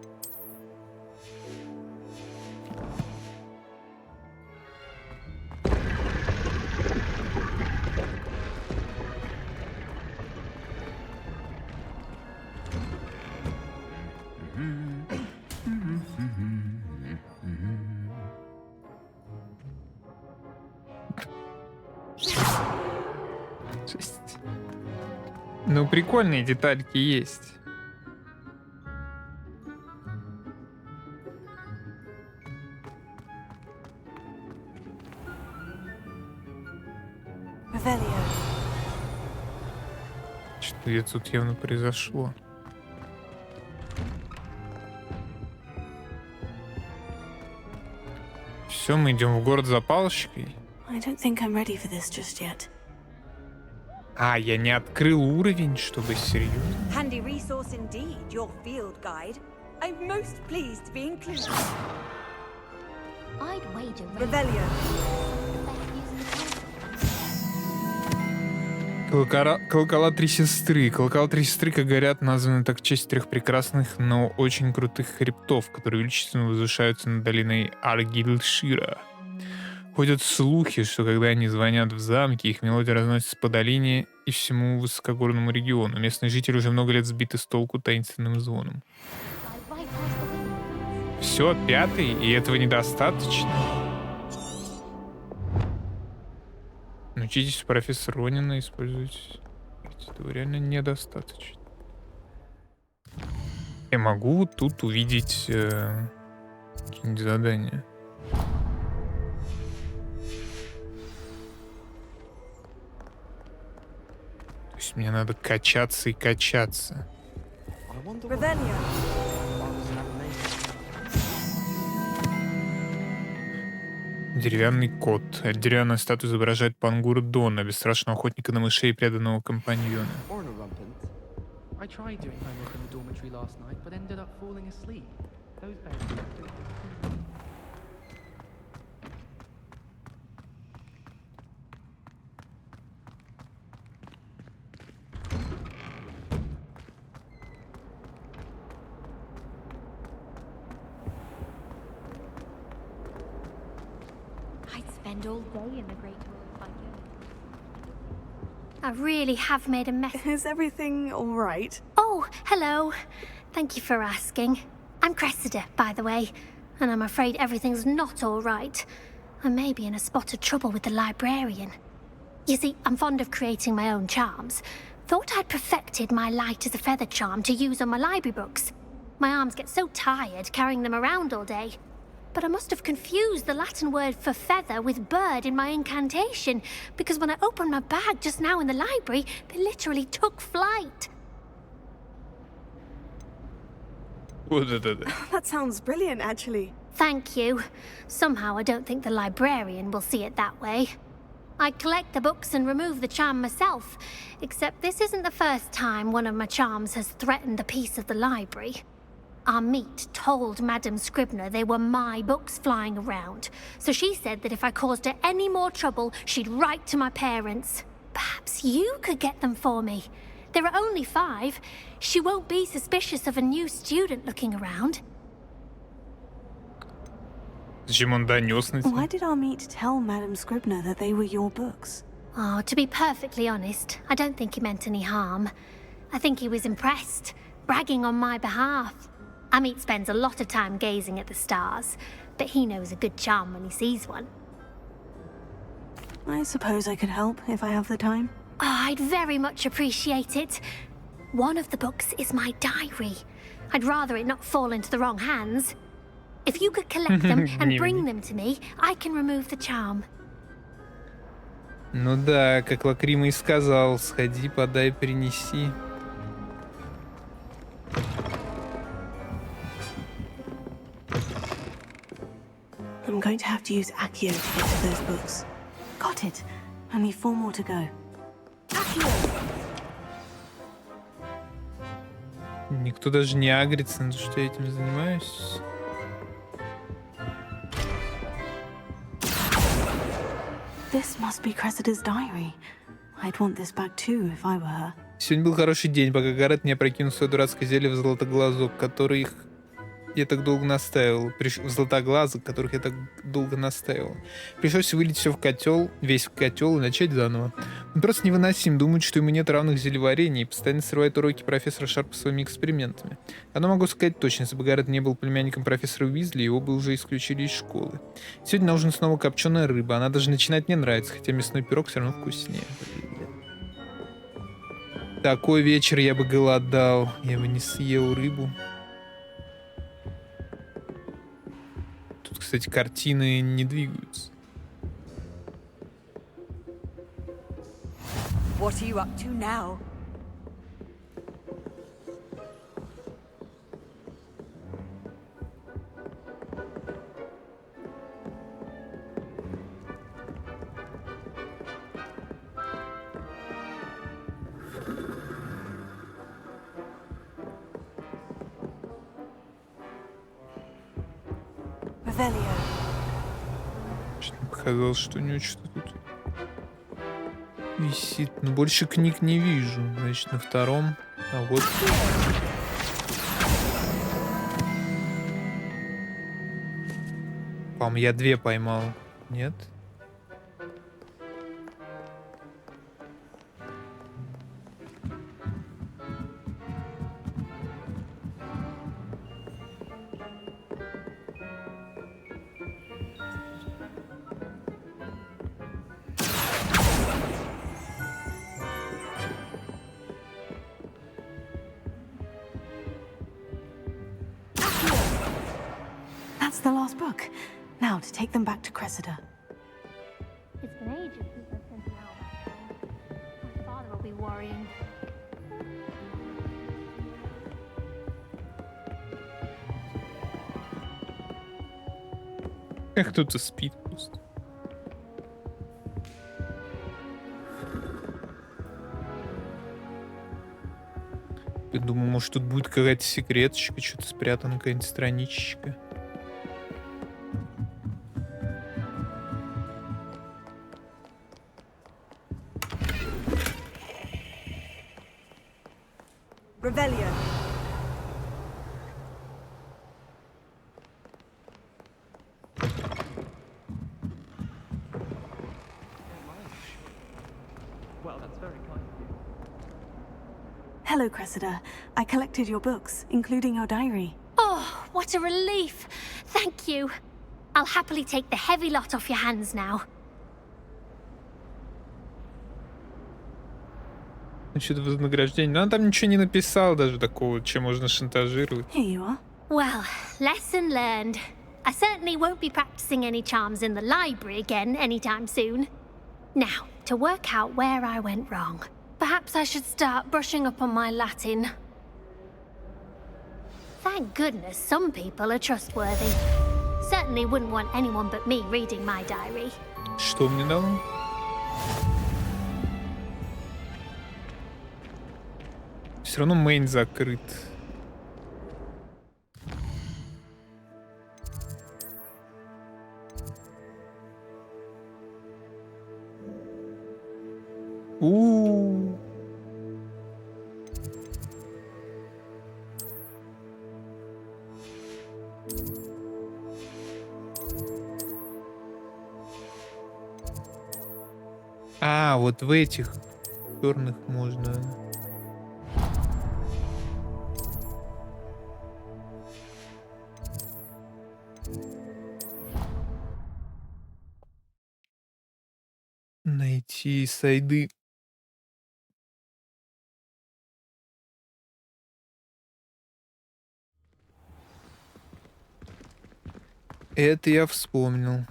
Ну, прикольные детальки есть. Что-то тут явно произошло. Все, мы идем в город за палочкой. I don't think I'm ready for this just yet. А, я не открыл уровень, чтобы серьезно. Handy resource indeed, your field guide. I'm most pleased to be included. I'd wager Rebellion. Колокола три сестры. Колокола три сестры, как говорят, названы так в честь трех прекрасных, но очень крутых хребтов, которые величественно возвышаются над долиной Аргилшира. Ходят слухи, что когда они звонят в замке, их мелодия разносится по долине и всему высокогорному региону. Местные жители уже много лет сбиты с толку таинственным звоном. Все, 5-й, и этого недостаточно. Научитесь профессор Ронина использовать. Этого реально недостаточно. Я могу тут увидеть какие-нибудь задания. То есть мне надо качаться и качаться. Деревянный кот. Деревянная статуя изображает Пангура Дона, бесстрашного охотника на мышей и преданного компаньона. I tried doing homework in the dormitory last night, but ended up falling asleep. Those I'd spend all day in the Great Hall if I could. I really have made a mess. Is everything all right? Oh, hello. Thank you for asking. I'm Cressida, by the way, and I'm afraid everything's not all right. I may be in a spot of trouble with the librarian. You see, I'm fond of creating my own charms. Thought I'd perfected my light as a feather charm to use on my library books. My arms get so tired carrying them around all day. But I must have confused the Latin word for feather with bird in my incantation, because when I opened my bag just now in the library, they literally took flight. That sounds brilliant, actually. Thank you. Somehow I don't think the librarian will see it that way. I collect the books and remove the charm myself, except this isn't the first time one of my charms has threatened the peace of the library. Our meet told Madame Scribner they were my books flying around, so she said that if I caused her any more trouble, she'd write to my parents. Perhaps you could get them for me. There are only 5. She won't be suspicious of a new student looking around. Why did our meet tell Madame Scribner that they were your books? Oh, to be perfectly honest, I don't think he meant any harm. I think he was impressed, bragging on my behalf. Amit spends a lot of time gazing at the stars, but he knows a good charm when he sees one. I suppose I could help if I have the time. Oh, I'd very much appreciate it. One of the books is my diary. I'd rather it not fall into the wrong hands. If you could collect them and bring them to me, I can remove the charm. Ну да, как Лакрима и сказал, сходи, подай, принеси. I'm going to have to use Accio to get to those books. Got it. Only 4 more to go. Accio! Никто даже не агрится на то, что я этим занимаюсь. This must be Cressida's diary. I'd want this back too if I were her. Сегодня был хороший день, пока Гаррет не опрокинул свое дурацкое зелье в золотоглазок, которых я так долго настаивал. В золотоглазок, которых я так долго настаивал. Пришлось вылить все в котел, весь в котел и начать заново. Он просто невыносим, думает, что ему нет равных зельеварений и постоянно срывает уроки профессора Шарпа своими экспериментами. Одно могу сказать точно, если бы Гаррет не был племянником профессора Уизли, его бы уже исключили из школы. Сегодня на ужин снова копченая рыба, она даже начинает мне нравиться, хотя мясной пирог все равно вкуснее. Такой вечер я бы голодал, я бы не съел рыбу. Тут, кстати, картины не двигаются. What are you up to now? Что-то показалось, что у него что-то тут висит. Но больше книг не вижу. Значит, на втором. А вот. По-моему, я 2 поймал. Нет? the last book. Now to take them back to Cressida. It's been ages since I've sent an owl back home. My father will be worrying. Как кто-то спит просто. Я думаю, может тут будет какая-то секреточка, что-то спрятана, какая-нибудь страничечка. Revelio. Well, that's very kind of you. Hello, Cressida. I collected your books, including your diary. Oh, what a relief. Thank you. I'll happily take the heavy lot off your hands now. Насчет вознаграждения. Но он там ничего не написал даже такого, чем можно шантажировать. Here you are. Well, lesson learned. I certainly won't be practicing any charms in the library again anytime soon. Now, to work out where I went wrong. Perhaps I should start brushing up on my Latin. Thank goodness some people are trustworthy. Certainly wouldn't want anyone but me reading my diary. Что мне дало? Все равно мейн закрыт. А, вот в этих черных можно. Найти сайды. Это я вспомнил.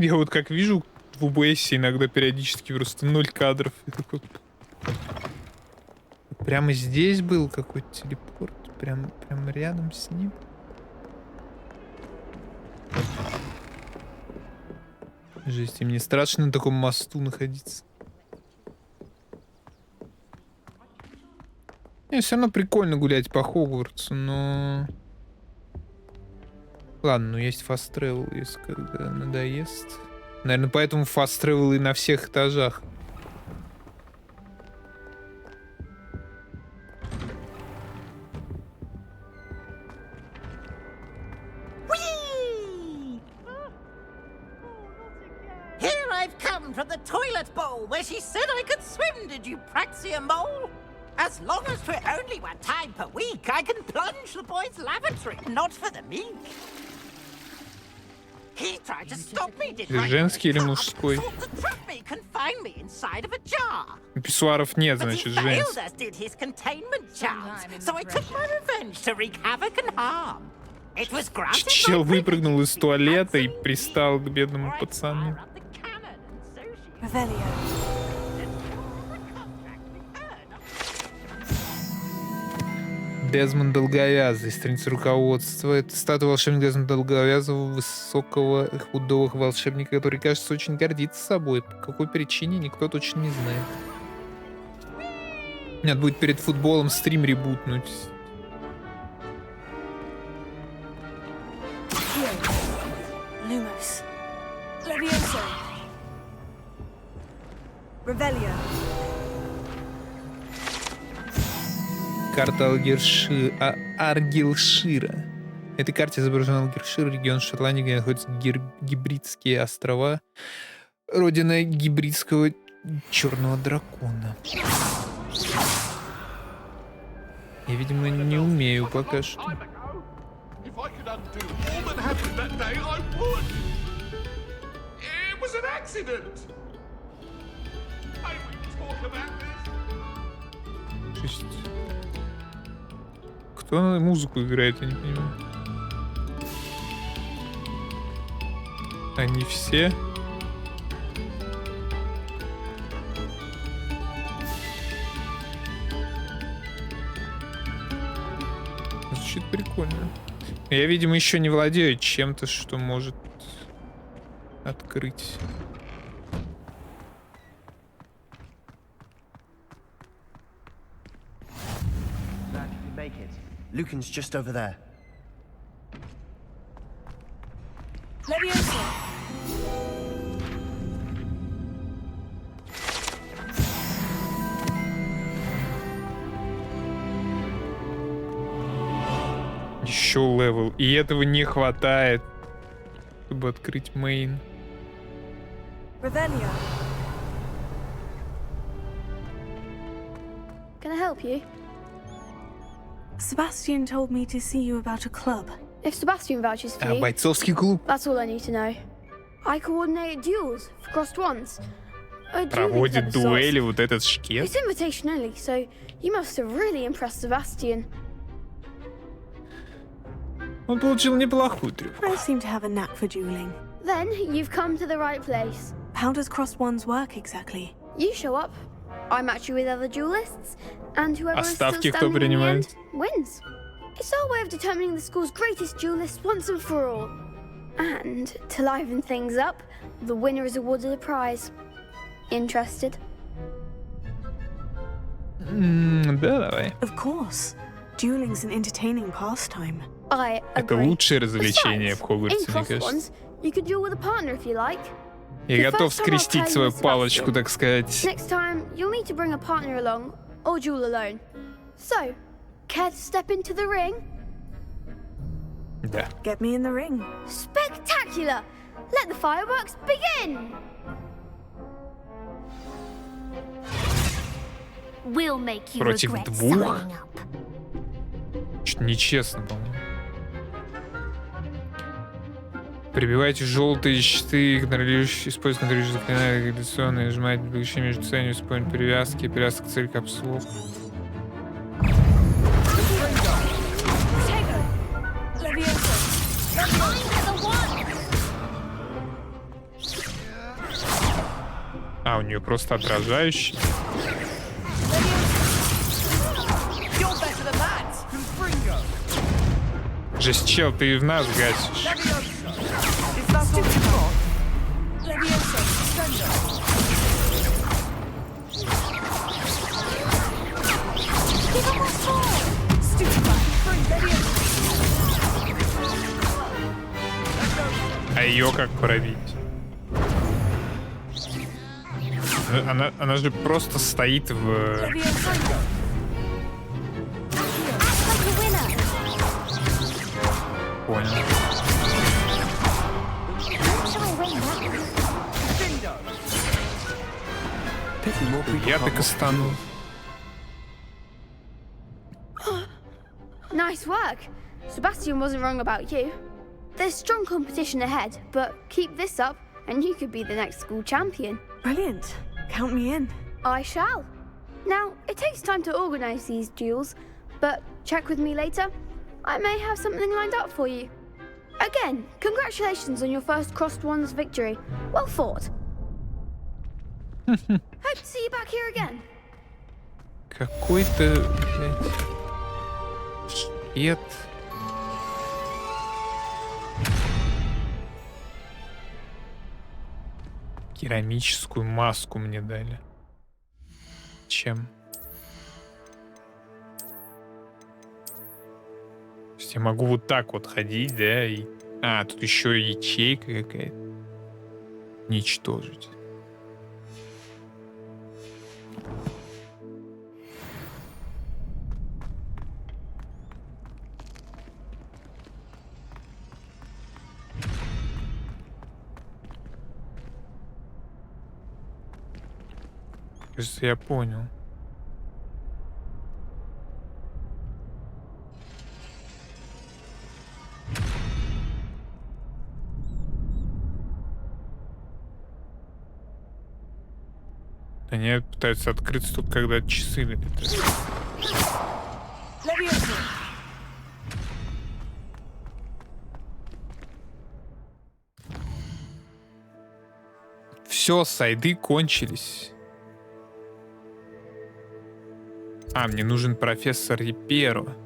Я вот как вижу в УБС иногда периодически просто 0 кадров. Я такой... Прямо здесь был какой-то телепорт. Прям рядом с ним. Жесть, и мне страшно на таком мосту находиться. Не, все равно прикольно гулять по Хогвартсу, но... Ладно, ну есть fast travel, если когда надоест. Наверное, поэтому fast travel и на всех этажах. Here I've come from the toilet bowl where she said I could swim, did you praxia mole? As long as 'twere only 1 time per week, I can plunge the boy's lavatory, not for the meek. He tried to stop me, did Женский или мужской? Писсуаров нет, значит, женский. Чел выпрыгнул из туалета и пристал к бедному пацану. Дезмонд Долговязый. Страница руководства. Это статуя волшебника Дезмонда Долговязого, высокого худого волшебника, который, кажется, очень гордится собой. По какой причине, никто точно не знает. Надо будет перед футболом стрим ребутнуть. Revelio. Карта Аргилшира. На этой карте изображен Аргилшир, регион Шотландии, где находятся Гибридские острова, родина гибридского черного дракона. Я, видимо, не умею пока что. Кто музыку играет, я не понимаю. Они все? Звучит прикольно. Я, видимо, еще не владею чем-то, что может открыть. Lucan's just over there. Leviosa. Еще левел. И этого не хватает, чтобы открыть мейн. Revelio. Can I help you? Sebastian told me to see you about a club. If Sebastian vouches for you, Бойцовский клуб. that's all I need to know. I coordinate duels for crossed ones. Проводит дуэли вот этот шкет. It's invitation only, so you must have really impressed Sebastian. Он получил неплохую трюк. I seem to have a knack for dueling. Then you've come to the right place. How does crossed ones work exactly? You show up, I match you with other duelists, and whoever is still Ставки кто standing in the принимает? end wins. It's our way of determining the school's greatest duelists once and for all. And to liven things up, the winner is awarded a prize. Interested? Да, давай. Of course. Dueling's an entertaining pastime. I Это agree. лучшее развлечение в In Хогвартсе, мне crossed кажется. ones, you could duel with a partner if you like. Я готов The first time I'll скрестить play свою with палочку, Sebastian. так сказать. Next time, you'll need to bring a partner along, or duel alone. So, care to step into the ring? Да. Get me in the ring. Spectacular! Let the fireworks begin! We'll make you Против regret двух? signing up. Что-то нечестно, по-моему. Прибивайте желтые щиты, контролирующие, используйте контролирующие заклинания, регуляционные, нажимайте переключение между целями, используйте перевязки, привязка к цели капсулок. А, у нее просто отражающий. Жесть, чел, ты в нас гасишь. А ее как пробить? Она же просто стоит в... Понял. Я так и стану. Nice work. Sebastian wasn't wrong about you. There's strong competition ahead, but keep this up and you could be the next school champion. Brilliant. Count me in. I shall. Now, it takes time to organize these duels, but check with me later. I may have something lined up for you. Again, congratulations on your first Crossed Ones victory. Well fought. Hope to see you back here again. Какой-то, блядь, шкет. Керамическую маску мне дали. Чем? То есть я могу вот так вот ходить, да, и... А, тут еще ячейка какая-то. Уничтожить. Кажется, я понял. Они пытаются открыться только когда часы налетают. Все, сайды кончились. А, мне нужен профессор Реперо.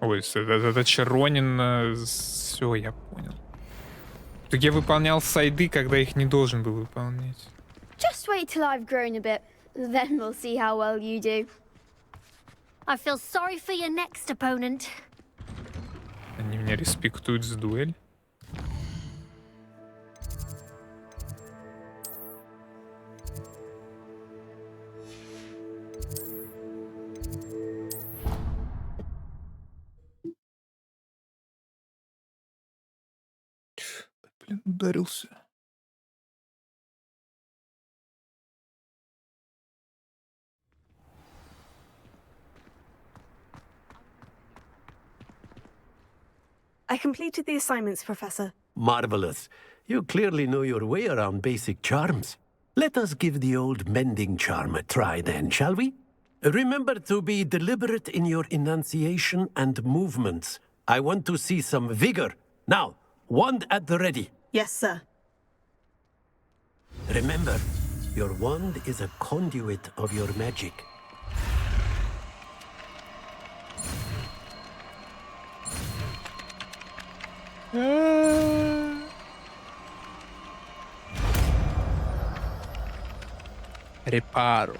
Ой, это Чаронин. Все, я понял. Так я выполнял сайды, когда их не должен был выполнять. Just wait till I've grown a bit, then we'll see how well you do. I feel sorry for your next opponent. Они меня респектуют за дуэль. Блин, ударился. I completed the assignments, Professor. Marvelous. You clearly know your way around basic charms. Let us give the old mending charm a try then, shall we? Remember to be deliberate in your enunciation and movements. I want to see some vigor. Now, wand at the ready. Yes, sir. Remember, your wand is a conduit of your magic. Репаро.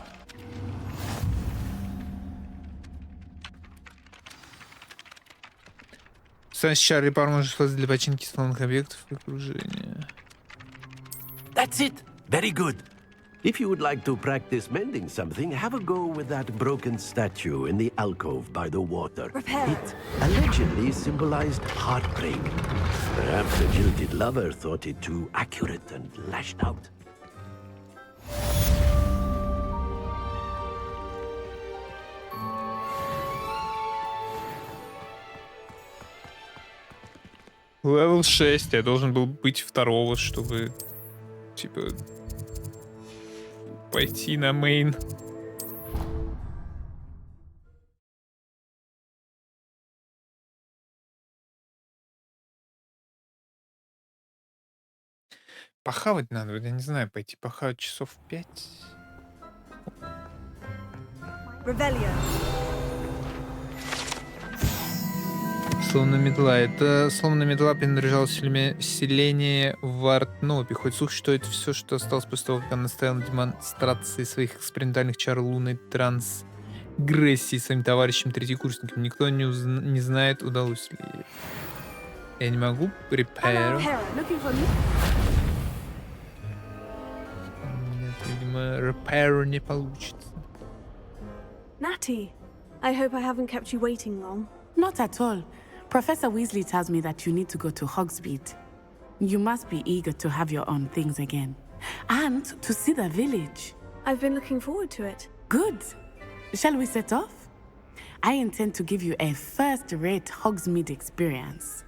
Сейчас репар может использовать для починки сломанных объектов и окружения. That's it. Very good. If you would like to practice mending something, have a go with that broken statue in the alcove by the water. Repair. It allegedly symbolized heartbreak. Perhaps the jilted lover thought it too accurate and lashed out. Левел 6. Я должен был быть второго, чтобы, типа, пойти на мейн. Похавать надо, я не знаю, пойти похавать часов 5. Revelio. Словно медла. Это словно медла принадлежало селение Вартнопе. Хоть слух, что это все, что осталось после того, как он настоял на демонстрации своих экспериментальных чар лунной трансгрессии своим товарищам-третьекурсникам. Никто не знает, удалось ли. Я не могу препарировать. Нет, видимо, репару не получится. Natty, I hope I haven't kept you waiting long. Not at all. Professor Weasley tells me that you need to go to Hogsmeade. You must be eager to have your own things again. And to see the village. I've been looking forward to it. Good. Shall we set off? I intend to give you a first-rate Hogsmeade experience.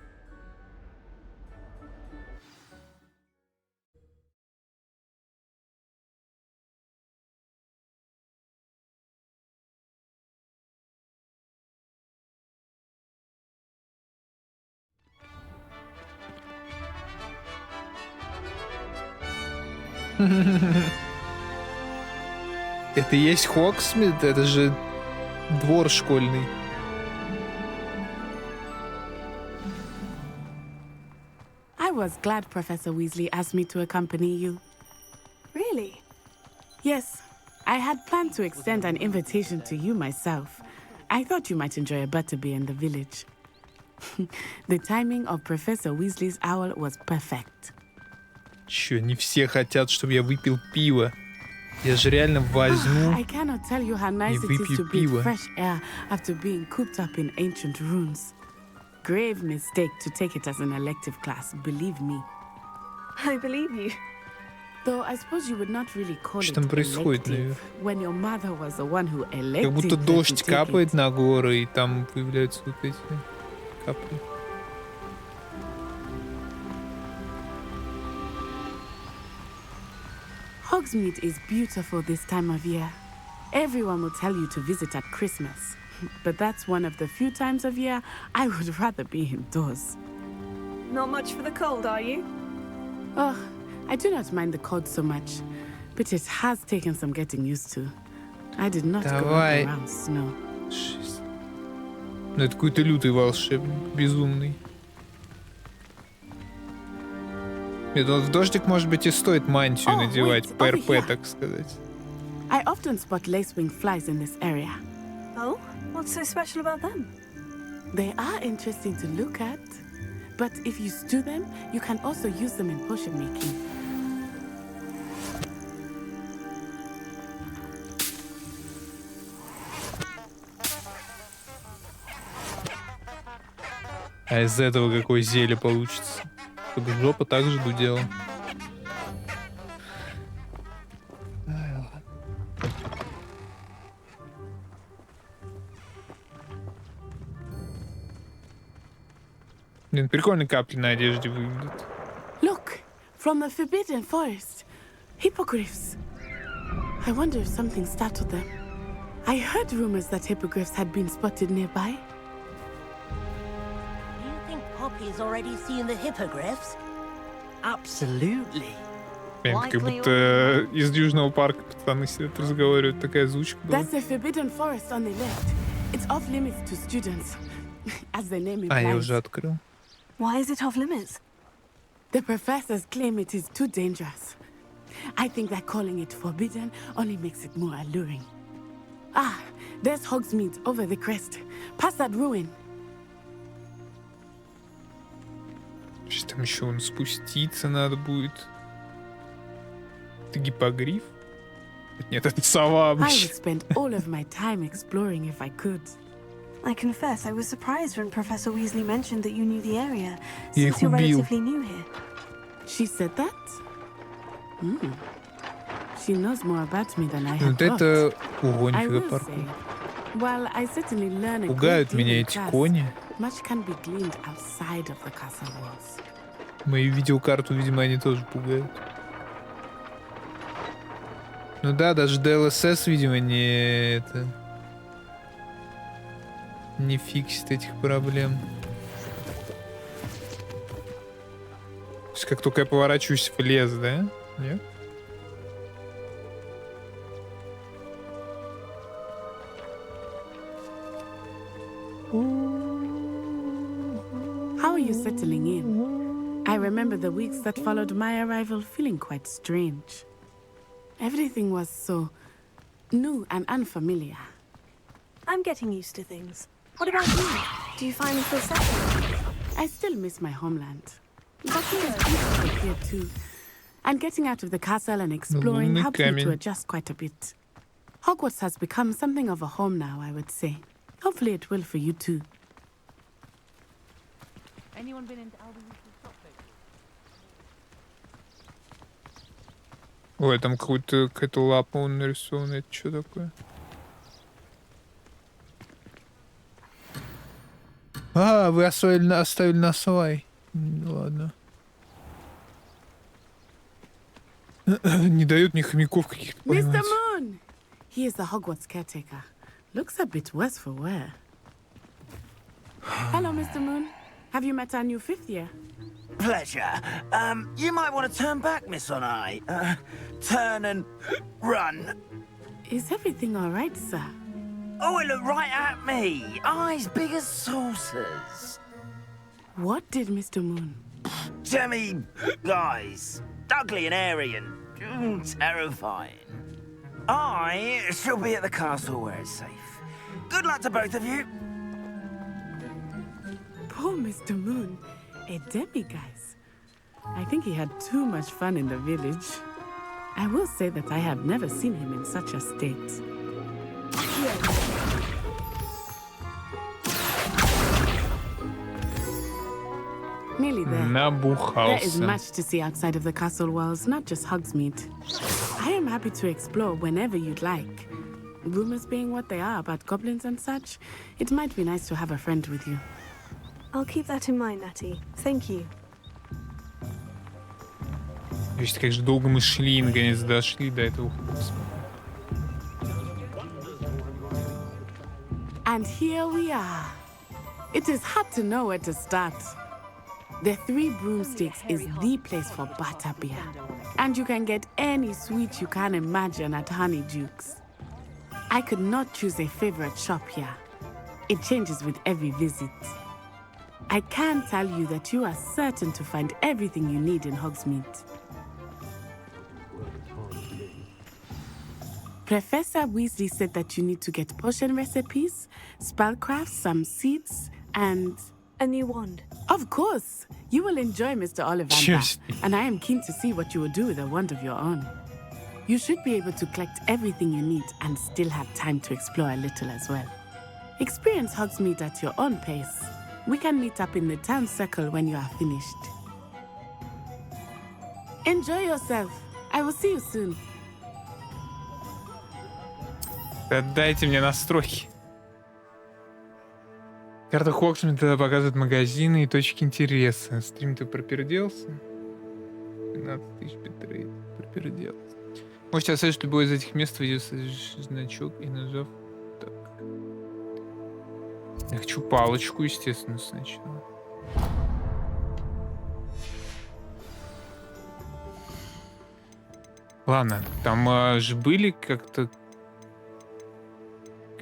Это и есть Хогсмит? Это же двор школьный. I was glad Professor Weasley asked me to accompany you. Really? Yes. I had planned to extend an invitation to you myself. I thought you might enjoy a butterbeer in the village. The timing of Professor Weasley's owl was perfect. Чё, не все хотят, чтобы я выпил пиво. Я же реально возьму I cannot tell you how и nice it is выпью to breathe пиво. fresh air after being cooped up in ancient ruins. Grave mistake to take it as an elective class, believe me. I believe you. Though I suppose you would not really call Что it там происходит, elective наверное? when your mother was the one who elected Как будто her to дождь take капает it. на горы, и там появляются вот эти капли. Hogsmeade is beautiful this time of year. Everyone will tell you to visit at Christmas. But that's one of the few times of year I would rather be indoors. Not much for the cold, are you? Oh, I do not mind the cold so much, but it has taken some getting used to. I did not grow up around snow. Ну это какой-то лютый волшебник, безумный. Нет, вот в дождик, может быть, и стоит мантию надевать, ПРП, так сказать. I often spot lacewing flies in this area. Oh, what's so special about them? They are interesting to look at, but if you stew them, you can also use them in potion making. А из этого какое зелье получится? Чтобы жопа так же дудела. Ай, ладно. Блин, прикольные капли на одежде выглядят. Look, from the Forbidden Forest. Hippogriffs. I wonder if something startled them. I heard rumors that hippogriffs had been spotted nearby. You think Poppy's already seen the hippogriffs? Absolutely. Прям как будто из Южного парка пацаны сидят, разговаривают, такая озвучка была. That's the Forbidden Forest on the left. It's off limits to students, as the name А, я implies. уже открыл. Why is it off limits? The professors claim it is too dangerous. I think that calling it forbidden only makes it more alluring. Ah, there's Hogsmeade over the crest. Past that ruin. Сейчас там еще вон спуститься надо будет. Это гиппогриф? Нет, это сова. I would spend all of my time exploring if I could. I confess, I was surprised when Professor Weasley mentioned that you knew the area, Я since их you're убил. relatively new here. She said that? Hmm. She knows more about me than I had Вот thought. это... Ого, I нифига will паркур. say, while I certainly learn a Пугают great deal меня in эти class, кони. much can be gleaned outside of the castle walls. Мою видеокарту, видимо, они тоже пугают. Ну да, даже DLSS, видимо, не это... Не фиксит этих проблем. То есть как только я поворачиваюсь в лес, да? Нет? How are you settling in? I remember the weeks that followed my arrival feeling quite strange. Everything was so new and unfamiliar. I'm getting used to things. What about you? Do you finally feel settled? I still miss my homeland. But it is beautiful here too. And getting out of the castle and exploring helped me to adjust quite a bit. Hogwarts has become something of a home now, I would say. Hopefully it will for you too. Anyone been into Albion shop lately? Ой, там какая-то лапа он нарисована. Это что такое? А, вы оставили на свай. Ладно. Не дают мне хомяков каких-то Mr. поймать. Moon! He is the Hogwarts caretaker. Looks a bit worse for wear. Hello, Mr. Moon. Have you met our new fifth year? Pleasure. You might want to turn back, Miss Onai. Turn and run. Is everything all right, sir? Oh, it looked right at me. Eyes big as saucers. What did Mr. Moon? Demi guys. Ugly and airy and terrifying. I shall be at the castle where it's safe. Good luck to both of you. Poor Mr. Moon, a demiguise. I think he had too much fun in the village. I will say that I have never seen him in such a state. Nearly there. There is much to see outside of the castle walls, not just Hogsmeade. I am happy to explore whenever you'd like. Rumors being what they are about goblins and such, it might be nice to have a friend with you. I'll keep that in mind, Natty. Thank you. Видите, как же долго мы шли и наконец дошли до этого. And here we are. It is hard to know where to start. The Three Broomsticks is the place for butterbeer. And you can get any sweet you can imagine at Honeyduke's. I could not choose a favorite shop here. It changes with every visit. I can tell you that you are certain to find everything you need in Hogsmeade. Professor Weasley said that you need to get potion recipes, spellcrafts, some seeds, and... a new wand. Of course! You will enjoy Mr. Ollivander, and I am keen to see what you will do with a wand of your own. You should be able to collect everything you need and still have time to explore a little as well. Experience Hogsmeade at your own pace. We can meet up in the town circle when you are finished. Enjoy yourself. I will see you soon. Дайте мне настройки. Карта Хогсмида показывает магазины и точки интереса. Стрим-то проперделся. 15 тысяч битрейт. Проперделся. Можете оставить любое из этих мест, введя значок и нажав так. Я хочу палочку, естественно, сначала. Ладно, там же были как-то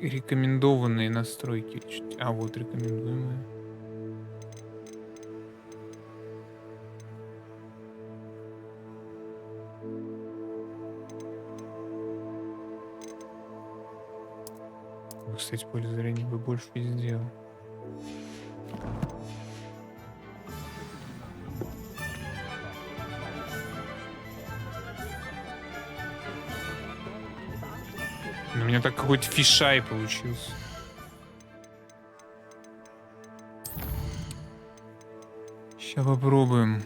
рекомендованные настройки. А вот рекомендуемые. Кстати, поле зрения бы больше не сделал. У меня так какой-то фишай получился. Сейчас попробуем.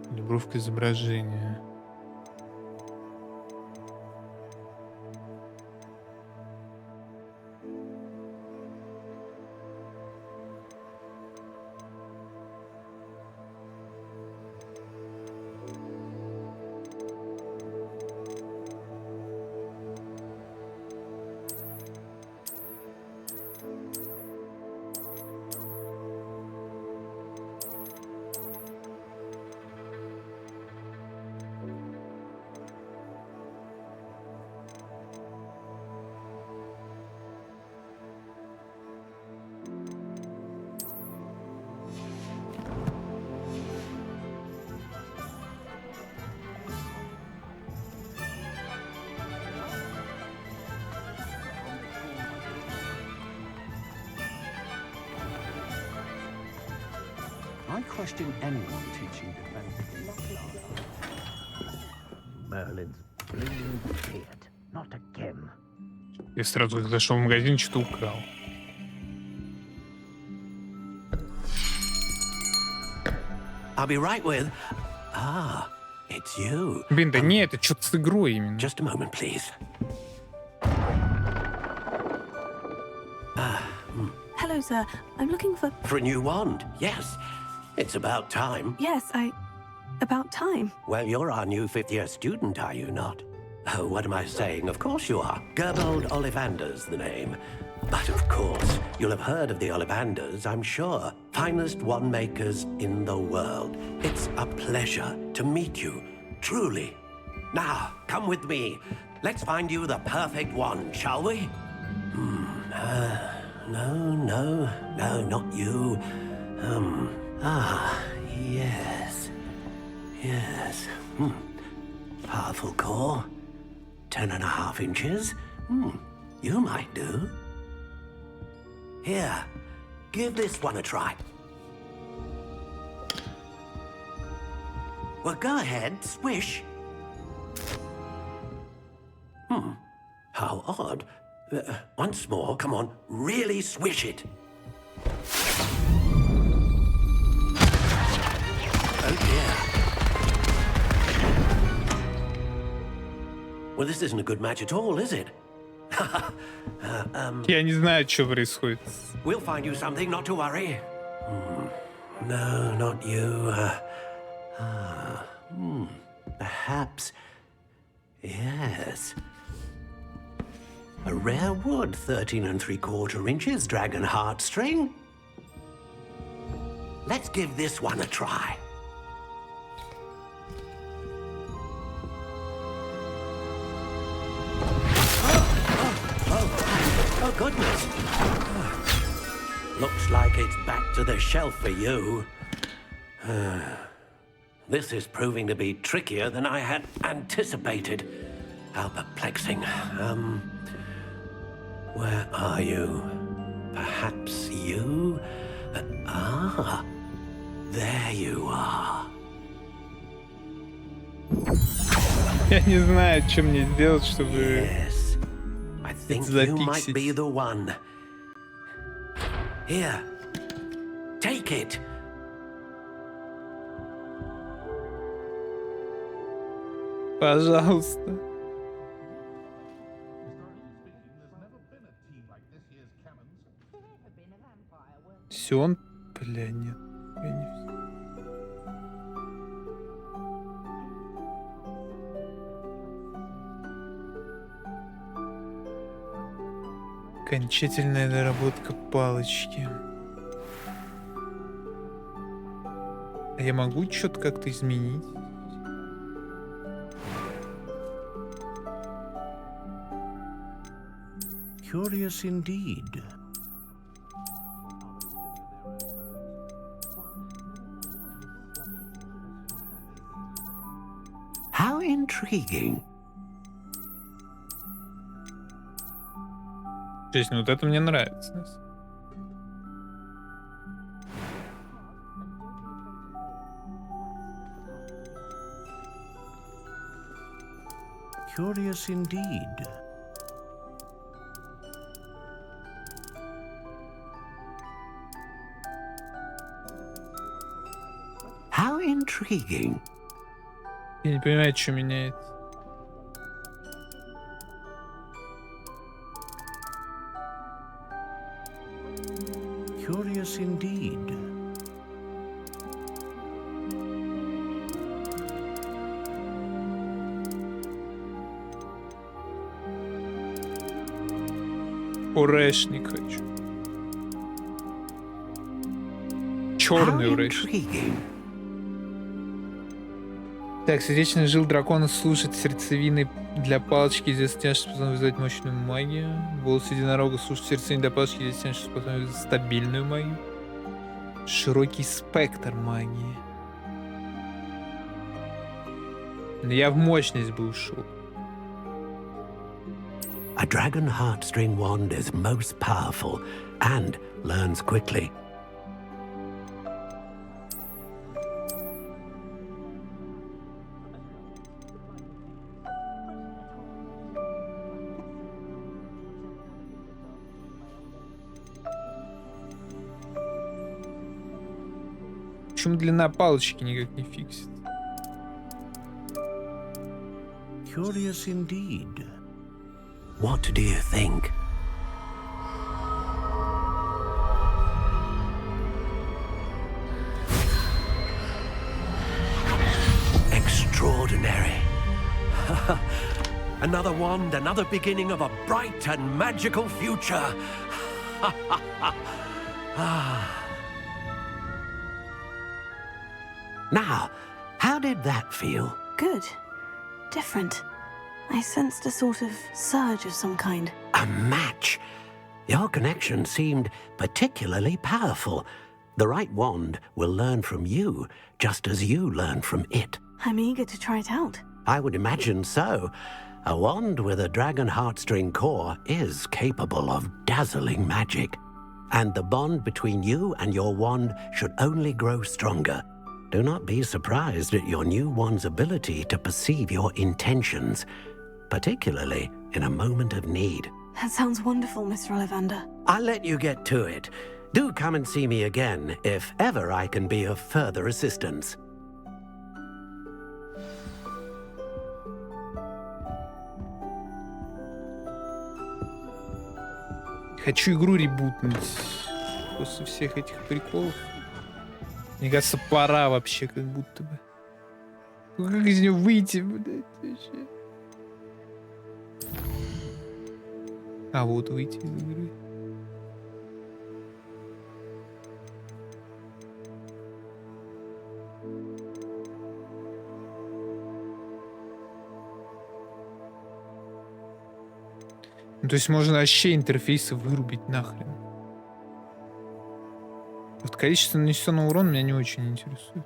Калибровка изображения. I question anyone teaching defense. Merlin's bleeding beard. Not again. Я сразу зашел в магазин, что-то украл. I'll be right with. Ah, it's you. Блин, да не, это что-то с игрой именно. Just a moment, please. Hello, sir. I'm looking for... For a new wand, yes. It's about time. Yes, about time. Well, you're our new fifth-year student, are you not? Oh, what am I saying? Of course you are. Gerbold Ollivander's the name. But of course, you'll have heard of the Ollivanders, I'm sure. Finest wand makers in the world. It's a pleasure to meet you, truly. Now, come with me. Let's find you the perfect wand, shall we? No, not you. Yes. Powerful core. 10.5 inches. You might do. Here, give this one a try. Well, go ahead, swish. How odd. Once more, come on, really swish it. Oh dear. Well, this isn't a good match at all, is it? Я не знаю, что происходит. We'll find you something, not to worry. No, not you. Perhaps. Yes. A rare wood, 13 3/4 inches, dragon heartstring. Let's give this one a try. Oh, goodness. Looks like it's back to the shelf for you. This is proving to be trickier than I had anticipated. How perplexing. Where are you? Perhaps you? There you are. Я не знаю, что мне сделать, чтобы Yes. I think you might be the one. Here. Take it. Пожалуйста. Все, он... Бля, нет. Я не... Окончательная доработка палочки. А я могу что-то как-то изменить? Curious indeed. How intriguing. То есть, ну вот это мне нравится. Curious indeed. How intriguing. Я не понимаю, что меняется. Curious indeed. Орешник хочу. Черный орешник. Так, сердечная жил дракона служит сердцевиной для палочки, известно тем, что способен вызвать мощную магию. Волос единорога служит сердцевиной для палочки, известно тем, что способен вызвать стабильную магию. Широкий спектр магии. Но я в мощность бы ушел. A dragon heartstring wand is most powerful and learns quickly. Почему длина палочки никак не фиксит? Curious indeed. What do you think? Extraordinary. Another wand, another beginning of a bright and magical future. Now, how did that feel? Good. Different. I sensed a sort of surge of some kind. A match. Your connection seemed particularly powerful. The right wand will learn from you, just as you learn from it. I'm eager to try it out. I would imagine so. A wand with a dragon heartstring core is capable of dazzling magic. And the bond between you and your wand should only grow stronger. Do not be surprised at your new wand's ability to perceive your intentions, particularly in a moment of need. That sounds wonderful, Mr. Ollivander. I'll let you get to it. Do come and see me again if ever I can be of further assistance. Хочу игру ребутнуть после всех этих приколов. Мне кажется, пора вообще, как будто бы. Ну, как из нее выйти, блядь, вообще? А вот выйти из игры. Ну, то есть можно вообще интерфейсы вырубить нахрен. Вот количество нанесенного урона меня не очень интересует.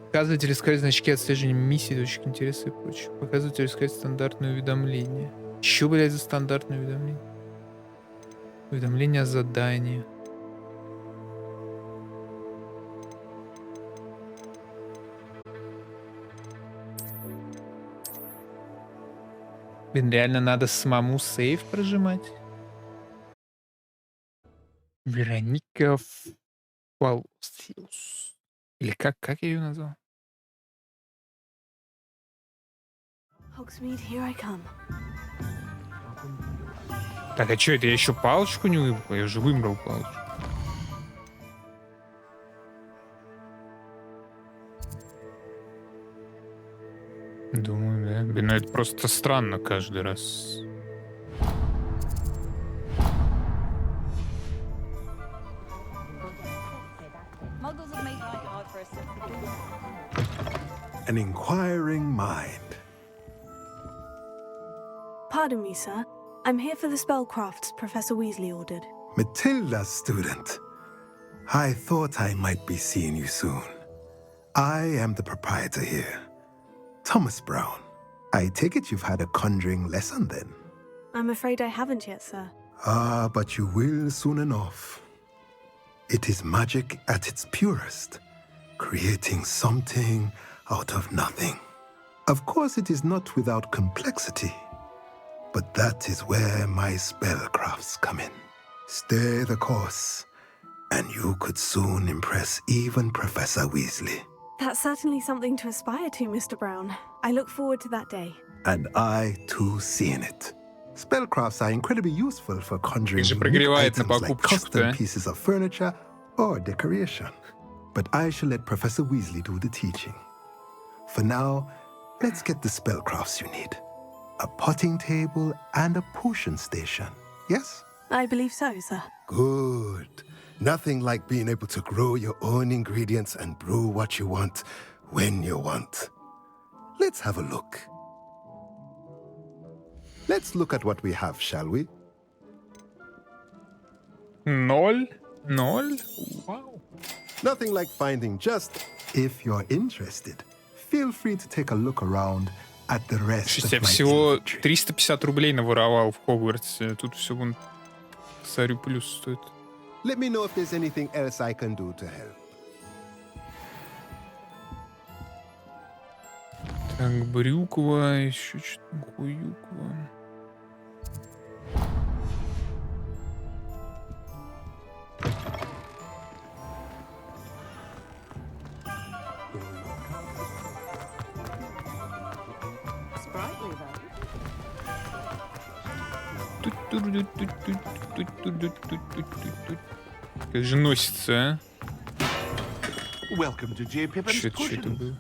Показыватель искать значки отслеживания миссий, точек интереса и прочее. Показыватель искать стандартные уведомления. Че, блядь, за стандартные уведомления? Уведомления о задании. Блин, реально надо самому сейв прожимать? Вероника Фалсиус. Или как я ее назвал? Hogsmeade, here I come. Так, а что это? Я еще палочку не выбрал? Я же выбрал палочку. Думаю, да. Блин, ну это просто странно каждый раз. An inquiring mind. Pardon me, sir. I'm here for the spellcrafts Professor Weasley ordered. Matilda's student. I thought I might be seeing you soon. I am the proprietor here, Thomas Brown. I take it you've had a conjuring lesson then? I'm afraid I haven't yet, sir. Ah, but you will soon enough. It is magic at its purest, creating something out of nothing. Of course, it is not without complexity, but that is where my spellcrafts come in. Stay the course, and you could soon impress even Professor Weasley. That's certainly something to aspire to, Mr. Brown. I look forward to that day. And I, too, seeing it. Spellcrafts are incredibly useful for conjuring прогревает на items like покупочку, custom да? pieces of furniture or decoration. But I shall let Professor Weasley do the teaching. For now, let's get the spellcrafts you need. A potting table and a potion station, yes? I believe so, sir. Good. Nothing like being able to grow your own ingredients and brew what you want when you want. Let's have a look. Let's look at what we have, shall we? 0? Wow. Nothing like finding just, if you're interested, feel free to take a look around at the rest of Я my всего inventory. 350 рублей наворовал в Хогвартсе. Тут все вон царю плюс стоит. Let me know if there's anything else I can do to help. Так, брюква, еще что-то хуюква. Как же носится, а? Welcome to J. Pippin's Что это Potions. было?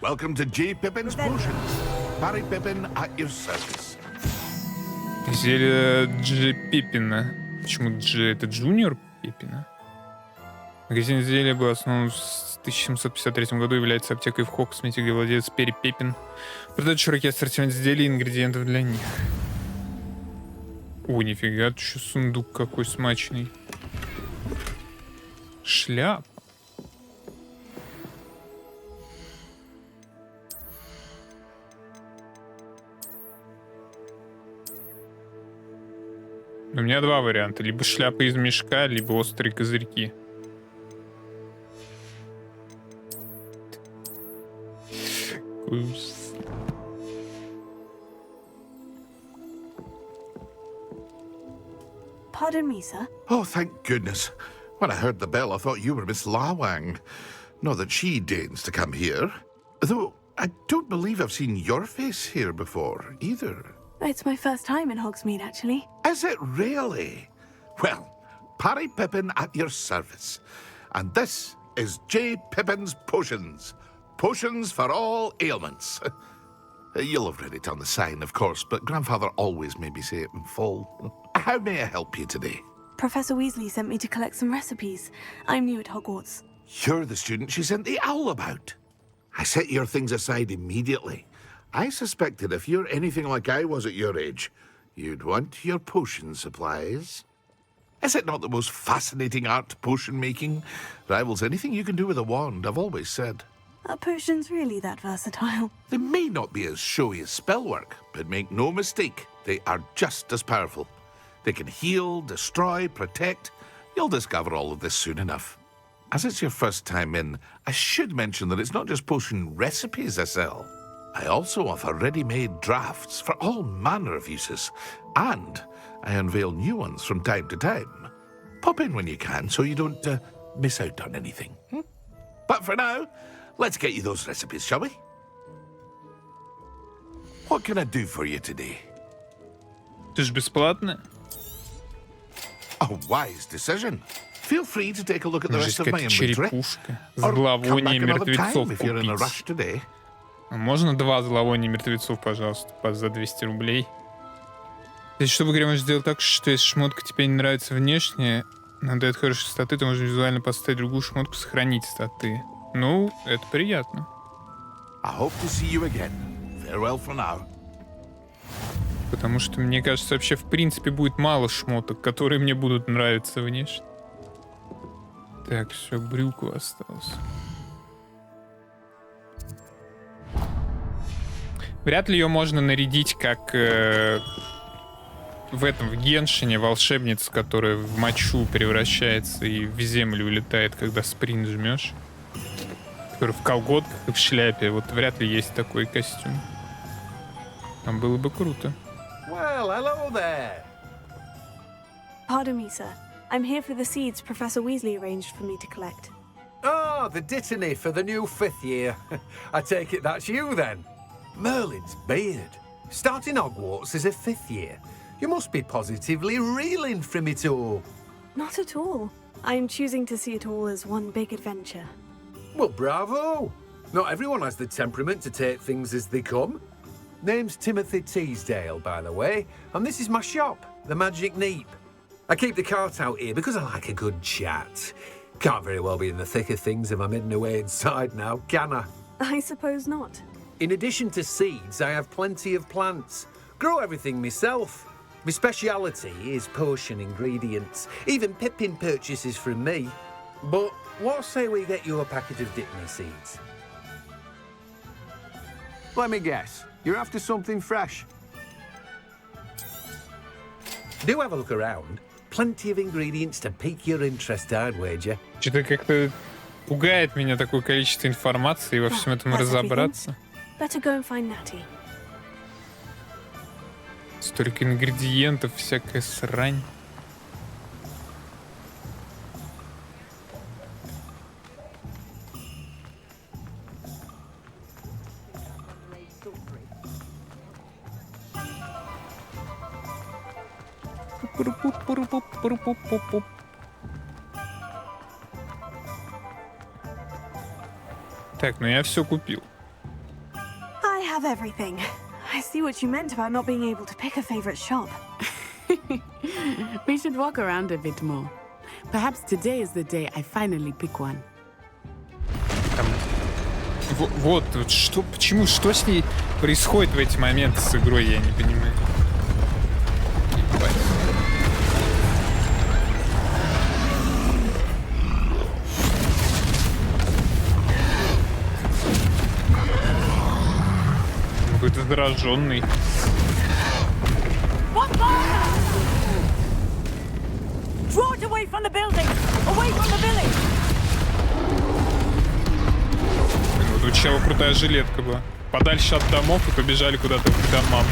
Welcome to J. Pippin's Potions. Barry Pippin at your service. Зелье Дж. Пиппина. Почему Дж? Это Джуниор Пиппина? Магазин изделия был основан в 1753 году, является аптекой в Хогсмите, где владелец Перри Пеппин продает широкий ассортимент изделий и ингредиентов для них. О, нифига, тут еще сундук какой смачный. Шляп. У меня два варианта. Либо шляпа из мешка, либо острые козырьки. Pardon me, sir. Oh, thank goodness. When I heard the bell, I thought you were Miss Lawang. Not that she deigns to come here. Though, I don't believe I've seen your face here before, either. It's my first time in Hogsmeade, actually. Is it really? Well, Parry Pippin at your service. And this is J. Pippin's Potions. Potions for all ailments. You'll have read it on the sign, of course, but Grandfather always made me say it in full. How may I help you today? Professor Weasley sent me to collect some recipes. I'm new at Hogwarts. You're the student she sent the owl about. I set your things aside immediately. I suspected if you're anything like I was at your age, you'd want your potion supplies. Is it not the most fascinating art, potion making? Rivals anything you can do with a wand, I've always said. Are potions really that versatile? They may not be as showy as spellwork, but make no mistake, they are just as powerful. They can heal, destroy, protect. You'll discover all of this soon enough. As it's your first time in, I should mention that it's not just potion recipes I sell. I also offer ready-made drafts for all manner of uses, and I unveil new ones from time to time. Pop in when you can so you don't miss out on anything. But for now, let's get you those recipes, shall we? What can I do for you today? Ты ж бесплатно? A wise decision. Feel free to take a look at the rest of my inventory. Черепушка. Зловоние мертвецов if you're in a купить. rush today. Можно 2 зловония мертвецов, пожалуйста, за 200 рублей. Если что, в игре можешь сделать так, что если шмотка тебе не нравится внешне, но дает хорошие статы, то можно визуально поставить другую шмотку, сохранить статы. Ну, это приятно. I hope to see you again. Farewell for now. Потому что, мне кажется, вообще в принципе будет мало шмоток, которые мне будут нравиться внешне. Так, все, брюку осталось. Вряд ли ее можно нарядить как в этом, в Геншине, волшебница, которая в мочу превращается и в землю улетает, когда спринт жмешь. Который в колготках и в шляпе. Вот вряд ли есть такой костюм. Там было бы круто. Well, hello there. Pardon me, sir. I'm here for the seeds Professor Weasley arranged for me to collect. Oh, the dittany for the new 5th year. I take it that's you then. Merlin's beard. Starting Hogwarts as a 5th year. You must be positively reeling from it all. Not at all. I'm choosing to see it all as one big adventure. Well, bravo. Not everyone has the temperament to take things as they come. Name's Timothy Teasdale, by the way, and this is my shop, the Magic Neep. I keep the cart out here because I like a good chat. Can't very well be in the thick of things if I'm hidden away inside now, can I? I suppose not. In addition to seeds, I have plenty of plants. Grow everything myself. My speciality is potion ingredients. Even Pippin purchases from me. But what say we get you a packet of Dittany seeds? Let me guess. You're after something fresh. Do have a look around. Plenty of ingredients to pique your interest, I'd wager. Что-то как-то пугает меня такое количество информации и во всем этом разобраться. Better go and find Natty. Столько ингредиентов, всякая срань. Так, ну я все купил. I have everything. I see what you meant about not being able to pick a favorite shop. We should walk around a bit more. Perhaps today is the day I finally pick one. Вот что, почему, что с ней происходит в эти моменты с игрой, я не понимаю. Какой-то зараженный. Draw it away from the building! Away from the village! Вот у чела крутая жилетка была. Подальше от домов и побежали куда-то к домам.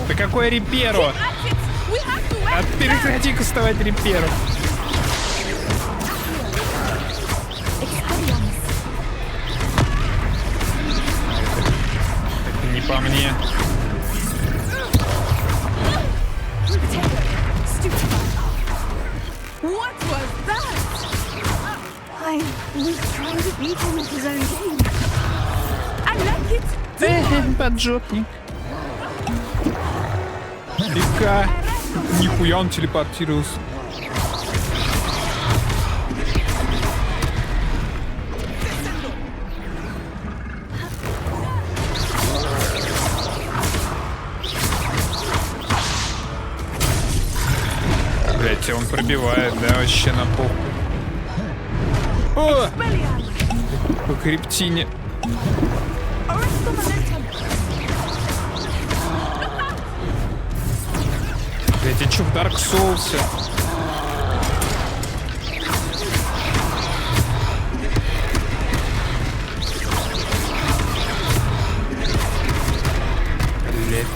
Да какой реперу? А прекрати-ка вставать реперу. Это не по мне. What was that? I was trying to beat him at his own game. I like it. Поджопник. Легка. Нихуя он телепортировался. Блять, он пробивает, да, вообще на похуй. О! По криптине. Блять, я чё в Dark Souls? Блять.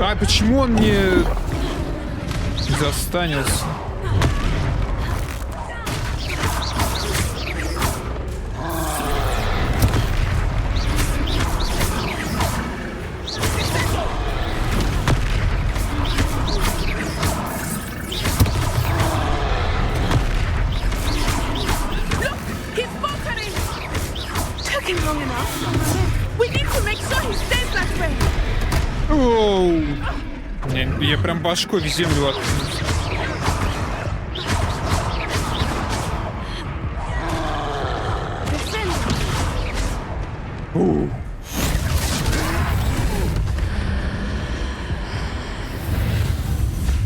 А почему он не застанился? Оу! Я прям башкой в землю откнулся.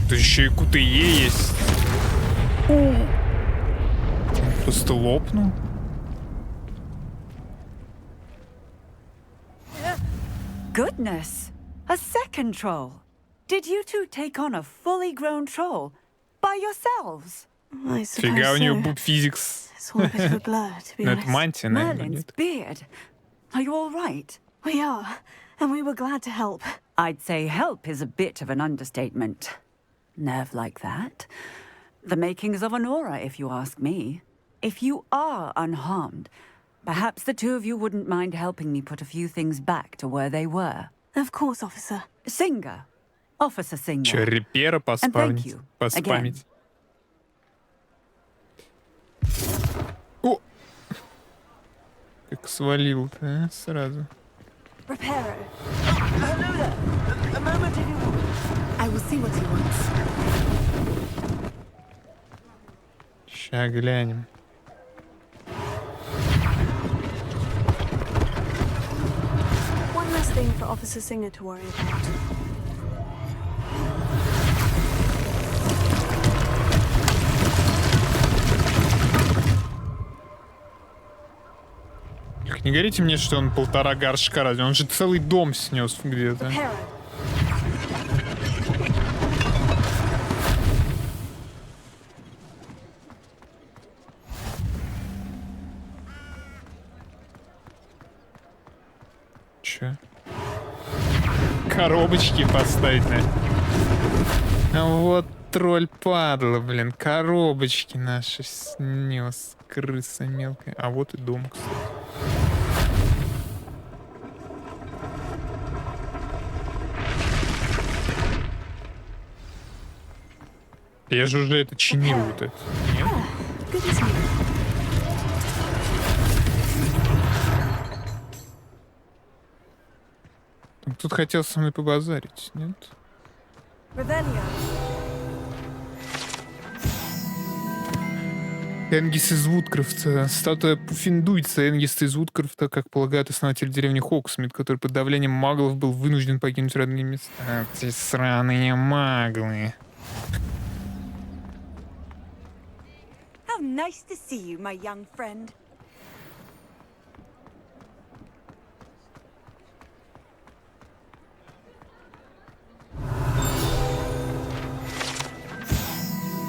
Тут еще и КТЕ есть. Просто лопнул. Goodness! A second troll. Did you two take on a fully grown troll by yourselves? I suppose Фига у so. него буб физикс. It's all a bit of a blur, to be Ну это honest. мантия, наверное, Merlin's нет? beard. Are you all right? We are, and we were glad to help. I'd say help is a bit of an understatement. Nerve like that. The makings of an aura, if you ask me. If you are unharmed, perhaps the two of you wouldn't mind helping me put a few things back to where they were. Of course, officer. Singer. Officer Singer. Че, репера поспамить? you Поспамить. О! Как свалил-то, а? Сразу. Reparo. Hello there. A moment if you... I will see what he wants. Ща глянем. One less thing for Officer Singer to worry about. Эх, не говорите мне, что он 1,5 горшка разве? Он же целый дом снес где-то. Reparo. Че? коробочки поставить, на. Вот тролль падла, блин. Коробочки наши снес. Крыса мелкая. А вот и дом, кстати. Я же уже это чинил, вот это. Нет? Тут хотел со мной побазарить, нет? Энгис из Вудкрафта. Статуя Пуффиндуйца. Энгис из Вудкрафта, как полагают основатель деревни Хоксмит, который под давлением маглов был вынужден покинуть родные места. Эти сраные маглы. How nice to see you, my young friend.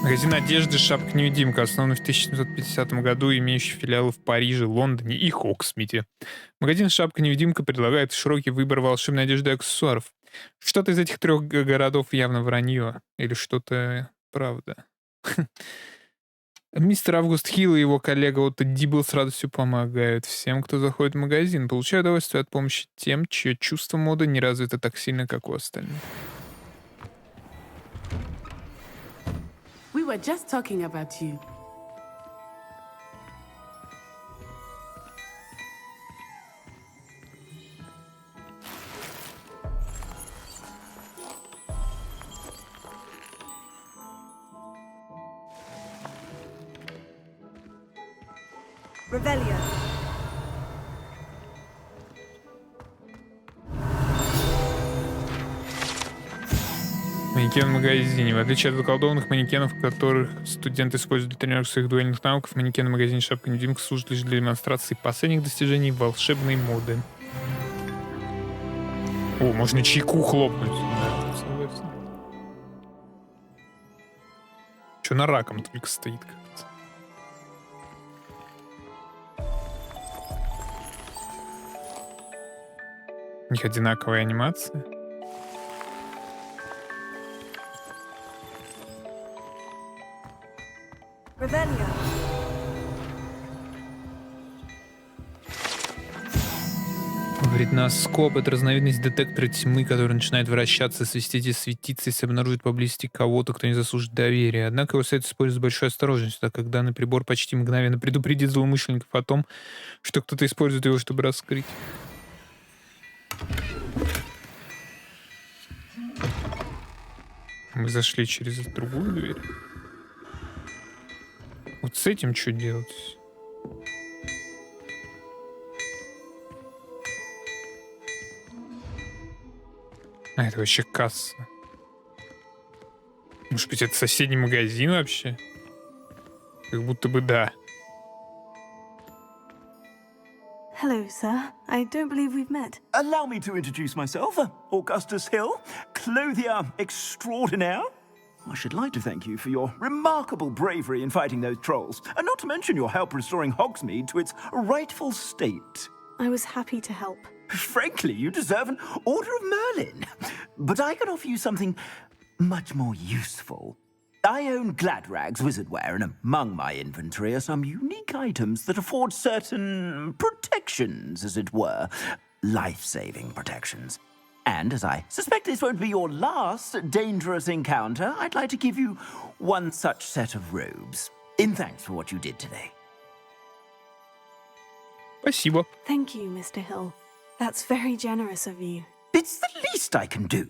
Магазин одежды «Шапка-невидимка», основанный в 1750 году, имеющий филиалы в Париже, Лондоне и Хоксмите. Магазин «Шапка-невидимка» предлагает широкий выбор волшебной одежды и аксессуаров. Что-то из этих 3 городов явно вранье. Или что-то правда. Мистер Август Хилл и его коллега Отто Дибл с радостью помогают всем, кто заходит в магазин, получая удовольствие от помощи тем, чье чувство моды не развито так сильно, как у остальных. We were just talking about you. Revelio. Манекен в магазине. В отличие от заколдованных манекенов, которых студенты используют для тренировок своих дуэльных навыков, манекен в магазине «Шапка-невидимка» служит лишь для демонстрации последних достижений волшебной моды. О, можно чайку хлопнуть. Да, согласен. Чё на раком только стоит как-то. У них одинаковая анимация. Revelio. Вредноскоп — это разновидность детектора тьмы, который начинает вращаться, свистеть и светиться, если обнаружит поблизости кого-то, кто не заслужит доверия. Однако его следует использовать с большой осторожностью, так как данный прибор почти мгновенно предупредит злоумышленников о том, что кто-то использует его, чтобы раскрыть. Мы зашли через другую дверь. Вот с этим что делать? А, это вообще касса. Может быть, это соседний магазин вообще? Как будто бы да. Hello, sir. I don't believe we've met. Allow me to introduce myself, Augustus Hill, clothier extraordinaire. I should like to thank you for your remarkable bravery in fighting those trolls, and not to mention your help restoring Hogsmeade to its rightful state. I was happy to help. Frankly, you deserve an Order of Merlin. But I can offer you something much more useful. I own Gladrag's wizardware, and among my inventory are some unique items that afford certain protections, as it were. Life-saving protections. And as I suspect this won't be your last dangerous encounter, I'd like to give you one such set of robes, in thanks for what you did today. Спасибо. Thank you, Mr. Hill. That's very generous of you. It's the least I can do.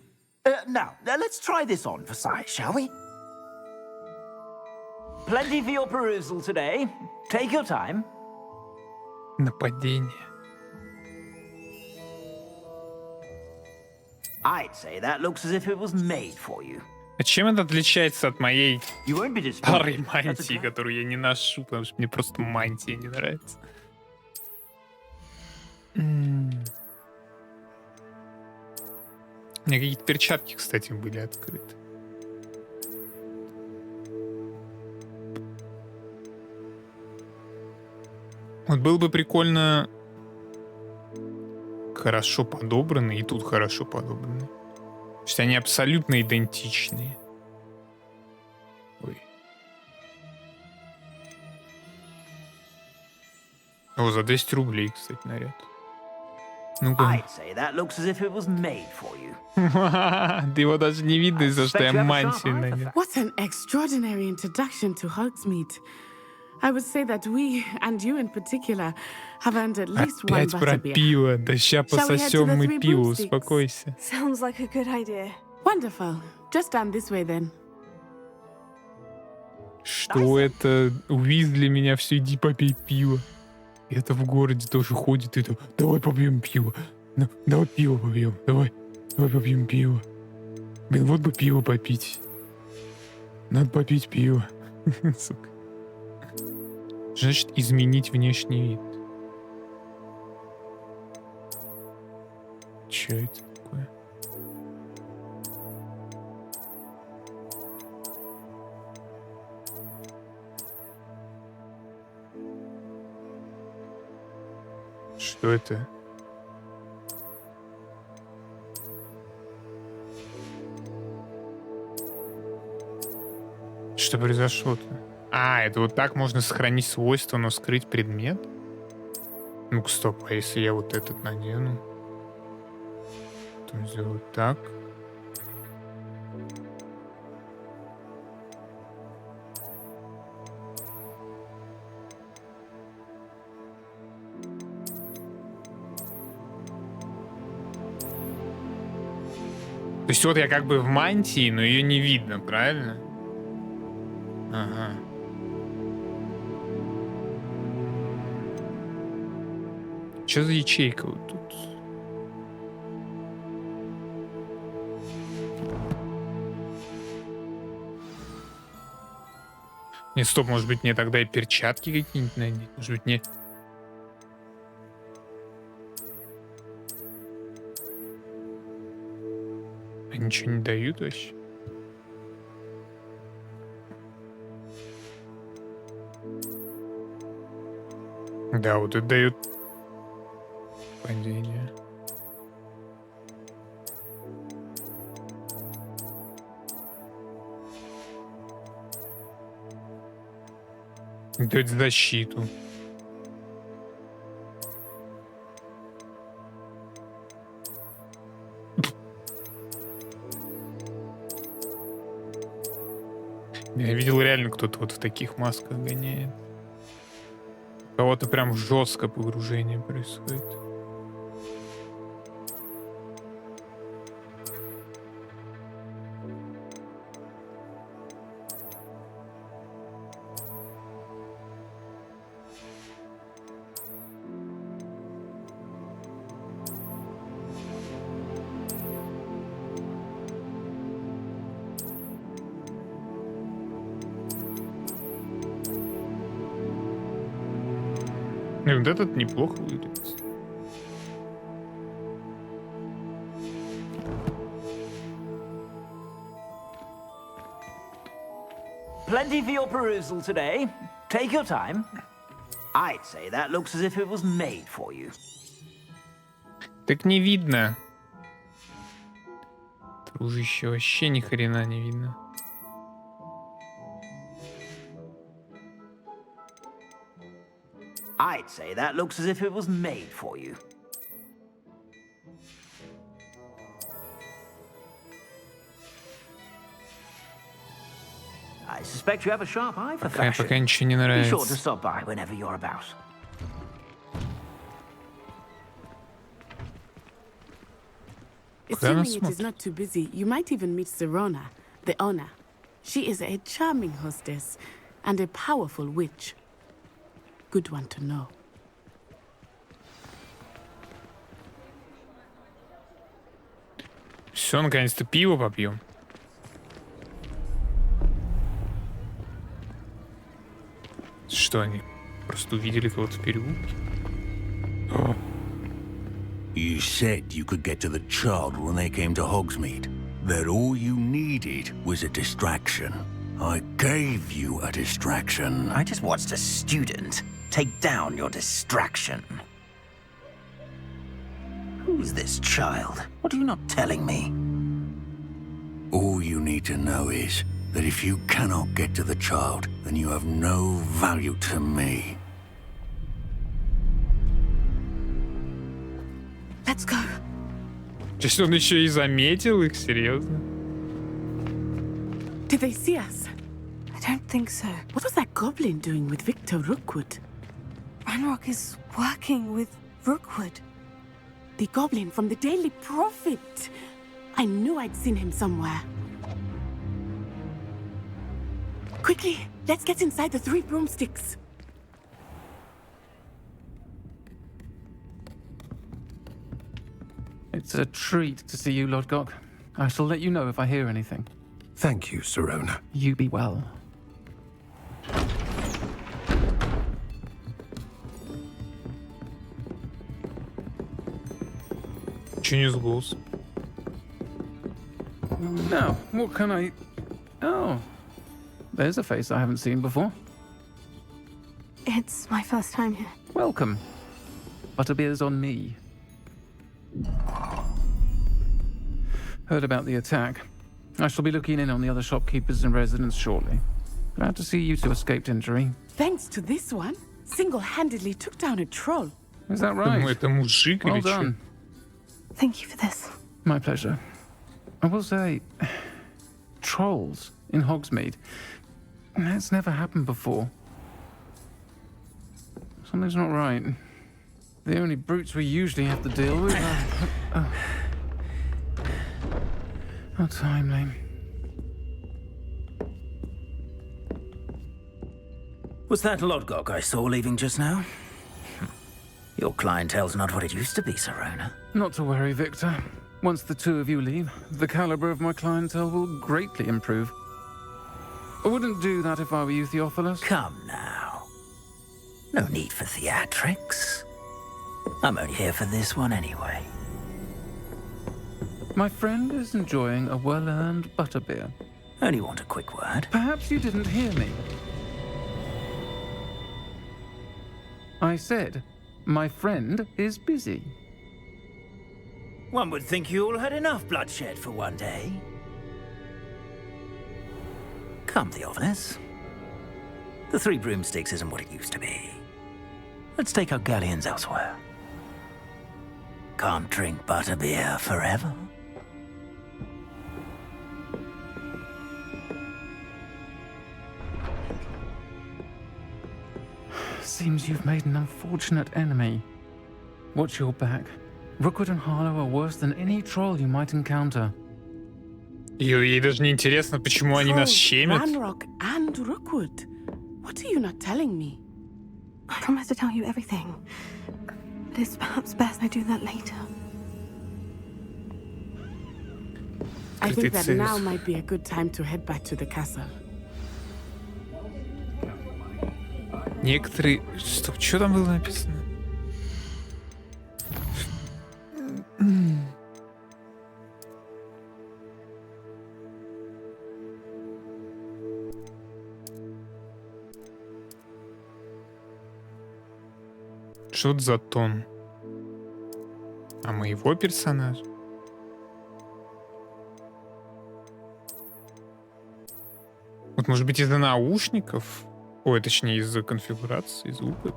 Now, let's try this on for size, shall we? Plenty for your perusal today. Take your time. Нападение. I'd say that looks as if it was made for you. А чем это отличается от моей старой мантии, которую я не ношу, потому что мне просто мантия не нравится? У меня какие-то перчатки, кстати, были открыты. Вот было бы прикольно хорошо подобранный, и тут хорошо подобранный. есть они абсолютно идентичные. Ой. О, за 200 рублей, кстати, наряд. Ну-ка. I'd say that looks as if it was made for you. Да его даже не видно из-за что я мантию надел. What an extraordinary introduction to Hogsmeade. I would say that we, and you in particular, have earned at least one Опять про butterbeer. пиво. Да ща пососем мы пиво, успокойся. Sounds like a good idea. Wonderful. Just down this way then. Что это? Уизли меня все, иди попей пиво. И это в городе тоже ходит и то, давай попьем пиво. Давай пиво попьем, давай попьем пиво. Блин, вот бы пиво попить. Надо попить пиво. Сука. Значит, изменить внешний вид. Чё это такое? Что это? Что произошло-то? А, это вот так можно сохранить свойства, но скрыть предмет? Ну-ка, стоп, а если я вот этот надену? Потом сделаю так. То есть вот я как бы в мантии, но ее не видно, правильно? Ага. Что за ячейка вот тут? Не, стоп, может быть мне тогда и перчатки какие-нибудь надеть? Может быть мне... Они ничего не дают вообще? Да, вот это дает падение. Дает защиту. Я видел реально, кто-то вот в таких масках гоняет. У кого-то прям жестко погружение происходит. И вот этот неплохо выглядит. Plenty for your perusal today. Take your time. I'd say that looks as if it was made for you. Так не видно. Дружище, вообще ни хрена не видно. I'd say that looks as if it was made for you. I suspect you have a sharp eye for fashion. Пока ничего не Be нравится. sure to stop by whenever you're about. Assuming it is not too busy, you might even meet Sirona, the owner. She is a charming hostess and a powerful witch. Good one to know. Все, наконец-то пиво попьем. Что они просто увидели кого-то в переулке? О. You said you could get to the child when they came to Hogsmeade. That all you needed was a distraction. I gave you a distraction. I just watched a student take down your distraction. Who's this child? What are you not telling me? All you need to know is that if you cannot get to the child, then you have no value to me. Let's go. То есть он еще и заметил их, серьезно? Did they see us? I don't think so. What was that goblin doing with Victor Rookwood? Ranrock is working with Rookwood. The goblin from the Daily Prophet. I knew I'd seen him somewhere. Quickly, let's get inside the 3 broomsticks. It's a treat to see you, Lodgok. I shall let you know if I hear anything. Thank you, Sirona. You be well. Че не сгулся? Now, what can I... Oh, there's a face I haven't seen before. It's my first time here. Welcome. Butterbeer's on me. Heard about the attack. I shall be looking in on the other shopkeepers and residents shortly. Glad to see you two escaped injury. Thanks to this one, single-handedly took down a troll. Is that right? Это мужик Well или чё? done. Thank you for this. My pleasure. I will say, trolls in Hogsmeade. That's never happened before. Something's not right. The only brutes we usually have to deal with are... How timely. Was that Lodgok I saw leaving just now? Your clientele's not what it used to be, Sirona. Not to worry, Victor. Once the two of you leave, the caliber of my clientele will greatly improve. I wouldn't do that if I were you, Theophilus. Come now. No need for theatrics. I'm only here for this one anyway. My friend is enjoying a well-earned butterbeer. Only want a quick word. Perhaps you didn't hear me. I said, my friend is busy. One would think you all had enough bloodshed for one day. Come, Theophilus. The 3 broomsticks isn't what it used to be. Let's take our galleons elsewhere. Can't drink butterbeer forever. Seems you've made an unfortunate enemy. Watch your back. Rookwood and Harlow are worse than any troll you might encounter. Ей даже не интересно, почему они нас щемят. Ranrock and Rookwood. What are you not telling me? I promise to tell you everything. But it's perhaps best I do that later. I think that now might be a good time to head back to the castle. Некоторые... Стоп, что там было написано? Что это за тон? А моего персонажа? Вот, может быть, из-за наушников? Ой, точнее, из-за конфигурации звука.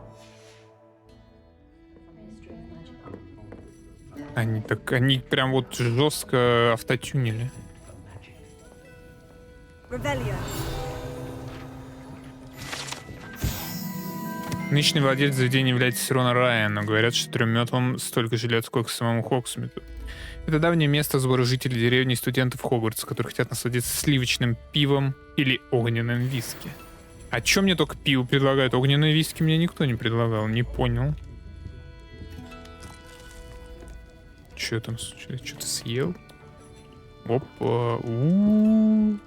Они прям вот жестко автотюнили. Нынешний владелец заведения является Сирона Райан, но говорят, что 3 метлам столько же лет, сколько самому Хогсмиту. Это давнее место сбора жителей деревни и студентов Хогвартса, которые хотят насладиться сливочным пивом или огненным виски. А чё мне только пиво предлагают? Огненные виски мне никто не предлагал, не понял. Чё там? Что-то съел? Опа. У-у-у.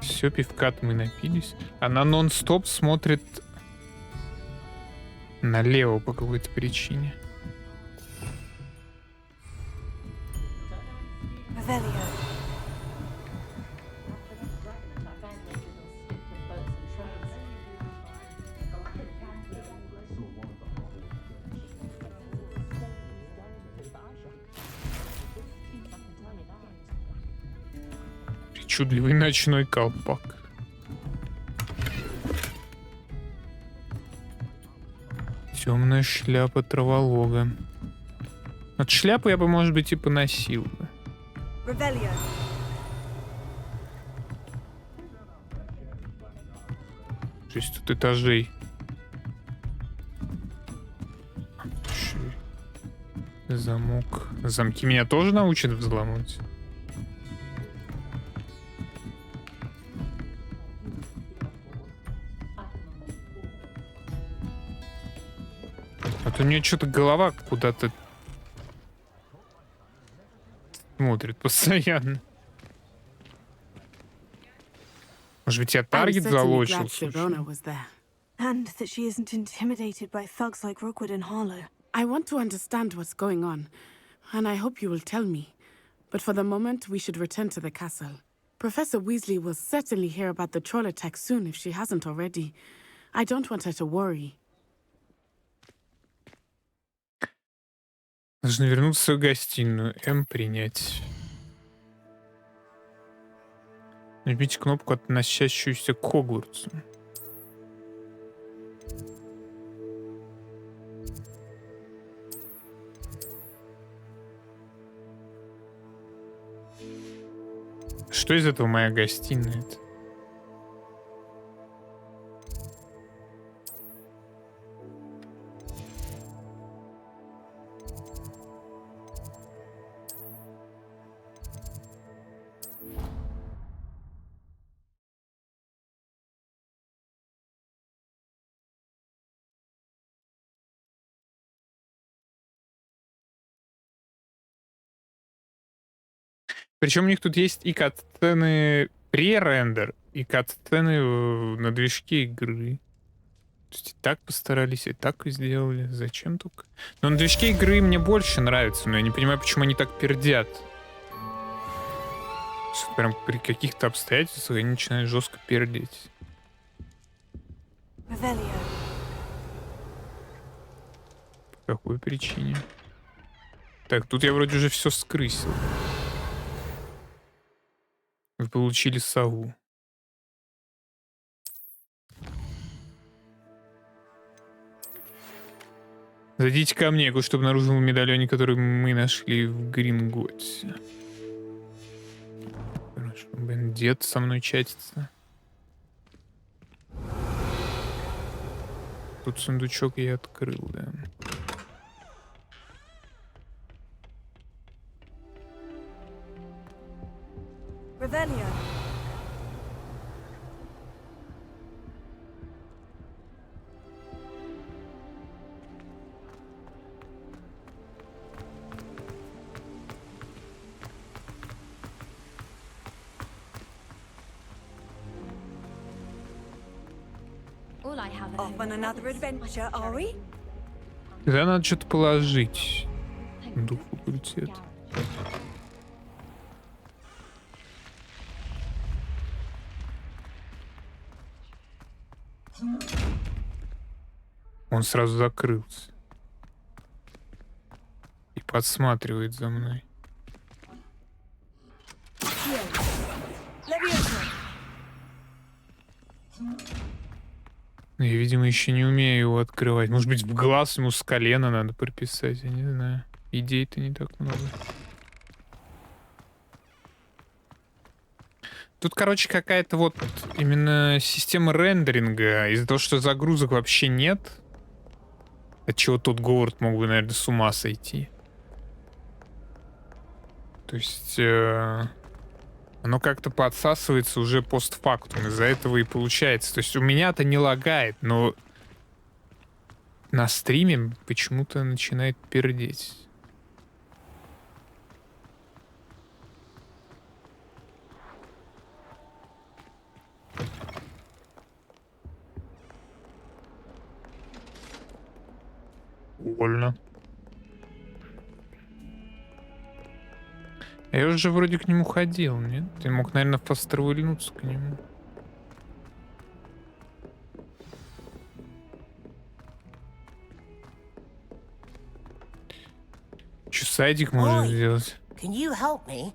Все, пивка-то мы напились. Она нон-стоп смотрит налево по какой-то причине. Причудливый ночной колпак. Темная шляпа траволога. От шляпы я бы, может быть, и поносил бы. Revelio. 6 тут этажей. Замок. Замки меня тоже научат взломать? А то у нее что-то голова куда-то смотрит постоянно. Может быть, я таргет залочил? And that she isn't intimidated by thugs like Rookwood and Harlow. I want to understand what's going on, and I hope you will tell me. But for the moment, we should return to the castle. Professor Weasley will certainly hear about the troll attack soon if she hasn't already. I don't want her to worry. Нужно вернуться в свою гостиную. М принять. Нажмите кнопку, относящуюся к Хогвартсу. Что из этого моя гостиная-то? Причем у них тут есть и кат-сцены pre-рендер, и кат-сцены на движке игры. То есть и так постарались, и так и сделали. Зачем только? Но на движке игры мне больше нравится, но я не понимаю, почему они так пердят. Что прям при каких-то обстоятельствах они начинают жестко пердеть. Revelio. По какой причине? Так, тут я вроде уже все скрысил. Вы получили сову. Зайдите ко мне, кое-что обнаружил в медальоне, который мы нашли в Гринготте. Хорошо, блин, дед со мной чатится. Тут сундучок я открыл, да. Revelio. Off on another adventure, are we? Тогда надо что-то положить. Дух факультет. Он сразу закрылся. И подсматривает за мной. Но я, видимо, еще не умею его открывать. Может быть, в глаз ему с колена надо приписать, я не знаю. Идей-то не так много. Тут, короче, какая-то вот именно система рендеринга. Из-за того, что загрузок вообще нет, от чего тот Говард мог бы, наверное, с ума сойти. То есть оно как-то подсасывается уже постфактум. Из-за этого и получается. То есть у меня-то не лагает, но на стриме почему-то начинает пердеть. Больно. Я уже вроде к нему ходил, нет? Ты мог, наверное, пострелнуться к нему. Че, сайдик можно сделать? Can you help me?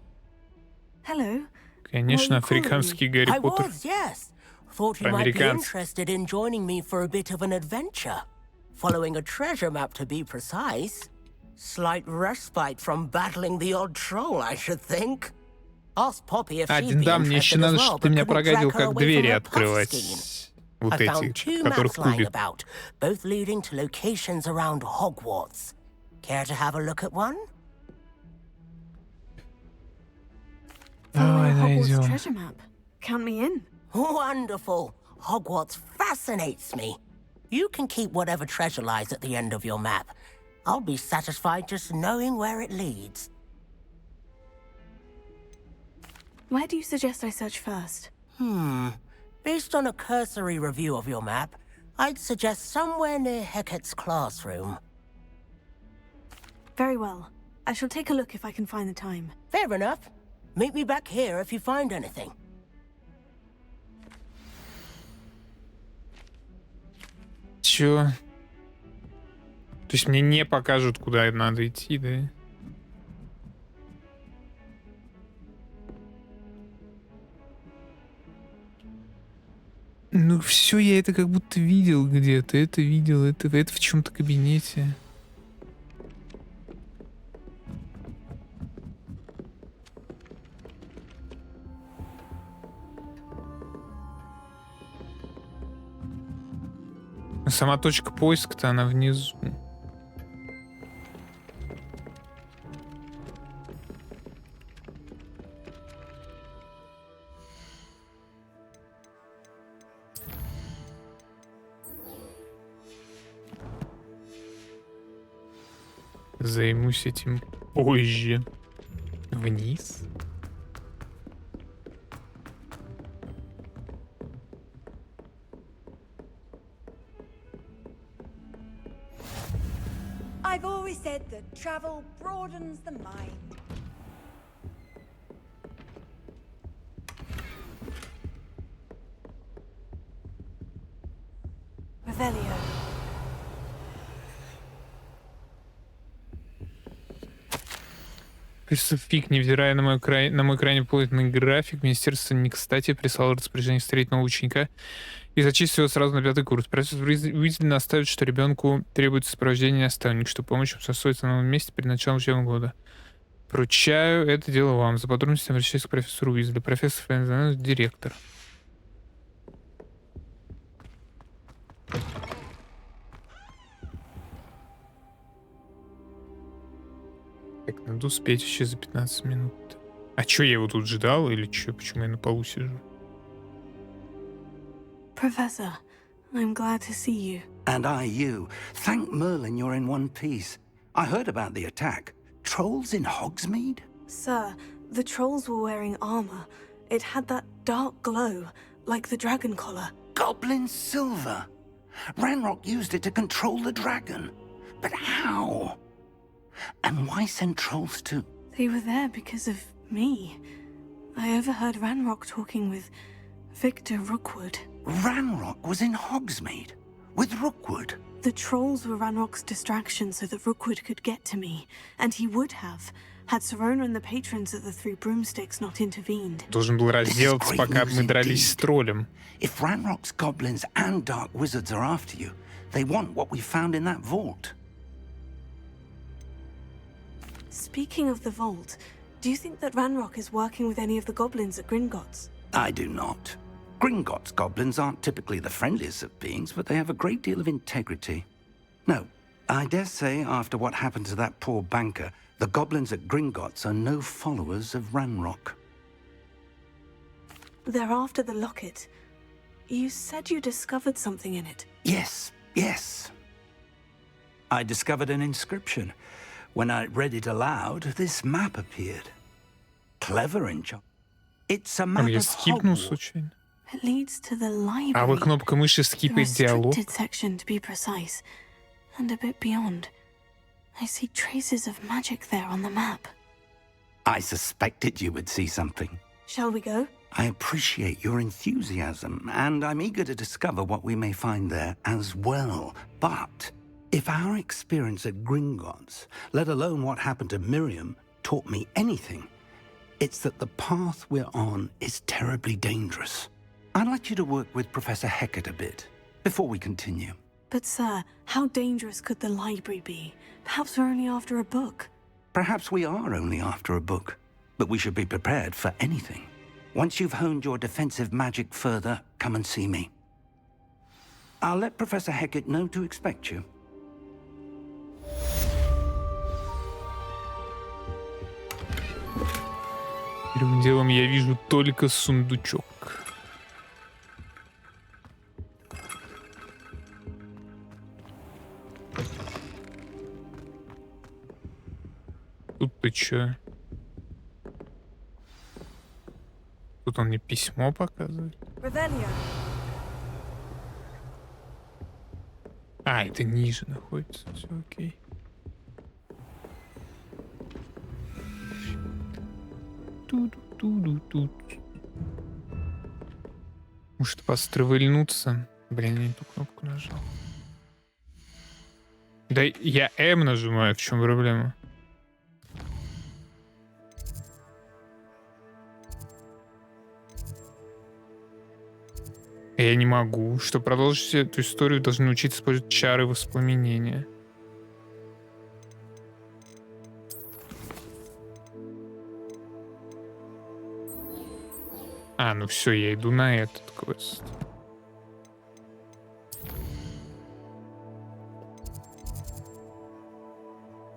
Hello. Конечно, африканский Гарри I Поттер. was, yes. Thought you might be Американцы. interested in joining me for a bit of an adventure. Following a treasure map, to be precise. Slight respite from battling the odd troll, I should think. Ask Poppy if she'd be Да, мне еще interested as надо, well, чтобы ты but меня couldn't прогадил, drag her как away двери from her puff открывать. scheme. Вот I found эти, 2 которых maps lying кубик. about, both leading to locations around Hogwarts. Care to have a look at one? Давай, Hogwarts найдем. treasure map. Count me in. Wonderful. Hogwarts fascinates me. You can keep whatever treasure lies at the end of your map. I'll be satisfied just knowing where it leads. Where do you suggest I search first? Based on a cursory review of your map, I'd suggest somewhere near Hecat's classroom. Very well. I shall take a look if I can find the time. Fair enough. Meet me back here if you find anything. Чё? То есть мне не покажут, куда надо идти, да? Ну все, я это как будто видел где-то. Это видел, это в чем-то кабинете. Но сама точка поиска-то она внизу. Займусь этим позже. Вниз. I've always said that travel broadens the mind. Revelio. Кажется, фиг, невзирая на мой крайне плотный график, министерство не кстати прислало распоряжение встретить нового ученика и зачислить его сразу на 5-й курс. Профессор Уизли наставит, что ребенку требуется сопровождение наставника, чтобы помочь ему освоиться на новом месте перед началом учебного года. Поручаю это дело вам. За подробностями обращаюсь к профессору Уизли. Профессор Фэнзен, директор. Так, надо успеть вообще за 15 минут. А чё, я его тут ждал или чё? Почему я на полу сижу? Professor, I'm glad to see you. And I you. Thank Merlin you're in one piece. I heard about the attack. Trolls in Hogsmeade? Sir, the trolls were wearing armor. It had that dark glow, like the dragon collar. Goblin silver. Ranrock used it to control the dragon. But how? And why send trolls to... They were there because of me. I overheard Ranrock talking with Victor Rookwood. Ranrock was in Hogsmeade? With Rookwood? The trolls were Ranrock's distraction so that Rookwood could get to me. And he would have, had Serona and the patrons at the Three Broomsticks not intervened. Должен был разделаться, пока мы дрались с троллем. If Ranrock's goblins and dark wizards are after you, they want what we found in that vault. Speaking of the vault, do you think that Ranrock is working with any of the goblins at Gringotts? I do not. Gringotts goblins aren't typically the friendliest of beings, but they have a great deal of integrity. No, I dare say after what happened to that poor banker, the goblins at Gringotts are no followers of Ranrock. They're after the locket. You said you discovered something in it. Yes, yes. I discovered an inscription. When I read it aloud, this map appeared. Clever in job. It's a map Я of скипнул Hogwarts. случайно. It leads to the library. А вы кнопка мыши The скипает диалог. restricted section, to be precise, and a bit beyond. I see traces of magic there on the map. I suspected you would see something. Shall we go? I appreciate your enthusiasm, and I'm eager to discover what we may find there as well. But if our experience at Gringotts, let alone what happened to Miriam, taught me anything, it's that the path we're on is terribly dangerous. I'd like you to work with Professor Hecat a bit before we continue. But sir, how dangerous could the library be? Perhaps we're only after a book. Perhaps we are only after a book, but we should be prepared for anything. Once you've honed your defensive magic further, come and see me. I'll let Professor Hecat know to expect you. Первым делом я вижу только сундучок. Тут ты чё? Тут он мне письмо показывает. А, это ниже находится. Все окей. Тут. Может постревельнуться? Блин, я не ту кнопку нажал. Да я М нажимаю, в чем проблема? Я не могу. Чтобы продолжить эту историю, должны научиться использовать чары воспламенения. А, ну все, я иду на этот квест.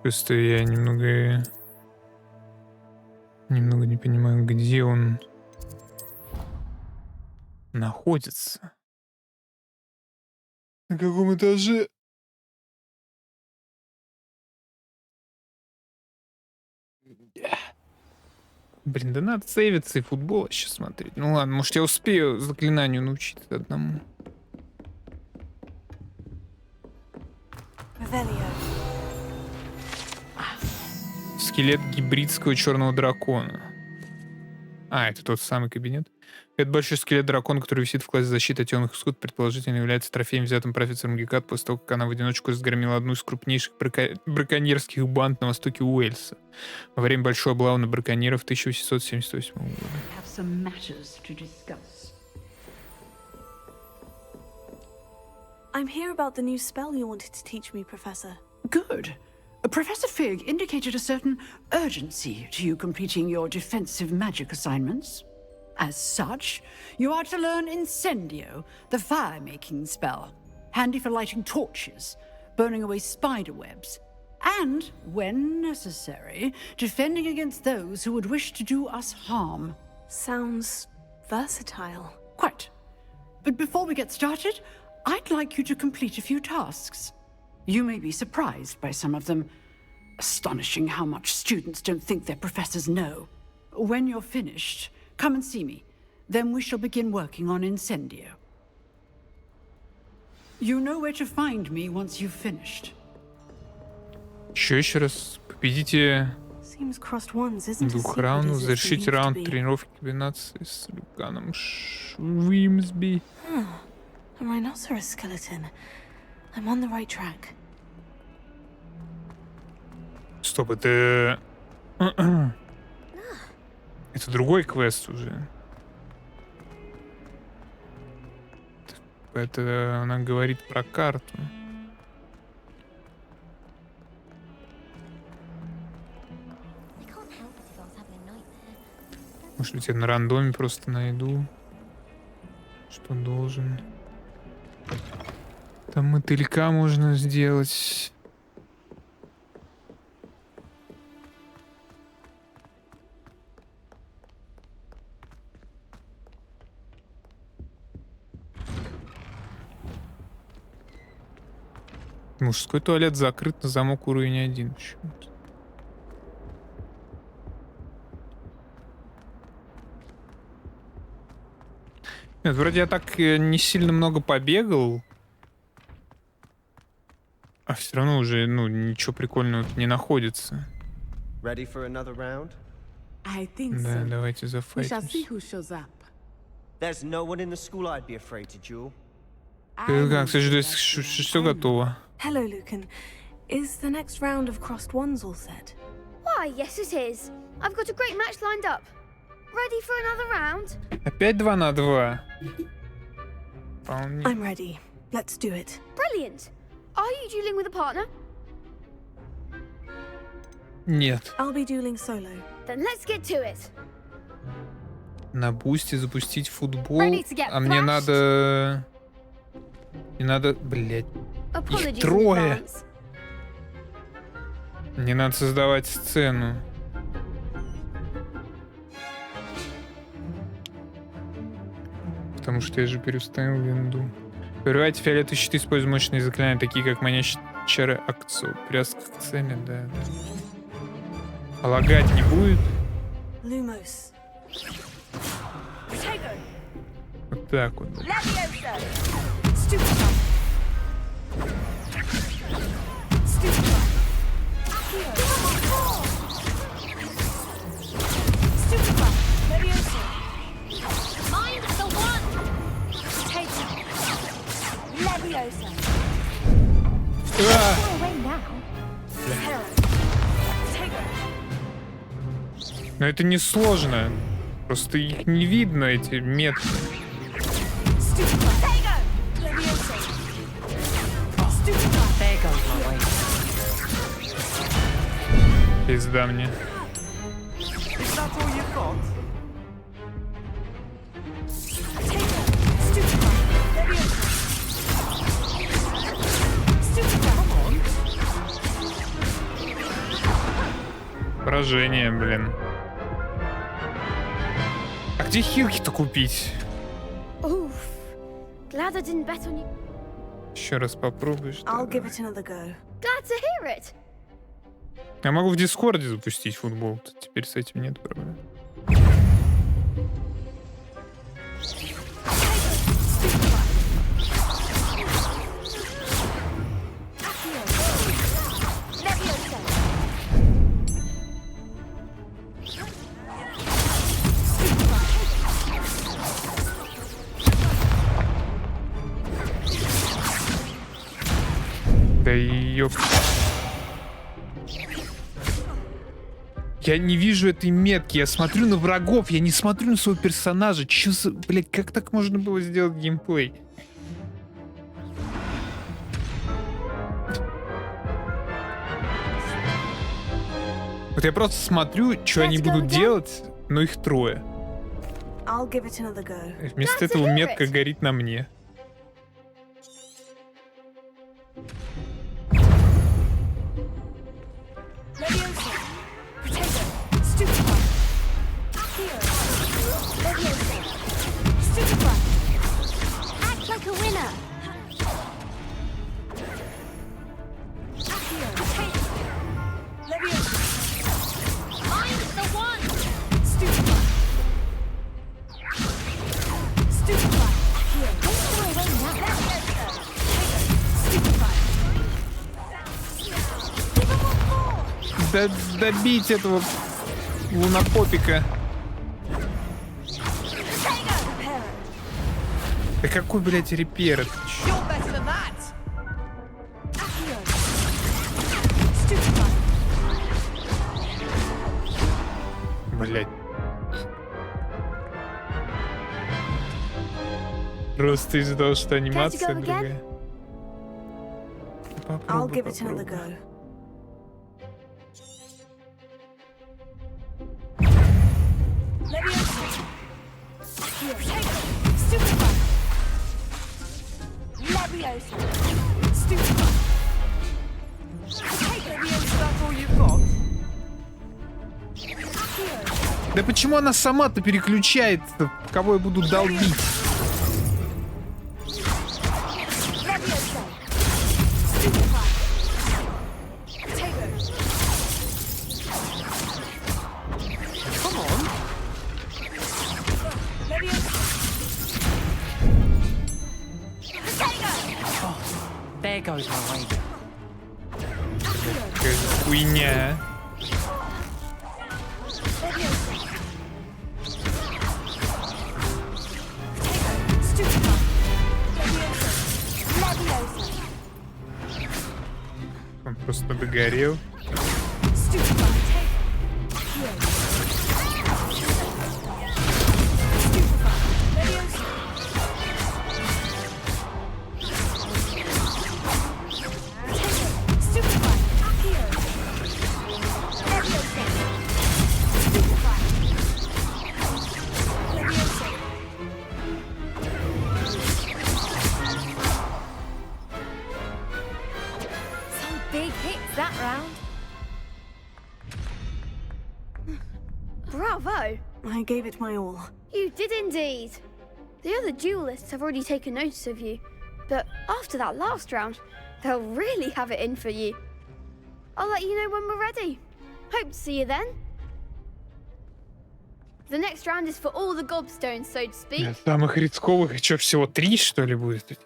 Просто я немного не понимаю, где он находится. На каком этаже? Блин, да надо сейвиться и футбол сейчас смотреть. Ну ладно, может я успею заклинанию научиться одному. Скелет гибридского черного дракона. А, это тот самый кабинет. Это большой скелет дракона, который висит в классе защиты темных искусств, предположительно является трофеем, взятым профессором Гекат после того, как она в одиночку разгромила одну из крупнейших браконьерских банд на востоке Уэльса во время большой облавы на браконьеров 1878 года. I'm here about the new spell you wanted to teach me, Professor. Good. Professor Fig indicated a certain urgency to you completing your defensive magic assignments. As such, you are to learn Incendio, the fire-making spell, handy for lighting torches, burning away spider webs, and, when necessary, defending against those who would wish to do us harm. Sounds versatile. Quite. But before we get started, I'd like you to complete a few tasks. You may be surprised by some of them. Astonishing how much students don't think their professors know. When you're finished, come and see me. Then we shall begin working on Incendio. You know where to find me once you've finished. Еще раз. Победите двух раундов. Завершите раунд тренировки комбинации с Люканом Швимсби. A rhinoceros skeleton. I'm on the right track. Стоп, это... Это другой квест уже. Это она говорит про карту. Может быть, я на рандоме просто найду, что должен. Там мотылька можно сделать. Мужской туалет закрыт на замок уровень 1 почему-то. Нет, вроде я так не сильно много побегал. А все равно уже, ну, ничего прикольного не находится. Ready for another round? I think Да, so. давайте We shall зафайтимся. see who shows up. There's no one in the school I'd be afraid to duel. Как, все готово. Hello, Lucan. Is the next round of crossed wands all set? Why, yes it is. I've got a great match lined up. Ready for another round? Опять 2 на 2. Вполне. I'm ready. Let's do it. Brilliant. Are you dueling with a partner? Нет. I'll be dueling solo. Then let's get to it. На бусте запустить футбол. Ready to get А мне flashed? надо... Мне надо... Блять. Apologies Их in 3. advance. Мне надо создавать сцену. Потому что я же переустановил винду. Прерывайте фиолетовые щиты, используя мощные заклинания, такие как манящий чары акцию. Привязка к цели, да. А лагать не будет? Lumos. Вот так вот. Но это не сложно. Просто их не видно, эти метки. Пизда мне. Поражение, блин. А где хилки-то купить? Oof. Glad I didn't bet on you. Еще раз попробуешь. I'll give it another go. Glad to hear it. Я могу в Дискорде запустить футбол. Теперь с этим нет проблем. Да ёп. Я не вижу этой метки, я смотрю на врагов, я не смотрю на своего персонажа. Чё за... Блять, как так можно было сделать геймплей? Вот я просто смотрю, что они будут делать, но их 3. I'll give it another go. И вместо этого метка горит на мне. Act like a winner. Find the one. Да добить этого лунопопика. Да какой, блядь, репер? Это чё? Блядь. Просто из-за того, что анимация другая. I'll give it another go. Да почему она сама-то переключает, кого я буду долбить? There goes my wager. Какая хуйня. Просто догорел. Big hits that round. Bravo! I gave it my all. You did indeed. The other duelists have already taken notice of you, but after that last round, they'll really have it in for you. I'll let you know when we're ready. Hope to see you then. The next round is for all the gobstones, so to speak. Самых рисковых, что, всего 3, что ли, будет?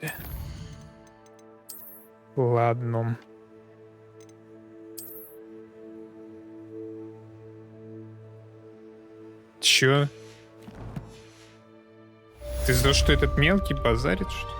Ладно. Чё? Ты за то, что этот мелкий базарит, что ли?